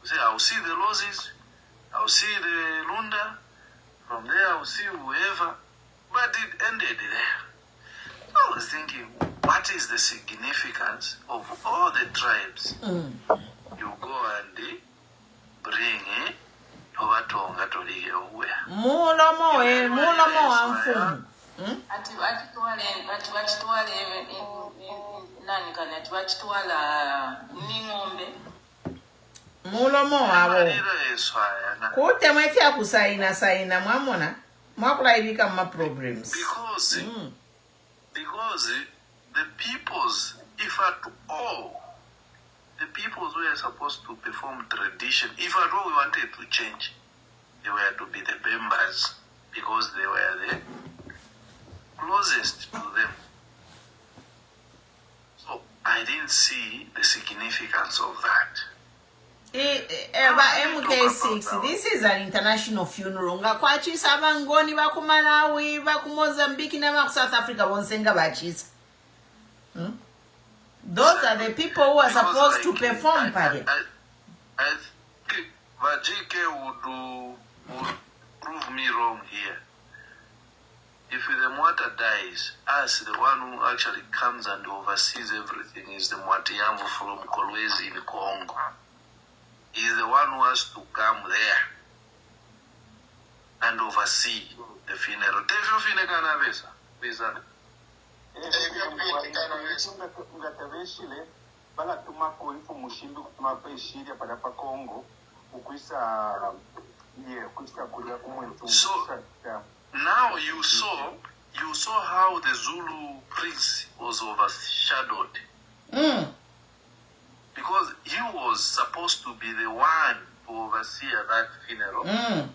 S4: Say, I'll see the Lozis, I'll see the Lunda, from there I'll see whoever. But it ended there. I was thinking, what is the significance of all the tribes? You go and bring Mulomo amfumu.
S7: ati batitwale nani kana ati batitwala n'ing'ombe
S1: mulomo wabo kuti mwefya kusaina mwamona mwakulaibika ma programs
S4: because the peoples, if at all, the peoples who are supposed to perform tradition, if at all we wanted to change, they were to be the members because they were the closest to them. So I didn't see the significance of that.
S1: MK6, this is an international funeral. Ngakwachisa abangoni baku Malawi, baku Mozambique na baku South Africa bonsenga bachisa. Those are the people who are supposed to perform party.
S4: I think Vajike would prove me wrong here. If the Mwata dies, us, the one who actually comes and oversees everything is the Mwatiamvu from Kolwezi in Congo. He's the one who has to come there and oversee the funeral. So now you saw how the Zulu prince was overshadowed. Because he was supposed to be the one to oversee that funeral.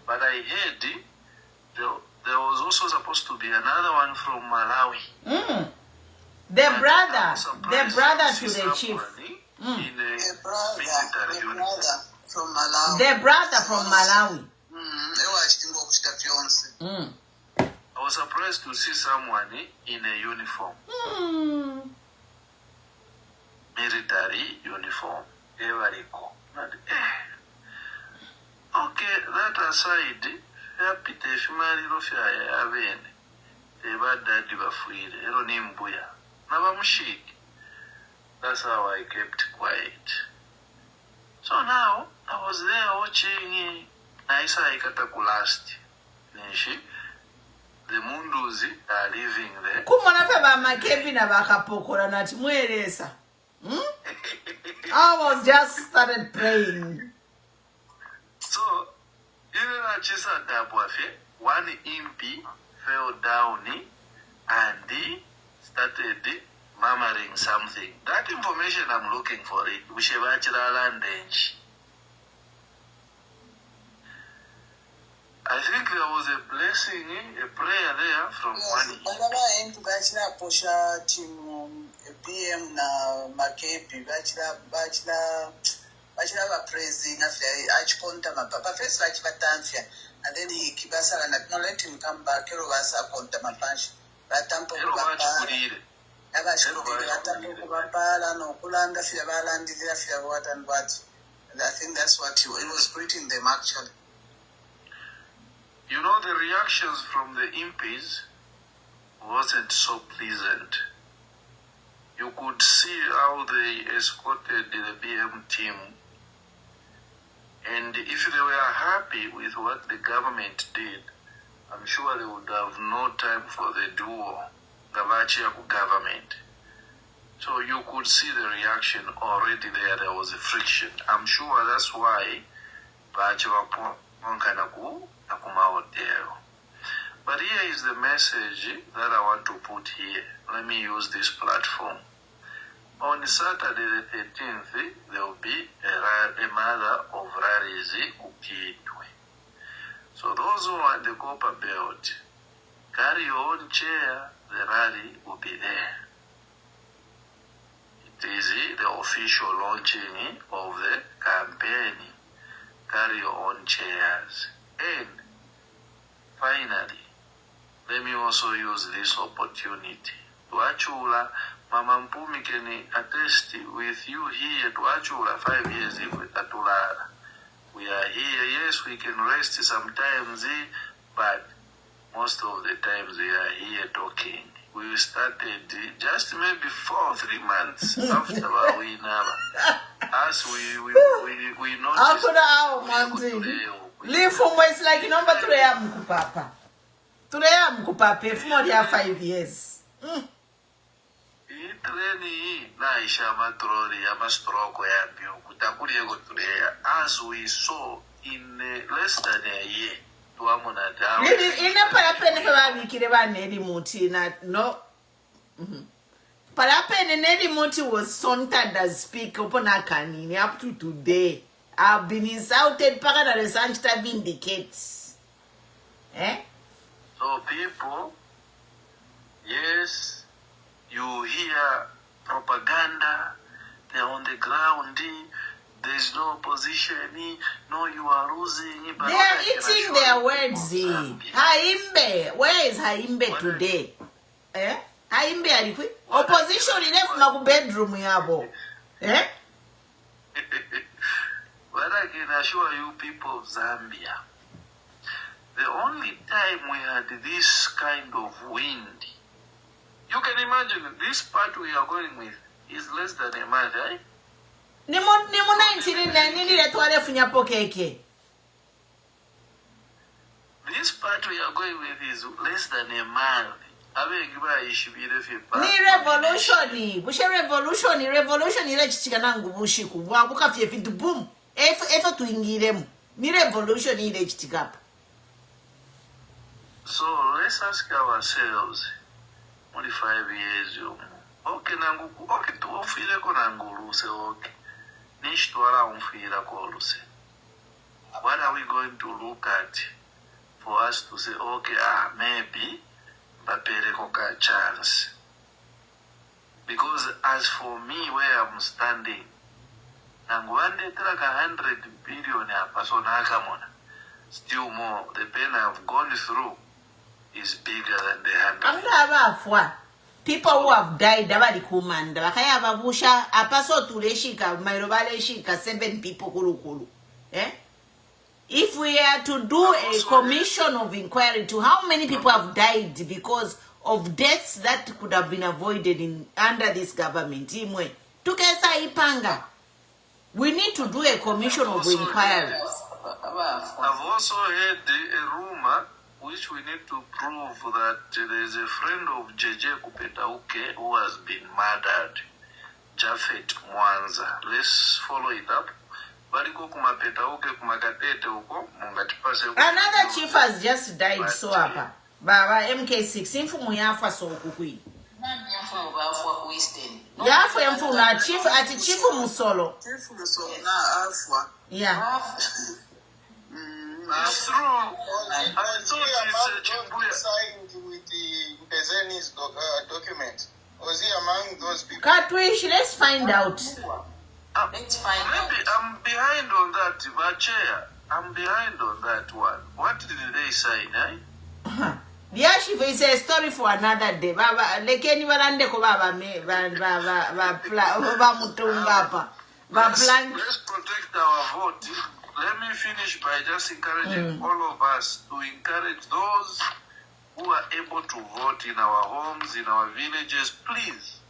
S4: But I heard there was also supposed to be another one from Malawi.
S1: The brother to the chief.
S8: The brother from Malawi.
S1: The brother from Malawi.
S4: I was surprised to see someone in a uniform. Military uniform. Okay, that aside, happy the family of Yaven. They bad daddy bafwile. Ero ni mbuya. Nabamushiki. That's how I kept quiet. So now I was there watching Naisa Ikatakulast. Nishi. The Munduzi are living there.
S1: Kumona feba Makebi na bakapokora nati muelesa. I was just started praying.
S4: So, even at Chisa Dabwafe, one impi fell down and he started murmuring something. That information I'm looking for it. I think there was a blessing, a prayer there from one.
S8: PM na Makebi bachira praising achikonta mapapa first vachivatamfya and then he kibasala not let him come back ero vasa konta mapashi vatampo kubapala nokulanda fira valandilira fira what and what. And I think that's what he was greeting them actually.
S4: You know, the reactions from the impis wasn't so pleasant. You could see how they escorted the BM team. And if they were happy with what the government did, I'm sure they would have no time for the duo Gavachiaku government. So you could see the reaction already there. There was a friction. I'm sure that's why Bachiwapo Monkanaku Akumawatero. But here is the message that I want to put here. Let me use this platform. On Saturday the 13th, there will be a mother of rallies Ukitwe. So those who want the copper belt, carry your own chair, the rally will be there. It is the official launching of the campaign. Carry your own chairs. And finally, let me also use this opportunity to achula Mama Mpumi can attest with you here to achula 5 years if we atulala. We are here, yes, we can rest sometimes, but most of the times we are here talking. We started just maybe 3 months after we never. As we noticed.
S1: Leave from West like number 3 Papa. Today I'm kupape for more 5 years.
S4: Treni na isha matrori ya mastroko ya bio kutakuri ego today as we saw in less than a year to amona down.
S1: Ina parapene fa bikire ba nedi muti na no. Parapene nedi muti was sauntered as speak upon Akanini up to today. I've been insulted. Para the research vindicates.
S4: So people, yes, you hear propaganda. They're on the ground. There's no opposition. No, you are losing.
S1: They are eating their words. Haimbe, where is Haimbe today? Haimbe alikwi? Opposition left na ku bedroom yabo.
S4: But I can assure you people of Zambia, the only time we had this kind of wind, you can imagine this part we are going with is less than a month, right? This part we are going with is less than a month.
S1: Ni revolution ile chichikana ngubushiku wabuka fye fintu boom efe tuingiremu ni revolution ile chitikapa.
S4: So let's ask ourselves, 45 years okay nangu okay tuofile ko nanguruse okay nishitwala umfira ko luse. What are we going to look at for us to say okay maybe a chance? Because as for me, where I'm standing, and one day like 100 billion still more. The pain I've gone through is bigger than the 100.
S1: People who have died, dabali kumanda. Bakaya babusha apaso tuleshika mairobale shika 7 people kulu. If we are to do a commission of inquiry to how many people have died because of deaths that could have been avoided under this government, we need to do a commission of inquiry.
S4: I've also heard a rumor which we need to prove that there is a friend of JJ Kupetauke who has been murdered, Japhet Mwanza. Let's follow it up.
S1: Another chief has just died, so apa. Baba MK6 infumu yafa so kukui. Yafa yamfu na chief ati chifu musolo.
S8: Chifu musolo na afwa.
S1: Yeah.
S4: It's true. I thought
S2: it's signed with the Mpezeni's document. Was he among those people?
S1: Katwish, let's find out.
S7: Let's find out.
S4: Maybe I'm behind on that, Chair. I'm behind on that one. What did they sign,
S1: Yeah, she is a story for another day. Baba, lekeni barande ko baba me
S4: Let's protect our vote. Let me finish by just encouraging all of us to encourage those who are able to vote in our homes, in our villages. Please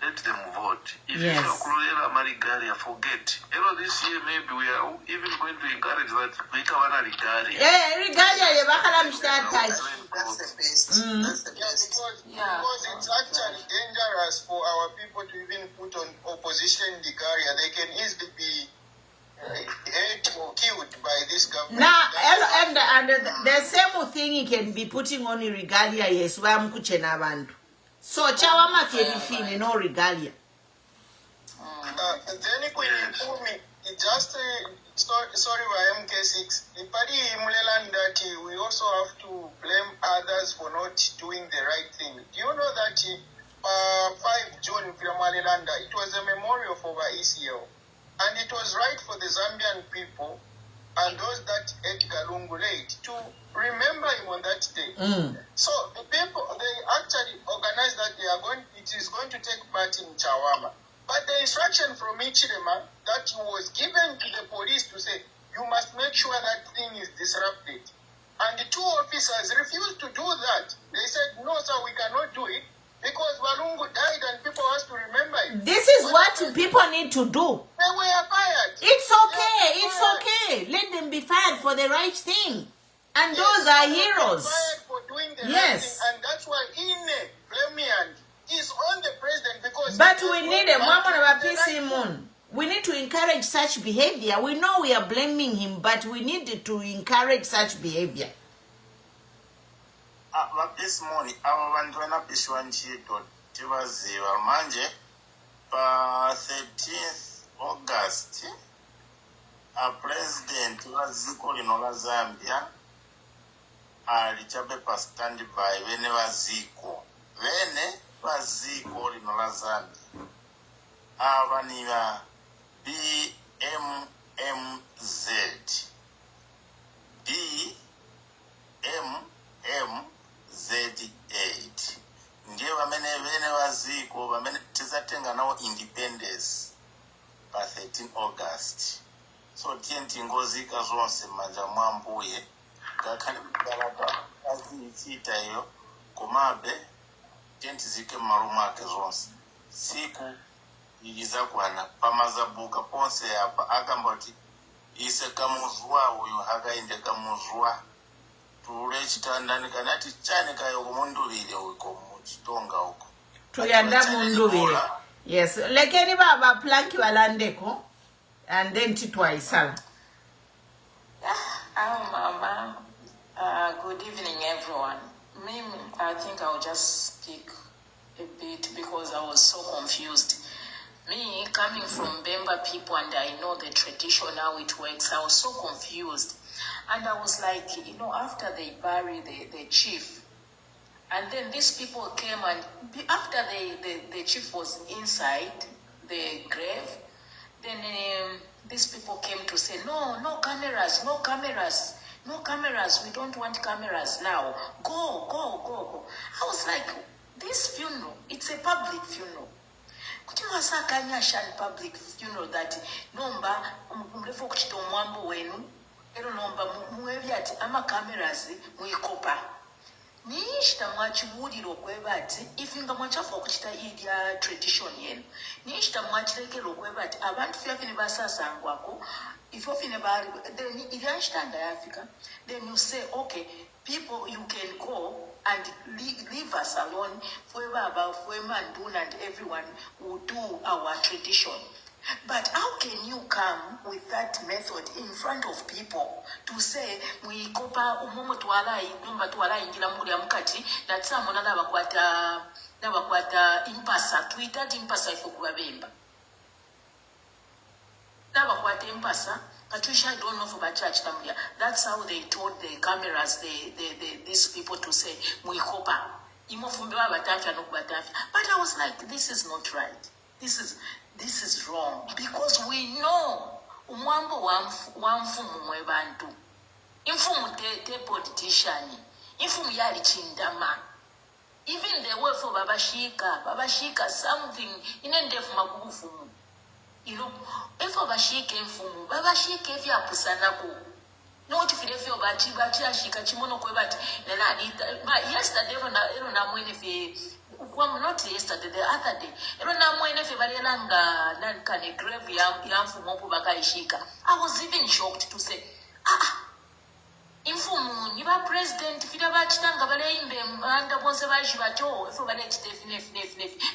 S4: let them vote. If you are Marigaria, forget. This year maybe we are even going to encourage that we can Marigaria.
S8: That's the best. That's the best.
S2: Because it's actually dangerous for our people to even put on opposition Ligaria. They can easily be hurt or killed by this government.
S1: And the same thing he can be putting on regalia, yes, why am kuchena bantu. So chawama fie no regalia.
S2: Then it just sorry by MK6. The party Muleland that we also have to blame others for not doing the right thing. Do you know that 5 June Filamalelanda, it was a memorial for ECL. And it was right for the Zambian people and those that ate Galungu late to remember him on that day. So the people, they actually organized that it is going to take part in Chawama. But the instruction from Ichilema that was given to the police to say, you must make sure that thing is disrupted. And the 2 officers refused to do that. They said, no, sir, we cannot do it because Balungu died and people have to remember him.
S1: This is what people need to do.
S2: They were fired.
S1: It's okay. Let them be fired for the right thing. And those are heroes.
S2: Fired for doing the
S1: Yes.
S2: right thing, and that's why blame is on the president because.
S1: But we need a moment of a PC moon. We need to encourage such behavior. We know we are blaming him, but we need to encourage such behavior.
S10: This morning, our one manje pa 13th August, a president was Ziko Zambia. Alichabe pa stand by wene waziko lino Zambia abaniwa BMMZ BMMZ8 ndiye wamene wene waziko wamene tizatenga nawo independence pa 13 August. So TNT ngozika zonse manja mwambuye gakhali kubalata azichita iyo komabe TNT zike marumake zonse siku ilizakwana pamazabuka ponse apa akamboti ise kamuzwa uyu hakainde kamuzwa tule chitandani kanati chane kayo kumunduvile uko muchitonga uko
S1: tuyanda munduvile. Yes, lekeni baba planki walandeko and then titwaisala.
S7: Mama. Good evening, everyone. I think I'll just speak a bit because I was so confused. Me, coming from Bemba people, and I know the tradition, how it works, I was so confused. And I was like, after they bury the chief, and then these people came, and after the chief was inside the grave, then these people came to say, no cameras, no cameras. No cameras, we don't want cameras now. Go. I was like, this funeral, it's a public funeral. Could you ask a public funeral that nomba mrefu kuchito mwambo wenu, ero nomba muevyati ama cameras muikopa. Niishita mwachibuliro kwebati ifinga mwachafu okuchita idya tradition yenu. Niishita mwachilekelo kwebati abantu fyafini basasangwako. If you're then if you understand Africa, then you say, okay, people, you can go and leave us alone. And everyone will do our tradition. But how can you come with that method in front of people to say, we kopa umomo tuwala numba tuwala injila mkuli mukati that someone nabakwata impasa tuita impasa ifokuwa bemba. I don't know for my church. That's how they told the cameras, these people to say, Muikopa. But I was like, this is not right. This is wrong. Because we know umwambo wamfumu mwebantu. Infumu te politician. Infumu yali chindama. Even the word for Babashika, something inendefu makubufumu. If Babashike infumu, Babashike if you are pusanako. Not if you feel bachi ashika chimono kwebati. Yesterday, not yesterday, the other day. I was even shocked to say, Infumu, you are president, Fidabachanga, Balembe, and the Bonsevajibato, if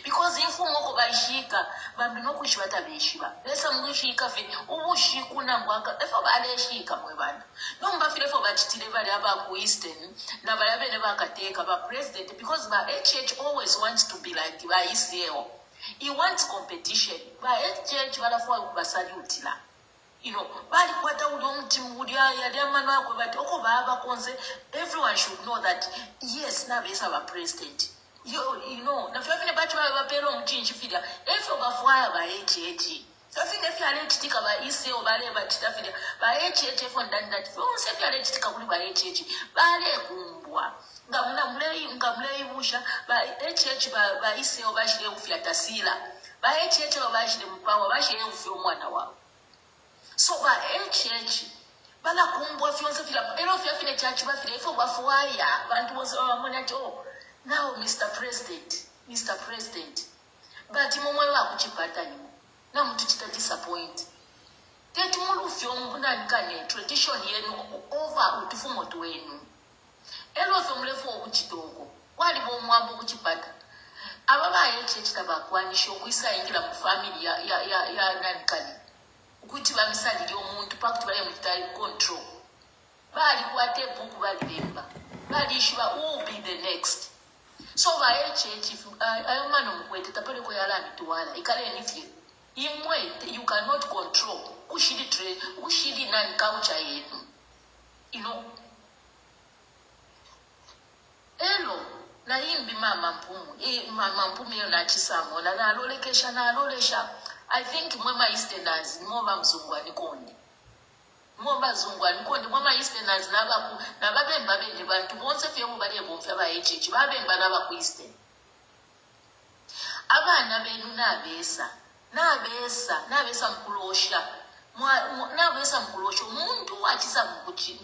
S7: because Infumu Bashika, Bambino Shwata Bishiba. There's some Wishika, Ushikuna Waka, if Baleshika, Mweban. No Buffalo for Bachileva Eastern, Navabe never take about president because my HH always wants to be like ICO. He wants competition. By HH, Valafo Basalutila. Everyone should know that yes, now is our president. Now if you have a batch of a change figure, if you have fire by HH. So if you are to take about EC or Ballet by Tafida, by HH for that, if you are to take about by HH, Ballet Gumbua, Gamlay Musha, by HH by EC or Bashi of Fiatasila, by HH or Bashi Power, Bashi of 1 hour. So by HH, Balakumbo, if you church, but was now, Mr. President, but Momola Chipata, now to disappoint. That Mulu film tradition here over Utufumo to win. elo somulefu okuchitoko kwali bomwambo ku Chipata ababaye chechitaba kwanisho kwisa ingira mu family ya nankali ukuthi bamisalire omuntu pakuti bale mu time control bali kwate buku bali bemba bali shiba who will be the next so baye chechi ayo mano mukwete tapale ko yala mitwala ikale nifye imwe you cannot control ushidi nani culture yenu you know elo na himbi mama mpumu yo na chisamo na alolesha I think mwema easterners mwoba mzungwani konde mwomba zungwani konde mwema easterners na babemba bene bantu bonse fye mubale bomfya ba HH babemba naba ku eastern abana benu nabesa mkulosha nabesa mkulosha umuntu wachiza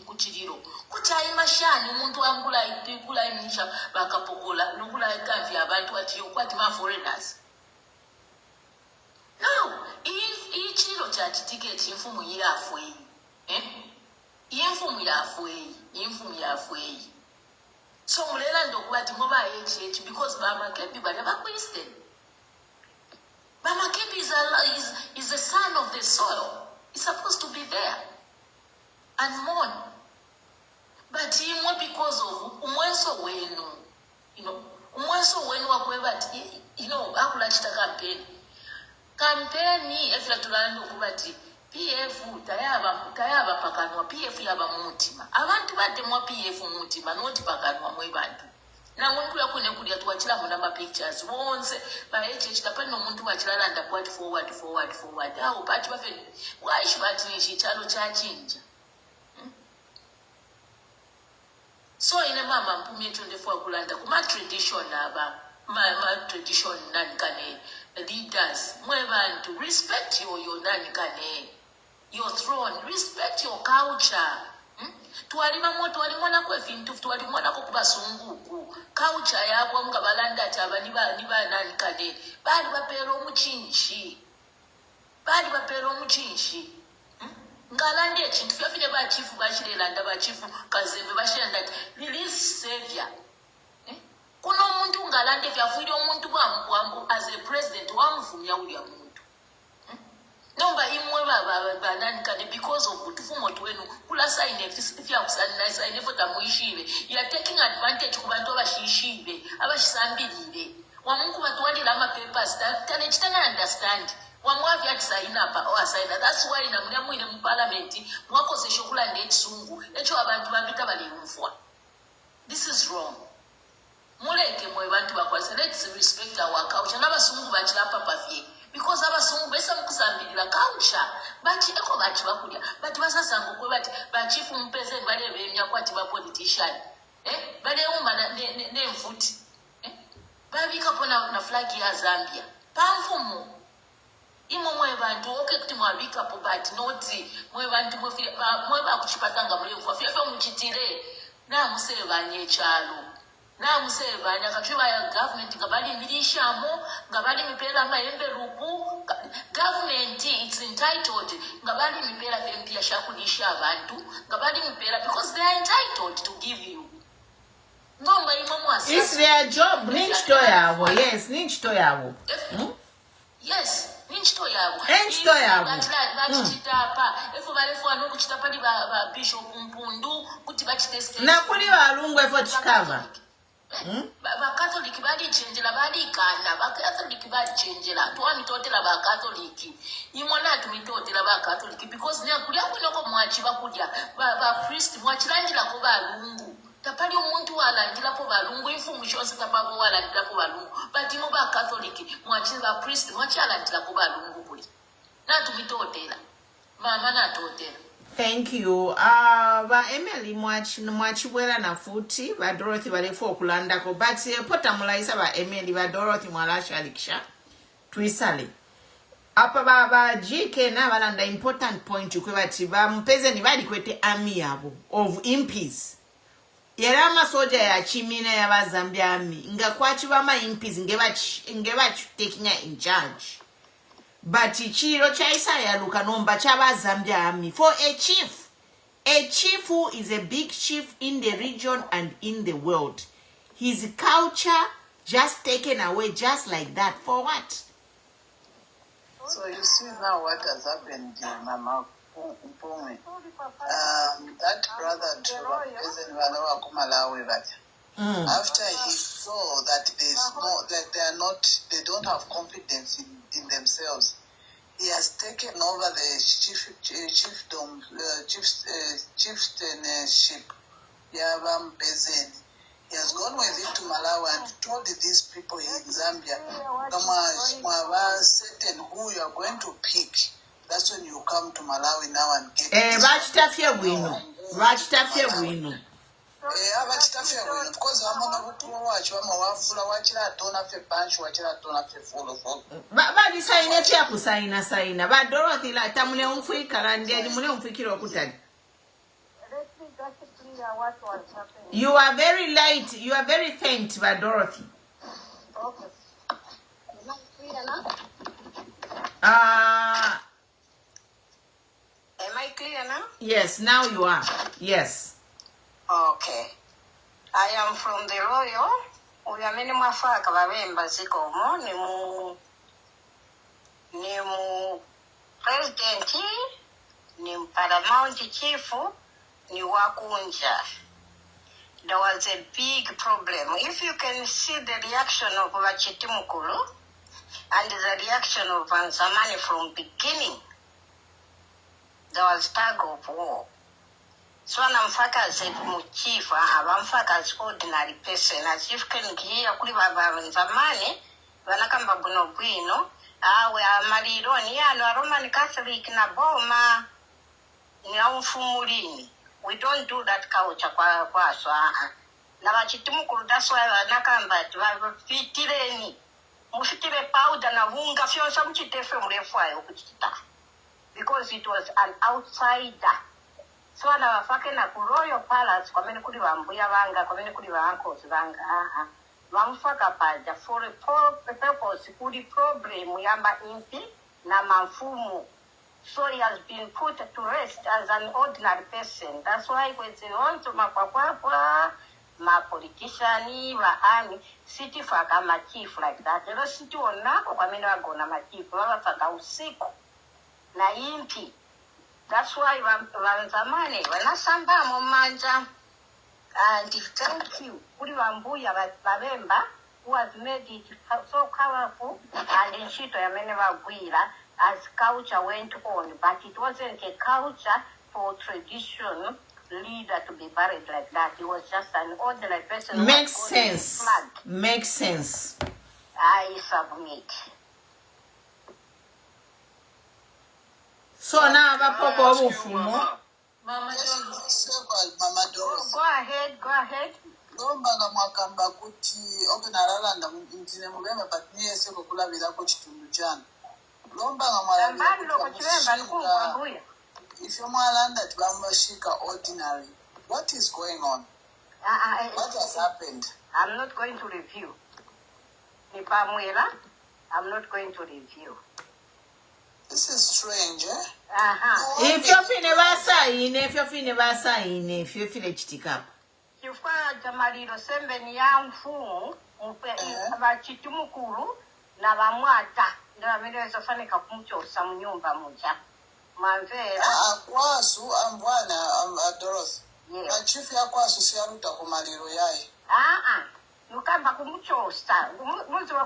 S7: mkuchiriro kuchayi mashani umuntu angula ikula imisha bakapokola nokula ikamvi abantu ati yokwati ma foreigners no ichiro cha ticket imfumu yafwe imfumu yafwe so mulela ndokubati ngoba HH because Makebi bana bakwisten Makebi is the son of the soil. He's supposed to be there and mourn. But him because of umweso wenu, you know, umweso wenu wakwebati, you know, akula chita campaign efila tulando kubati PF tayaba pakanwa PF yaba mutima. Abantu bademwa PF mutima not pakanwa mwebantu. Na muntu yakune kudia tuwachila muna pictures wonse ba HH tapani omuntu wachilala nda kwati forward aho pati bafe waishi bati chalo cha chinja so ine mama mpumi 24 kulanda kuma tradition aba ma tradition nani kane leaders mwe bantu respect your nani kane your throne respect your culture twalimona kwefintu twalimona ko kubasunguku culture yabo ngabalanda ati abani ba nani kane bali bapera omuchinshi ngalande ekintu fyafine ba chief bashirelanda ba chief kazembe bashiranda ati release savior kuno omuntu ngalande fyafire omuntu bwambu as a president wamvumya uli omuntu nomba imwe baba nani kane because of utufumo twenu kula sign if ya kusanina sign fota muishibe you are taking advantage kubantu abashishire abashisambirire wamuntu batwalira ama papers tane chitana understand wamwavi ati sign up or sign that's why na mwe mwine mu parliament mwakose shokula ndechisungu echo abantu babita bali mfwa this is wrong muleke mwe bantu bakwasa let's respect our culture nabasungu bachira papa fye because abasungu besa mkusambirira culture bachi eko bachi bakulya bati basasango kwe bati bachifu mpeze bale bemya kwati ba politician bale uma ne mfuti babika pona na flag ya Zambia pamfumu imo mwe bantu oke kuti mwabika po bati noti mwe bantu mwe bakuchipatanga mwe mfu afya muchitire na musebanye chalo na musebanya kachiba ya government ngabali milishamo ngabali mipela maembe ruku government it's entitled ngabali mipela vempia shakulisha abantu ngabali mipela because they are entitled to give you ngomba imamu asasi
S1: it's their job ninchito yabo yes ninchito yabo
S7: yes ninchito yabo
S1: bachitapa
S7: efo balefu anu kuchitapa ni ba bishop mpundu kuti bachiteste
S1: na kuli balungu efo chikava
S7: ba Catholic bali chenjela bali kana ba Catholic bali chenjela tuwa mitotela ba Catholic imona tumitotela ba Catholic because ne kulya kunoko mwachi bakulya ba priest mwachilandira ko balungu tapali omuntu walandira ko balungu imfumu chose tapabo walandira ko balungu but mo ba Catholic mwachi ba priest mwachilandira ko balungu kuli na tumitotela mama na totela.
S1: Thank you. Ba Emily mwachi bwela na futi ba Dorothy balefu okulandako but pota mulaisa ba Emily ba Dorothy mwalasha alikisha tuisale apa ba GK na balanda important point kwe bati ba mpeze ni bali kwete army yabo of impis yera masoja ya chimina ya ba Zambia army nga kwachi ba ma impis ngebachi taking in charge. But chiro cha Isaya lukanomba chaba Zambia army for a chief A chief who is a big chief in the region and in the world. His culture just taken away just like that. For what?
S8: So you see now what has happened, Mama Mpumi. That brother President Walawa Kumalawi, after he saw that they don't have confidence in themselves, he has taken over the chieftainship. He has gone with it to Malawi and told these people in Zambia, certain who you are going to pick. That's when you come to Malawi now and get because I'm on a watch, I'm a full of watch, I don't have a bunch, watch, I don't have a full of all.
S1: But this is a Kusaina, but Dorothy, like Tamuleon Fika and the Muleon Fikiro Kutan.
S7: What was happening?
S1: You are very light, you are very faint, but Dorothy.
S7: Okay. Am I clear now? Am I clear now?
S1: Yes, now you are. Yes.
S7: Okay. I am from the Royal. We are many more far Kavavemba Zikomo, Nimu President, Nim Paramount Chief, Niwakunja. There was a big problem. If you can see the reaction of Vachitimukulu and the reaction of Vanzamani from beginning, there was tug of war. So Namfaka said Muchifa, Avamfaka as ordinary person, as you can hear Kuliva Vanzamani, Vanakamba Bunobuino, we are Marironia, no Roman Catholic Naboma, Niaufumurini. We don't do that culture kwa so na bachitimukulu, that's why nakamba fitireni mufitire powder na vunga fyonsa muchitefe murefwayo kuchita, because it was an outsider. So na wafake na ku Royal Palace kwamene kuli bambuya banga kwamene kuli bankos banga bamfaka paja for a purpose kuli problem yamba impi na mafumu. So he has been put to rest as an ordinary person. That's why when they want to ma politician, ma army, city faka ma chief like that. They don't sit on na kwa mene wa gona ma chief. Wala faka usiku na impi. That's why wanzamani wanasamba momanja. And thank you, Kuri Wambuya Babemba, who has made it so powerful, and in Shito Yameneva Guira, as culture went on, but it wasn't a culture for tradition leader to be buried like that. He was just an ordinary person.
S1: Makes sense. Makes sense.
S7: I submit.
S1: So now Mama
S7: Doris. Go ahead.
S8: Lombanga mwakamba kuti okenaralanda mtine mubema but niye seko kulabira ko chitundu chana. Lombanga mwalabira if you mwalanda tibambashika ordinary. What is going on? What has happened?
S7: I'm not going to review. Nipamwela, I'm not going to review.
S8: This is strange, eh?
S1: If you're never sign, if you feel chitika.
S7: Chifwa jamaliro sembeni ya mfumu, abachitumukuru, na bamwata, na bamelezo fanika kumchosa mnyumba moja. Manvera.
S8: Kwasu ambwana Dorothy.
S7: Yes.
S8: Na chief ya kwasu siyaruta kumaliro yae.
S7: Nukamba kumchosa.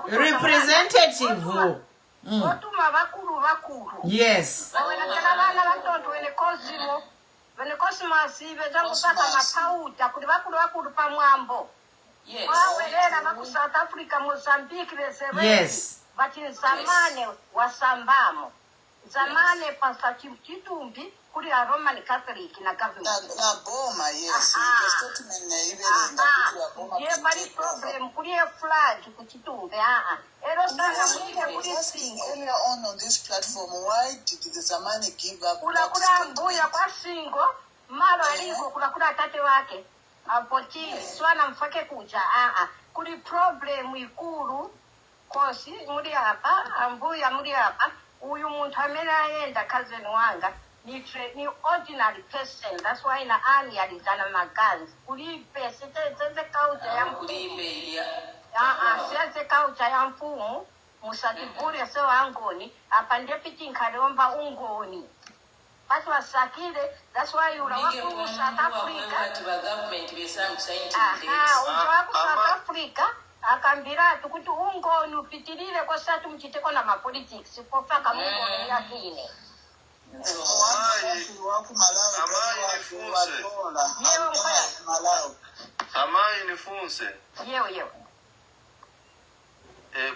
S1: Representative.
S7: Otuma bakuru.
S1: Yes.
S7: Wena bana batonto wene kozimo. Wene kozimo asibe zangu paka mapauta kuli bakuru pa mwambo.
S12: Yes.
S7: Wawelera baku South Africa, Mozambique lesebe.
S1: Yes.
S7: But in zamane wasambamo. Zamane pasa chitumbi kuli a Roman Catholic na government.
S8: Na boma, yes. The statement na even na kuli a boma.
S7: Yeah, but the problem kuli a flag kuchitumbi.
S8: Earlier on this platform, why did the Zamani give up?
S7: Kula mbuya kwa singo, malo aliko kula tate wake. Apoti, swana mfake kuja. Kuli problem ikuru, kosi, muri hapa, mbuya muri hapa, uyu muntu amena yenda cousin wanga,
S12: ni ordinary person. That's why in army alizana magans. Kulipe sete kaucha ya kulipe sete kaucha ya mfumu musakibure so angoni apande piti nkalomba ungoni. But wasakile, that's why you are working South Africa. South Africa akambira tukuti ungoni upitilile kwa satu mchiteko na mapolitics pofaka mungu yakine.
S4: Amai nifunse.
S12: Yewe.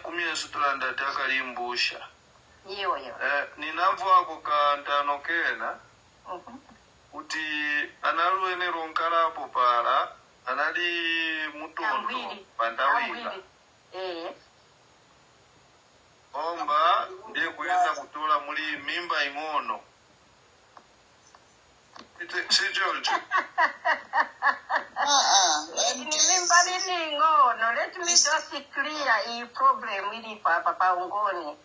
S4: Kumye sutulanda takalimbusha.
S12: Yewe.
S4: Ninavwa ako kantano kena. Uti analuene ronkala popala anali mutondo pandawika. Omba ndiye kuyenda kutola muli mimba ingono. Si George.
S12: Mimba nini ingono. Let me just clear hii problem ili papa ungoni.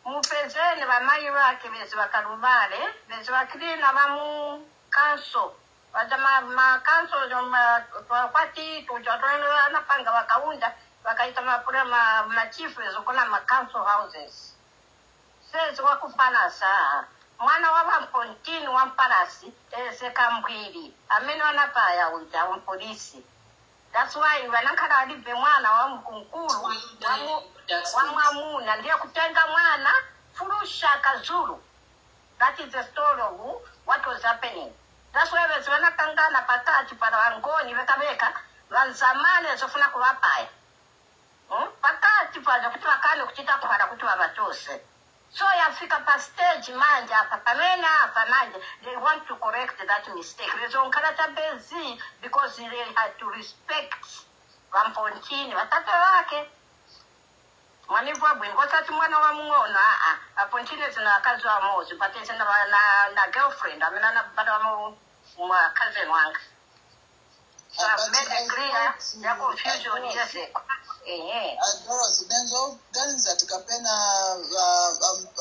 S12: Mupezeni bamayi wake bezi bakalubale, bezi bakilina bamu kanso. Wajama kanso kwati tujatoa na panga wakaunda wakaita ma chief zokona ma council houses. Sezi wakupalasa. Mwana wa mpontini wa mpalasi sekambwili. Ameni wanapaya uja wa polisi. That's why wanakala alibe mwana wa mkunkulu wa mwamuna ndiye kutenga mwana furusha kazuru. That is the story of what was happening. That's why wewe wanakangana pakati para wangoni wekabeka wanzamane zofuna kuwapaya. Pakati para kutwakana kuchita para kutwa batose. So yafika pa stage manja pakamena manja they want to correct that mistake. Rezonkalata bezi because they had to respect Wampontini watata wake. Wanivwa bwingosa tumwana wa mungona Apontini zina kazi wa mozi but na girlfriend amena na bada wa cousin wanga. So I've made it clear ya confusion yese.
S8: Doros benzo ganza tikapena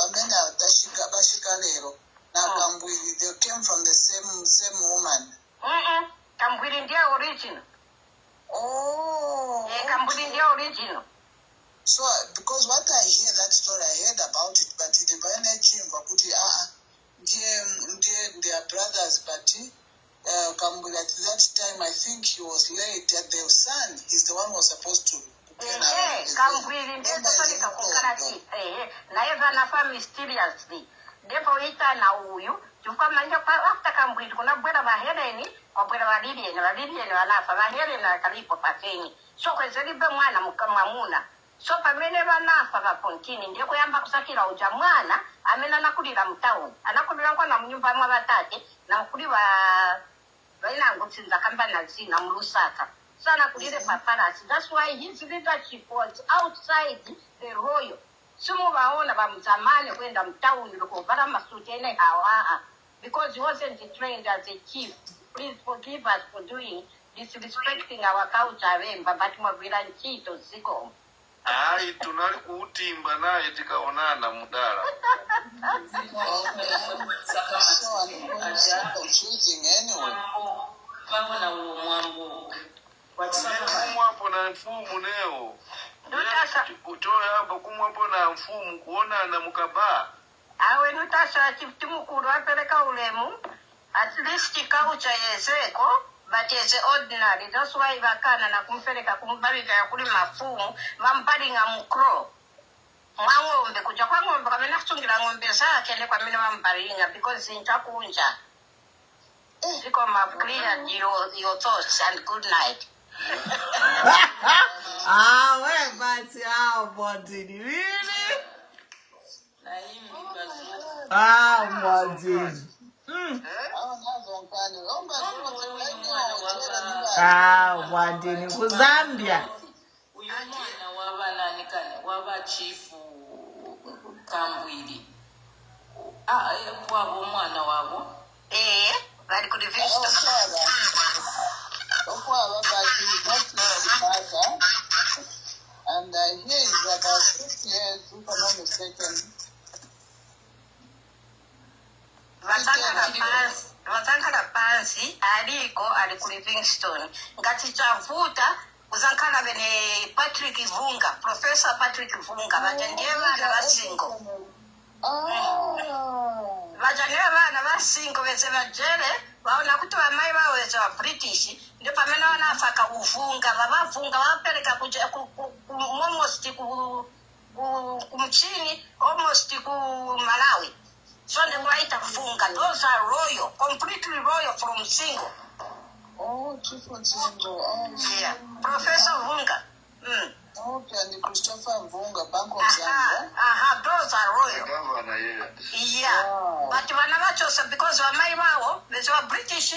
S8: amena bashika lero na Kambwili they came from the same woman.
S12: Kambwili ndiye original. Kambwili ndiye original.
S8: So because what I hear that story I heard about it but it invane chimba kuti their brothers but Kambwili at that time I think he was late at the son is the one who was supposed to
S12: Kambwili ndiye totally kakukarati. Na eva nafa mysteriously. Depo ita na uyu. Tufa manja pa after Kambwili kuna bwera bahereni. Kwa bwera walilieni wanafa. Bahereni na kalipo pateni. So kwezelibe mwana mukamamuna. So pamene wanafa Wapontini ndiye kuyamba kusakira uja mwana. Amena nakulira mtauni. Anakulira kwa na mnyumba mwa batate. Na mkuli waina ngutsinza kamba na zina mlusaka. Sana kulire paparazzi. That's why his leadership was outside the royal. Sumu waona bamzamane kwenda mtauni lokovala masuti ene hawa. Because he wasn't trained as a chief. Please forgive us for doing disrespecting our culture wemba but mwavila nchito ziko.
S4: Ai tunali kuutimba naye tikaonana mudala.
S8: Confusing anyway.
S4: Kumwapo na mfumu neo. Utoe hapa kumwapo na mfumu kuona na mukaba.
S12: Awe nutasha chiftimu kuruwa peleka ulemu. At least kaucha yezeko. But it's ordinary. That's why wakana na kumpeleka kumbarika ya kuli mafumu. Mampari nga mkro. Ngombe kuja kwa ngombe kama nakutungira ngombe zake ile kwa mimi mampari nga because nitakunja. Ziko clear your thoughts and good night.
S1: Where but body really? Body. Body ni Zambia.
S5: Uyumwana waba nani kane waba chief Kambwili. Wabo mwana wabo.
S12: Bali kudivista.
S8: And he is about 6 years, if I'm not mistaken.
S12: Vasankala pansi aliko ali ku Livingstone ngati chavuta uzankala bene Patrick Vunga, Professor Patrick Vunga vajandiye vana vasingo vajandiye vana vasingo vese vajele vaona kuti vamai vavo vese va British ndio pamene vanafaka uvunga vavavunga vapereka almost kumchini almost ku Malawi. So the right of Funga, those are royal, completely royal from Singo.
S8: Oh, Chief from Singo. Oh,
S12: yeah. Professor Vunga.
S8: Okay, and the Christopher Vunga, Bank of Zambia.
S12: Those are royal. Yeah. Wow. But when I chose because of my wow, they were British.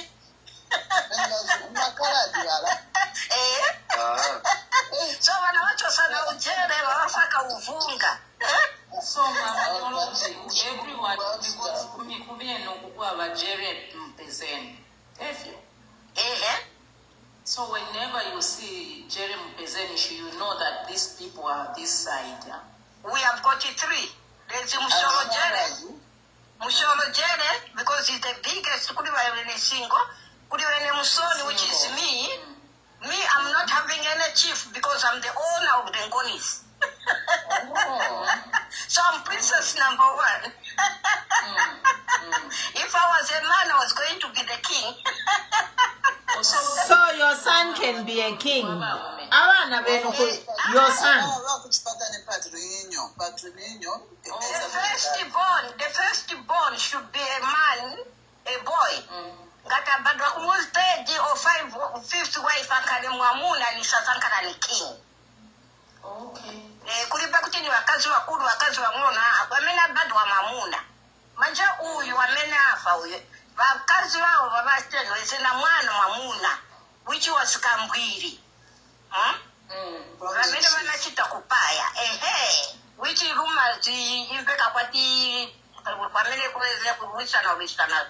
S12: So when I chose now, Jerry, Vunga.
S13: So everyone, because so whenever you see Jerry Mpezeni, you know that these people are this side.
S12: We have got 3. There's Musholo Jere, because he's the biggest single. Musoni, which is me. Me, I'm not having any chief because I'm the owner of the Ngonis. So I'm princess number 1. If I was a man, I was going to be the king.
S1: So your son can be a king. Your son.
S12: The firstborn should be a man, a boy. Gata badwa kumuzteji or 5th wife akalimwamuna ni sasankana ni king.
S13: Okay.
S12: Kulipa kutini wakazi wakulu wakazi wangona wamena bado wa mamuna. Manja uyu wamena afa uyu. Wakazi wao wabasteno wezena mwana mamuna. Which was Kambwiri. Wamena wanachita kupaya. Which rumors impeka kwati wamene kuwezea kuruhisha na ulistana.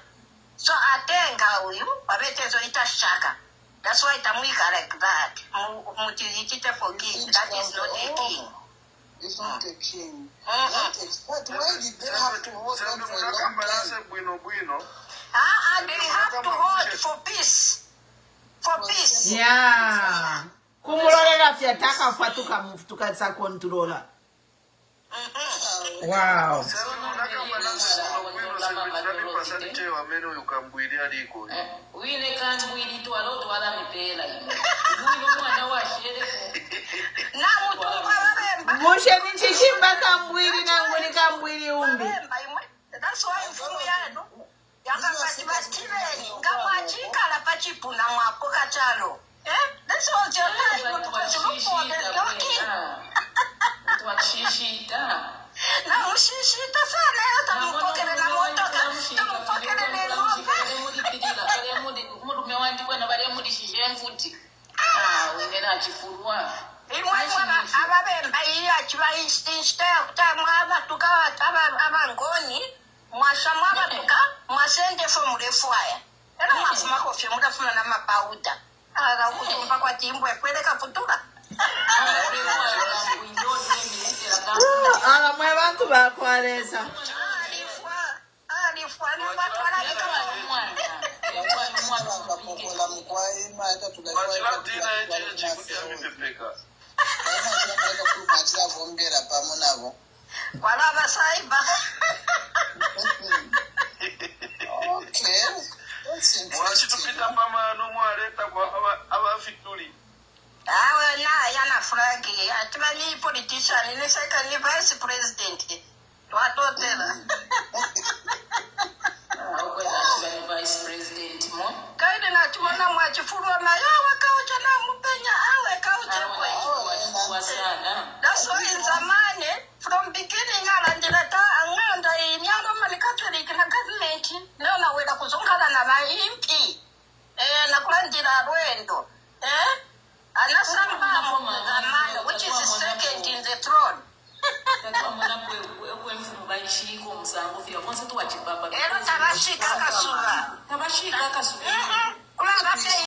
S12: So atenga uyu wabetezo itashaka. That's why Tamuika like that. For king. That is not a king.
S8: It's not a king. But why did they have to hold on for a long time?
S12: They have to hold for peace. For peace.
S1: Yeah. Kumulolera fyataka fatuka muftuka sa controller. Wow. Mushe nichishimba kambwiri nangu ni kambwiri umbi.
S12: That's why mfumu yanu yakakati batireni ngamwachika la pachipuna mwapoka chalo. That's all your life. Na ushishita sana hata mpokele na motoka tampokele lelo
S13: mudume wandikwa na bali mudi shishemfuti wengena achifurwa
S12: imwana ababemba iya chiba insta kutamwa abatuka abangoni mwashamwa abatuka mwasende from refire era mwafuma kofi mudafuna na mapauda ala kuti mpaka timbwe kweleka futura
S1: Ala mwe bantu bakwaleza.
S12: Yana Frankie, actually politician, in the second vice president. What
S13: vice president mo?
S12: Kaide na chumona mwachifurwa na yawe kaucha na mpenya awe kaucha kwe. That's why in zamani, from beginning alanjileta anganda inyano manikatweli kina government. Leo na weda kuzungana na maimpi. Na kulanjila rwendo. Which is second in the throne. Tabashika kasura.